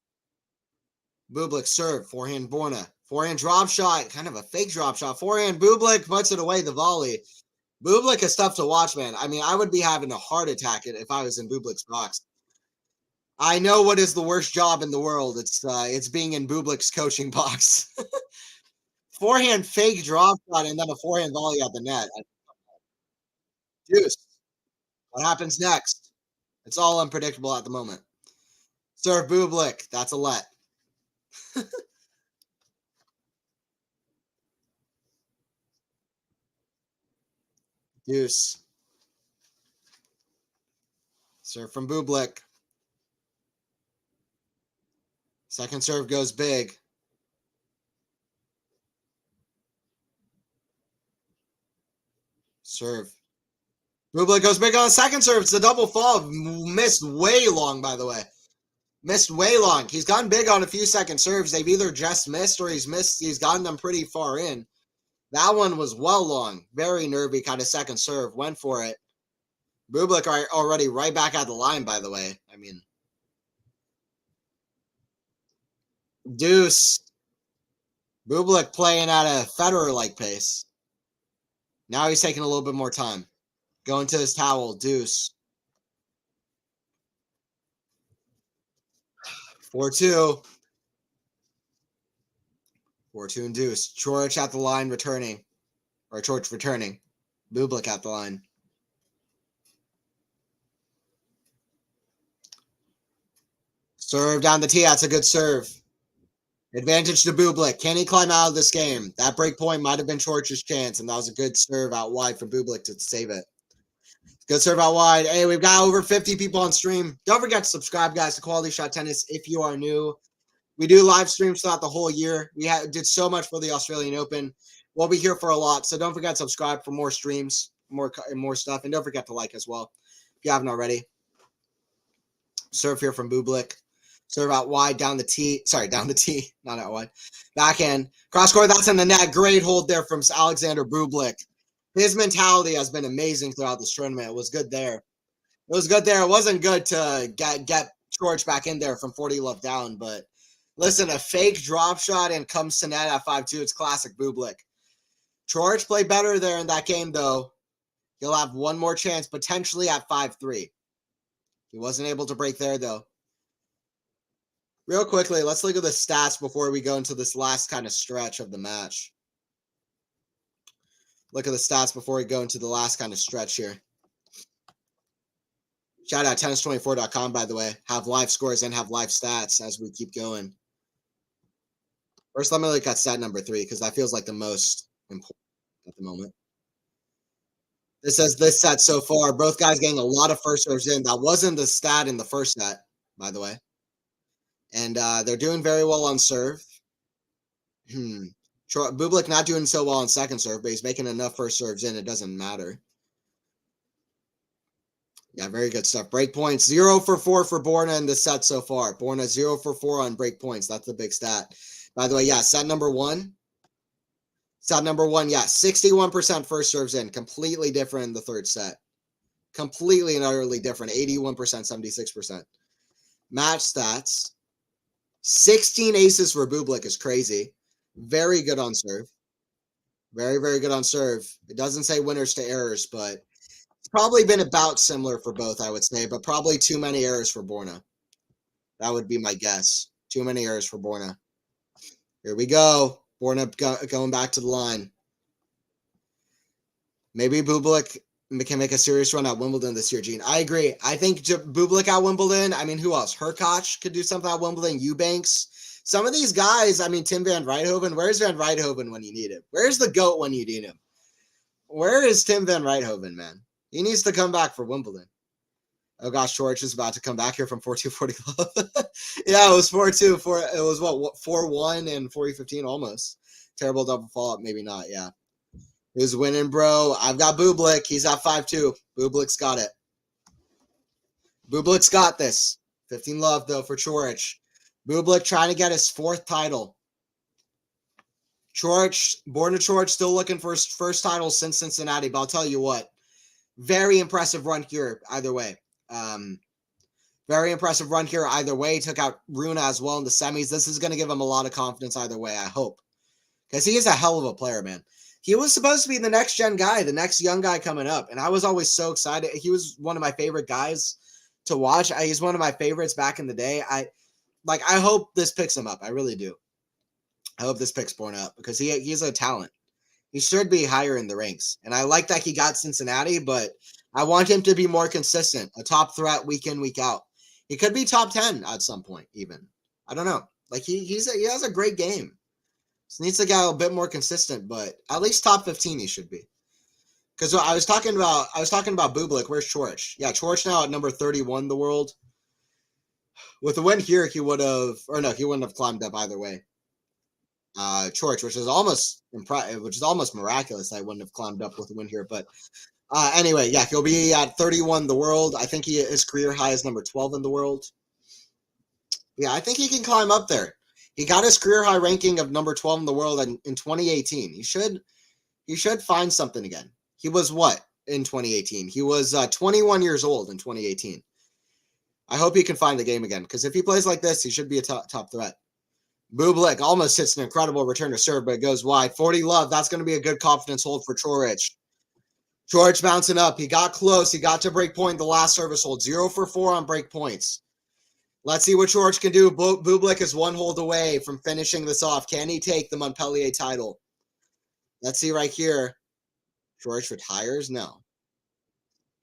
Bublik serve. Forehand Borna. Forehand drop shot. Kind of a fake drop shot. Forehand Bublik puts it away, the volley. Bublik is tough to watch, man. I mean, I would be having a heart attack if I was in Bublik's box. I know what is the worst job in the world. It's being in Bublik's coaching box. Forehand fake drop shot and then a forehand volley at the net. Deuce. What happens next? It's all unpredictable at the moment. Serve Bublik. That's a let. Deuce. Serve from Bublik. Second serve goes big. Serve. Bublik goes big on the second serve. It's a double fall. Missed way long, by the way. Missed way long. He's gone big on a few second serves. They've either just missed or he's gotten them pretty far in. That one was well long. Very nervy kind of second serve. Went for it. Bublik already right back at the line, by the way. I mean, Deuce. Bublik playing at a Federer-like pace. Now he's taking a little bit more time. Going to his towel. Deuce. 4-2. 4-2 and Deuce. Coric at the line returning. Or Coric returning. Bublik at the line. Serve down the tee. That's a good serve. Advantage to Bublik. Can he climb out of this game? That break point might have been Coric's chance, and that was a good serve out wide for Bublik to save it. Good serve out wide. Hey, we've got over 50 people on stream. Don't forget to subscribe, guys, to Quality Shot Tennis if you are new. We do live streams throughout the whole year. We did so much for the Australian Open. We'll be here for a lot, so don't forget to subscribe for more streams, more stuff, and don't forget to like as well if you haven't already. Serve here from Bublik. Serve out wide, down the T. Sorry, down the T, not out wide. Backhand. Cross court, that's in the net. Great hold there from Alexander Bublik. His mentality has been amazing throughout this tournament. It was good there. It was good there. It wasn't good to get Coric back in there from 40 love down, but listen, a fake drop shot and comes to net at 5-2. It's classic Bublik. Coric played better there in that game, though. He'll have one more chance, potentially at 5-3. He wasn't able to break there, though. Real quickly, let's look at the stats before we go into this last kind of stretch of the match. Look at the stats before we go into the last kind of stretch here. Shout out tennis24.com, by the way. Have live scores and have live stats as we keep going. First, let me look at stat number 3 because that feels like the most important at the moment. This says this set so far. Both guys getting a lot of first serves in. That wasn't the stat in the first set, by the way. And they're doing very well on serve. Bublik not doing so well on second serve, but he's making enough first serves in. It doesn't matter. Yeah, very good stuff. Break points, 0 for 4 for Borna in this set so far. Borna 0 for 4 on break points. That's the big stat. By the way, yeah, set number 1. Set number 1, yeah, 61% first serves in. Completely different in the third set. Completely and utterly different. 81%, 76%. Match stats. 16 aces for Bublik is crazy. Very good on serve. Very, very good on serve. It doesn't say winners to errors, but it's probably been about similar for both, I would say, but probably too many errors for Borna. That would be my guess. Too many errors for Borna. Here we go. Borna going back to the line. Maybe Bublik can make a serious run at Wimbledon this year, Gene. I agree. I think Bublik at Wimbledon, I mean, who else? Herkoch could do something at Wimbledon. Eubanks. Some of these guys, I mean, Tim van Rijthoven. Where's Van Rijthoven when you need him? Where's the GOAT when you need him? Where is Tim van Rijthoven, man? He needs to come back for Wimbledon. Oh, gosh, Coric is about to come back here from 4-2, 40 love. Yeah, it was 4-2. It was, what, 4-1 and 40-15 almost. Terrible double follow-up. Maybe not, yeah. Who's winning, bro? I've got Bublik. He's at 5-2. Bublik's got it. Bublik's got this. 15 love, though, for Coric. Bublik trying to get his 4th title. Borna Coric still looking for his first title since Cincinnati, but I'll tell you what. Very impressive run here either way. Very impressive run here either way. Took out Runa as well in the semis. This is going to give him a lot of confidence either way, I hope. Because he is a hell of a player, man. He was supposed to be the next gen guy, the next young guy coming up. And I was always so excited. He was one of my favorite guys to watch. He's one of my favorites back in the day. I hope this picks him up. I really do. I hope this picks Borna up because he's a talent. He should be higher in the ranks. And I like that he got Cincinnati, but I want him to be more consistent, a top threat week in, week out. He could be top 10 at some point even. I don't know. Like he has a great game. Just needs to get a bit more consistent, but at least top 15 he should be. Because I was talking about Bublik. Where's Coric? Yeah, Coric now at number 31 in the world. With the win here, he wouldn't have climbed up either way. Coric, which is almost miraculous. That I wouldn't have climbed up with a win here, but anyway, yeah, he'll be at 31 in the world. I think his career high is number 12 in the world. Yeah, I think he can climb up there. He got his career high ranking of number 12 in the world in 2018. He should find something again. He was what in 2018? He was 21 years old in 2018. I hope he can find the game again because if he plays like this, he should be a top threat. Bublik almost hits an incredible return to serve, but it goes wide. 40 love. That's going to be a good confidence hold for Coric. Coric bouncing up. He got close. He got to break point the last service hold. 0 for 4 on break points. Let's see what Coric can do. Bublik is 1 hold away from finishing this off. Can he take the Montpellier title? Let's see right here. Coric retires? No.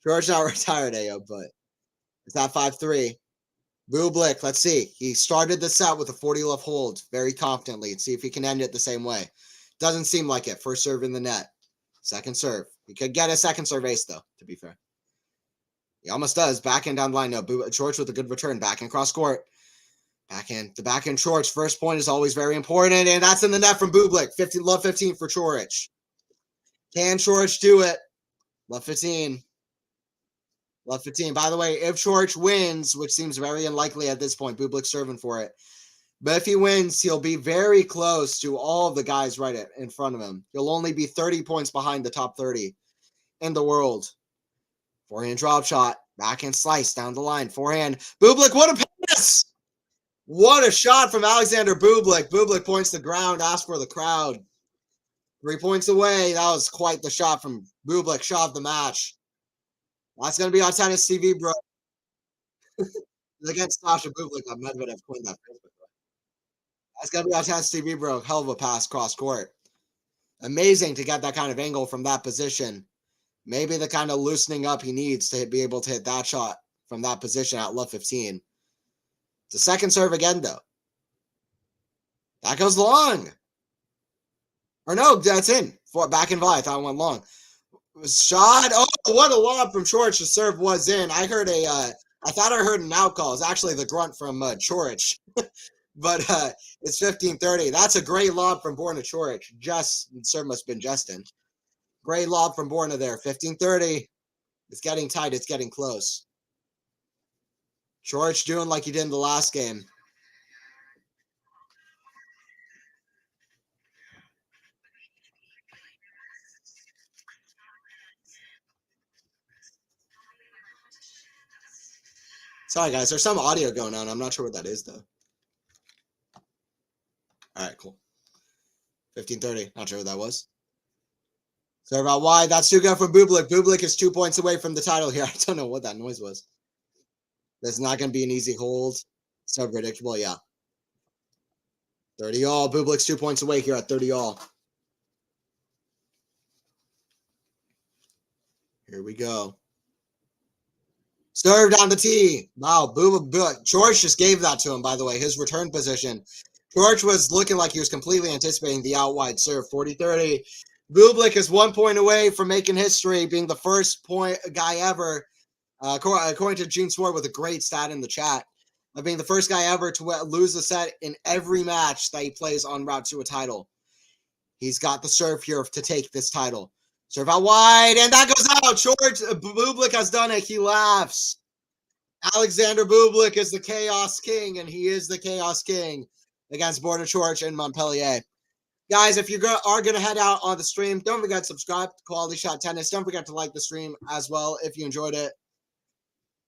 Coric not retired, Ayo, but it's at 5-3. Bublik, let's see. He started this out with a 40 love hold very confidently. Let's see if he can end it the same way. Doesn't seem like it. First serve in the net. Second serve. He could get a second serve ace, though, to be fair. He almost does. Backhand down the line. No, Coric with a good return. Backhand cross court. Backhand. The backhand Coric. First point is always very important, and that's in the net from Bublik. 15, love 15 for Coric. Can Coric do it? Love 15. Love 15. By the way, if Coric wins, which seems very unlikely at this point, Bublik's serving for it. But if he wins, he'll be very close to all of the guys right in front of him. He'll only be 30 points behind the top 30 in the world. Forehand drop shot. Backhand slice down the line. Forehand. Bublik, what a pass! What a shot from Alexander Bublik. Bublik points the ground, asks for the crowd. 3 points away. That was quite the shot from Bublik. Shot of the match. That's going to be on Tennis TV, bro. Against Sasha Bublik on Medvedev coined that Facebook. That's going to be on Tennis TV, bro. Hell of a pass cross court. Amazing to get that kind of angle from that position. Maybe the kind of loosening up he needs to be able to hit that shot from that position at love 15. It's a second serve again, though. That goes long. Or no, that's in. Back and volley. I thought it went long. It was shot. Oh, what a lob from Coric. The serve was in. I thought I heard an out call. It's actually the grunt from Coric. But it's 15-30. That's a great lob from Borna Coric. Serve must have been Justin. Great lob from Borna there. 15-30. It's getting tight. It's getting close. Coric doing like he did in the last game. Sorry, guys. There's some audio going on. I'm not sure what that is, though. All right, cool. 15-30. Not sure what that was. Serve out wide. That's too good for Bublik. Bublik is 2 points away from the title here. I don't know what that noise was. That's not going to be an easy hold. So predictable, yeah. 30 all. Bublik's 2 points away here at 30 all. Here we go. Serve down the tee. Wow, Bublik. Coric just gave that to him, by the way, his return position. Coric was looking like he was completely anticipating the out wide serve. 40-30. Bublik is 1 point away from making history, being the first point guy ever, according to Gene Swart with a great stat in the chat, of being the first guy ever to lose a set in every match that he plays en route to a title. He's got the serve here to take this title. Serve out wide, and that goes out. Bublik has done it. He laughs. Alexander Bublik is the Chaos King, and he is the Chaos King against Borna Coric in Montpellier. Guys, if you are going to head out on the stream, don't forget to subscribe to Quality Shot Tennis. Don't forget to like the stream as well if you enjoyed it.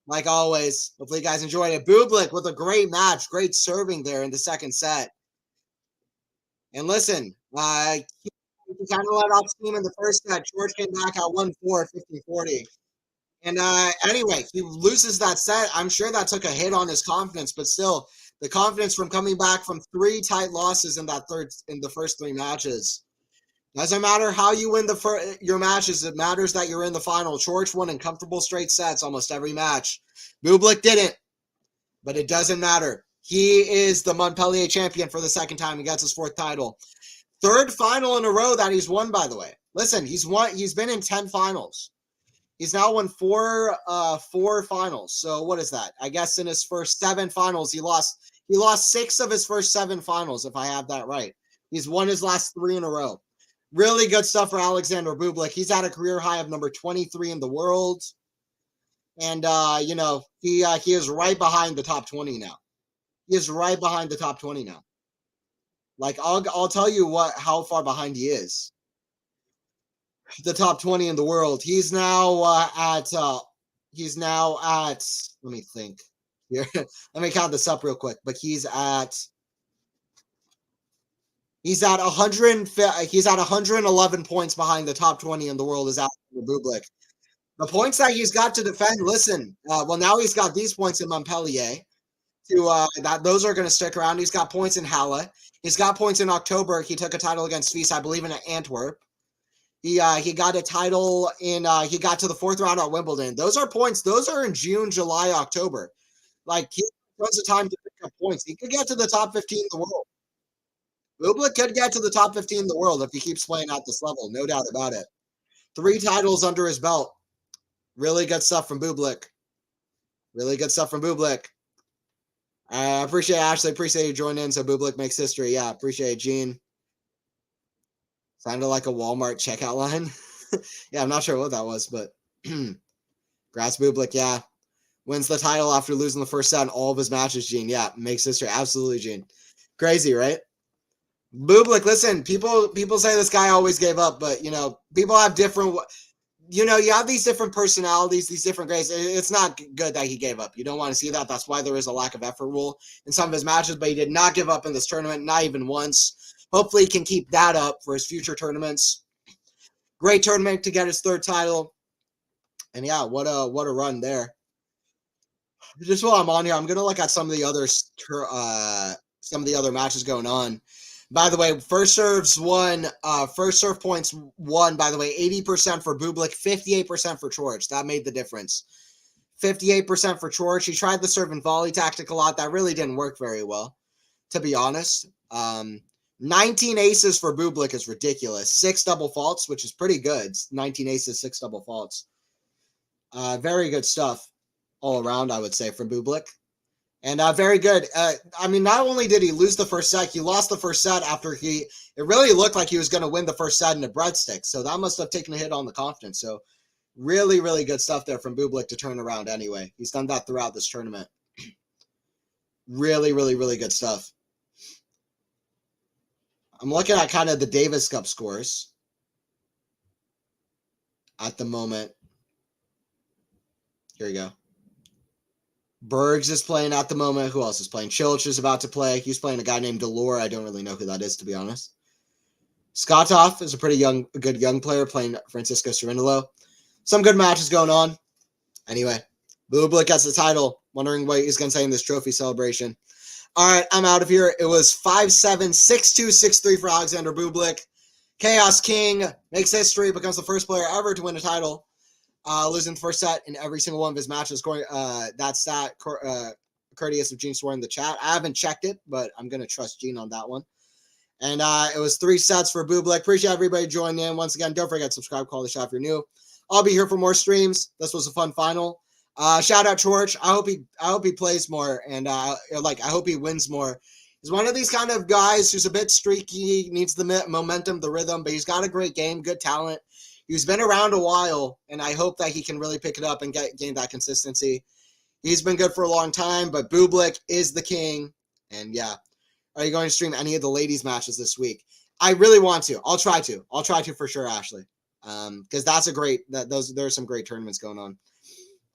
Like always, hopefully you guys enjoyed it. Bublik with a great match, great serving there in the second set. And listen, he kind of let off steam in the first set. George came back at 1-4, 50-40. And anyway, he loses that set. I'm sure that took a hit on his confidence, but still, the confidence from coming back from 3 tight losses in the first 3 matches. Doesn't matter how you win your matches. It matters that you're in the final. Coric won in comfortable straight sets almost every match. Bublik didn't, but it doesn't matter. He is the Montpellier champion for the second time. He gets his 4th title. 3rd final in a row that he's won, by the way. Listen, he's been in 10 finals. He's now won 4 finals. So what is that? I guess in his first 7 finals, he lost 6 of his first 7 finals, if I have that right. He's won his last 3 in a row. Really good stuff for Alexander Bublik. He's at a career high of number 23 in the world. And, he is right behind the top 20 now. He is right behind the top 20 now. Like, I'll tell you how far behind he is. The top 20 in the world. He's now at, let me think here. Let me count this up real quick. But he's at 111 points behind the top 20 in the world is Alexander Bublik. The points that he's got to defend, listen, now he's got these points in Montpellier. Those are going to stick around. He's got points in Halle. He's got points in October. He took a title against Fils, I believe, in Antwerp. He got a title he got to the 4th round at Wimbledon. Those are points. Those are in June, July, October. Like, he has the time to pick up points. He could get to the top 15 in the world. Bublik could get to the top 15 in the world if he keeps playing at this level. No doubt about it. 3 titles under his belt. Really good stuff from Bublik. Really good stuff from Bublik. I appreciate it, Ashley. Appreciate you joining in. So Bublik makes history. Yeah, appreciate it, Gene. Sounded like a Walmart checkout line. Yeah, I'm not sure what that was, but Graz Bublik, yeah. Wins the title after losing the first set in all of his matches, Gene. Yeah, makes history. Absolutely, Gene. Crazy, right? Bublik, listen, people say this guy always gave up, but, you know, people have different, you know, you have these different personalities, these different grades. It's not good that he gave up. You don't want to see that. That's why there is a lack of effort rule in some of his matches, but he did not give up in this tournament, not even once. Hopefully he can keep that up for his future tournaments. Great tournament to get his third title. And yeah, what a run there. Just while I'm on here, I'm gonna look at some of the other matches going on. By the way, first serve points won, by the way, 80% for Bublik, 58% for Coric. That made the difference. 58% for Coric. He tried the serve and volley tactic a lot. That really didn't work very well, to be honest. 19 aces for Bublik is ridiculous. 6 double faults, which is pretty good. 19 aces, 6 double faults. Very good stuff all around, I would say, from Bublik. And very good. I mean, not only did he lose the first set, he lost the first set after it really looked like he was going to win the first set in a breadstick. So that must have taken a hit on the confidence. So really, really good stuff there from Bublik to turn around anyway. He's done that throughout this tournament. Really, really, really good stuff. I'm looking at kind of the Davis Cup scores at the moment. Here we go. Bergs is playing at the moment. Who else is playing? Chilich is about to play. He's playing a guy named Delore. I don't really know who that is, to be honest. Skotov is a pretty good young player playing Francisco Cerundolo. Some good matches going on. Anyway, Bublik gets the title. Wondering what he's going to say in this trophy celebration. All right, I'm out of here. It was 5-7, 6-2, 6-3 for Alexander Bublik. Chaos King makes history, becomes the first player ever to win a title. Losing the first set in every single one of his matches. That stat, courteous of Gene Swore in the chat. I haven't checked it, but I'm going to trust Gene on that one. And it was 3 sets for Bublik. Appreciate everybody joining in. Once again, don't forget to subscribe, QualityShot if you're new. I'll be here for more streams. This was a fun final. Shout out Coric. I hope he plays more, and I hope he wins more. He's one of these kind of guys who's a bit streaky, needs the momentum, the rhythm, but he's got a great game, good talent. He's been around a while, and I hope that he can really pick it up and gain that consistency. He's been good for a long time, but Bublik is the king. And yeah, are you going to stream any of the ladies' matches this week? I really want to. I'll try to. I'll try to for sure, Ashley. Because there's some great tournaments going on.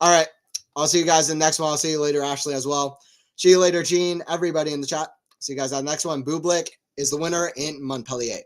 All right, I'll see you guys in the next one. I'll see you later, Ashley, as well. See you later, Gene. Everybody in the chat. See you guys on the next one. Bublik is the winner in Montpellier.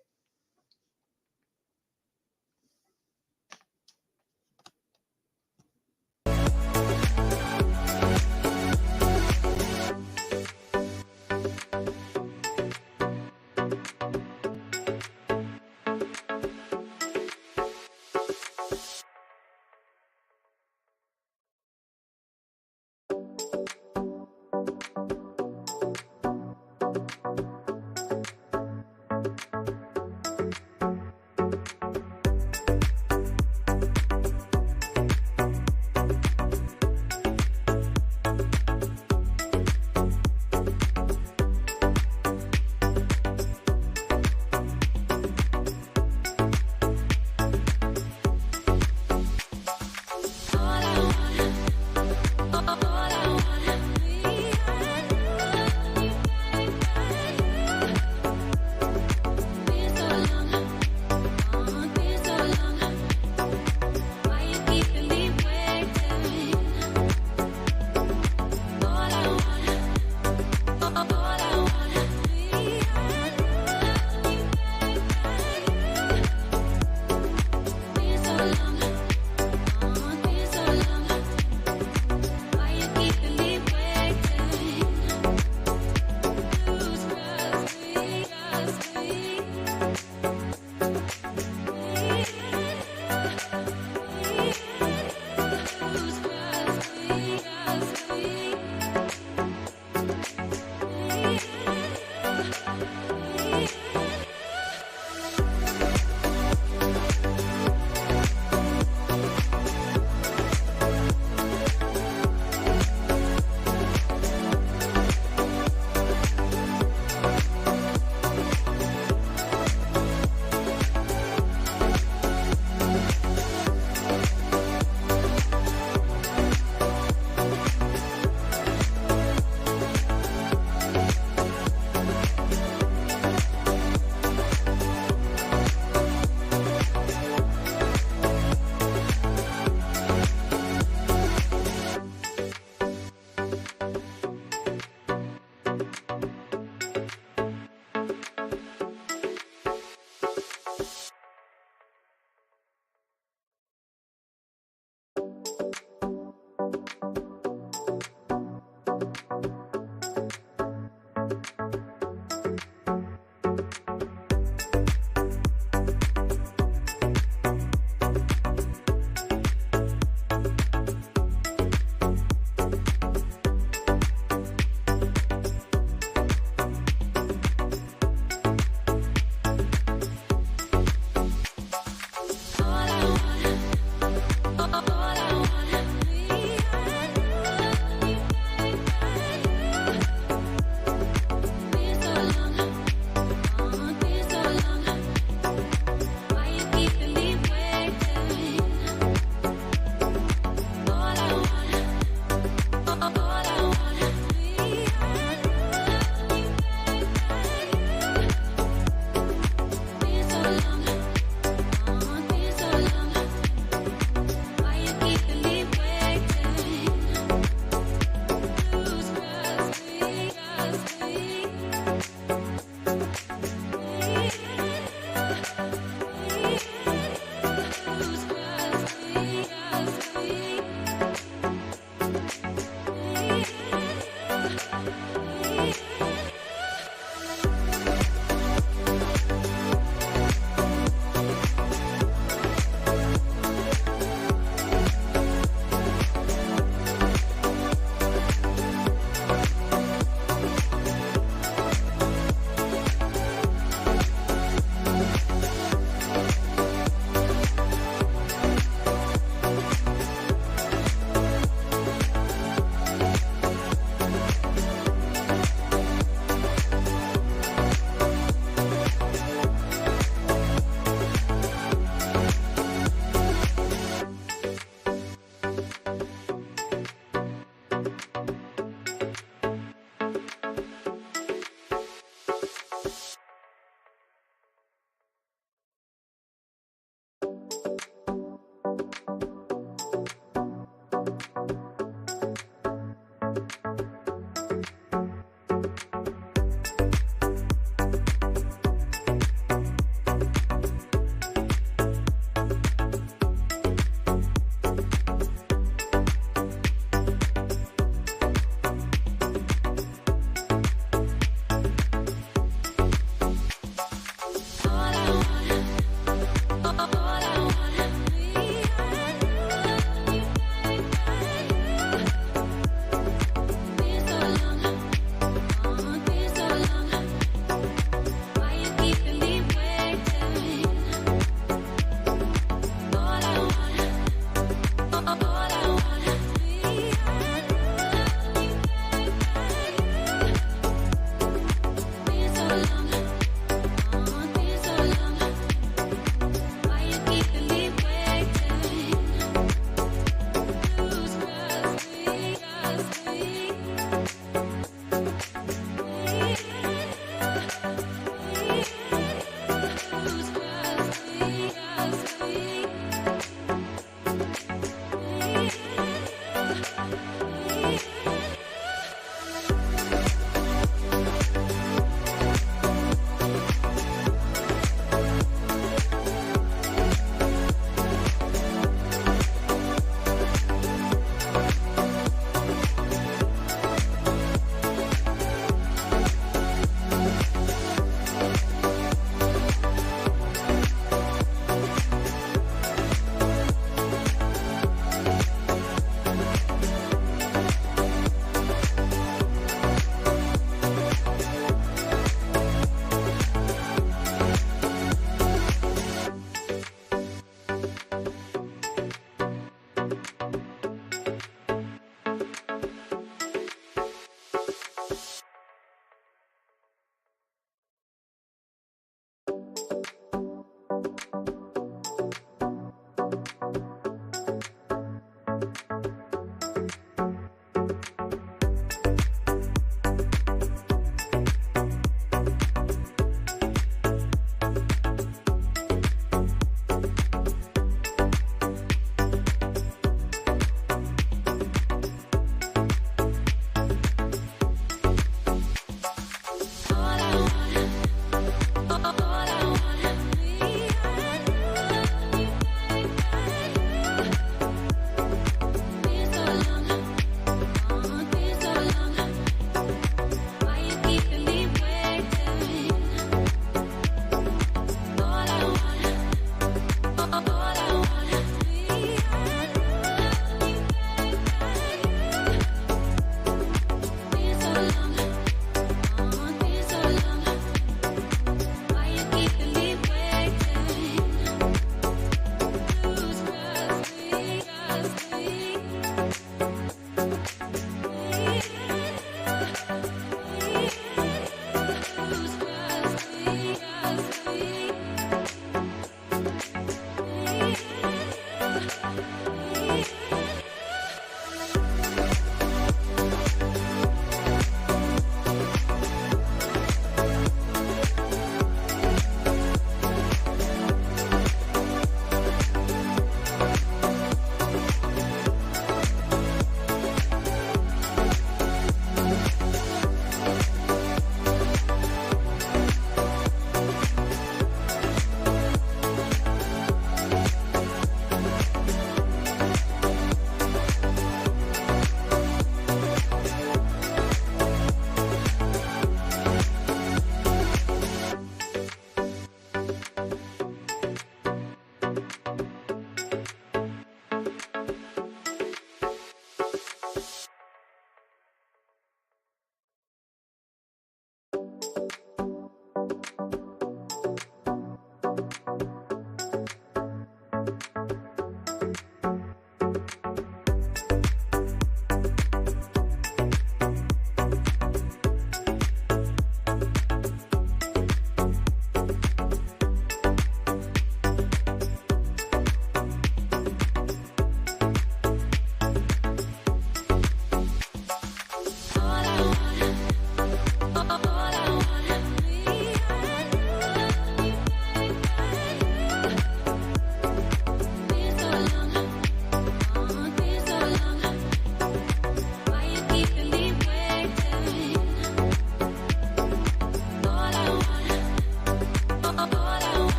Bye.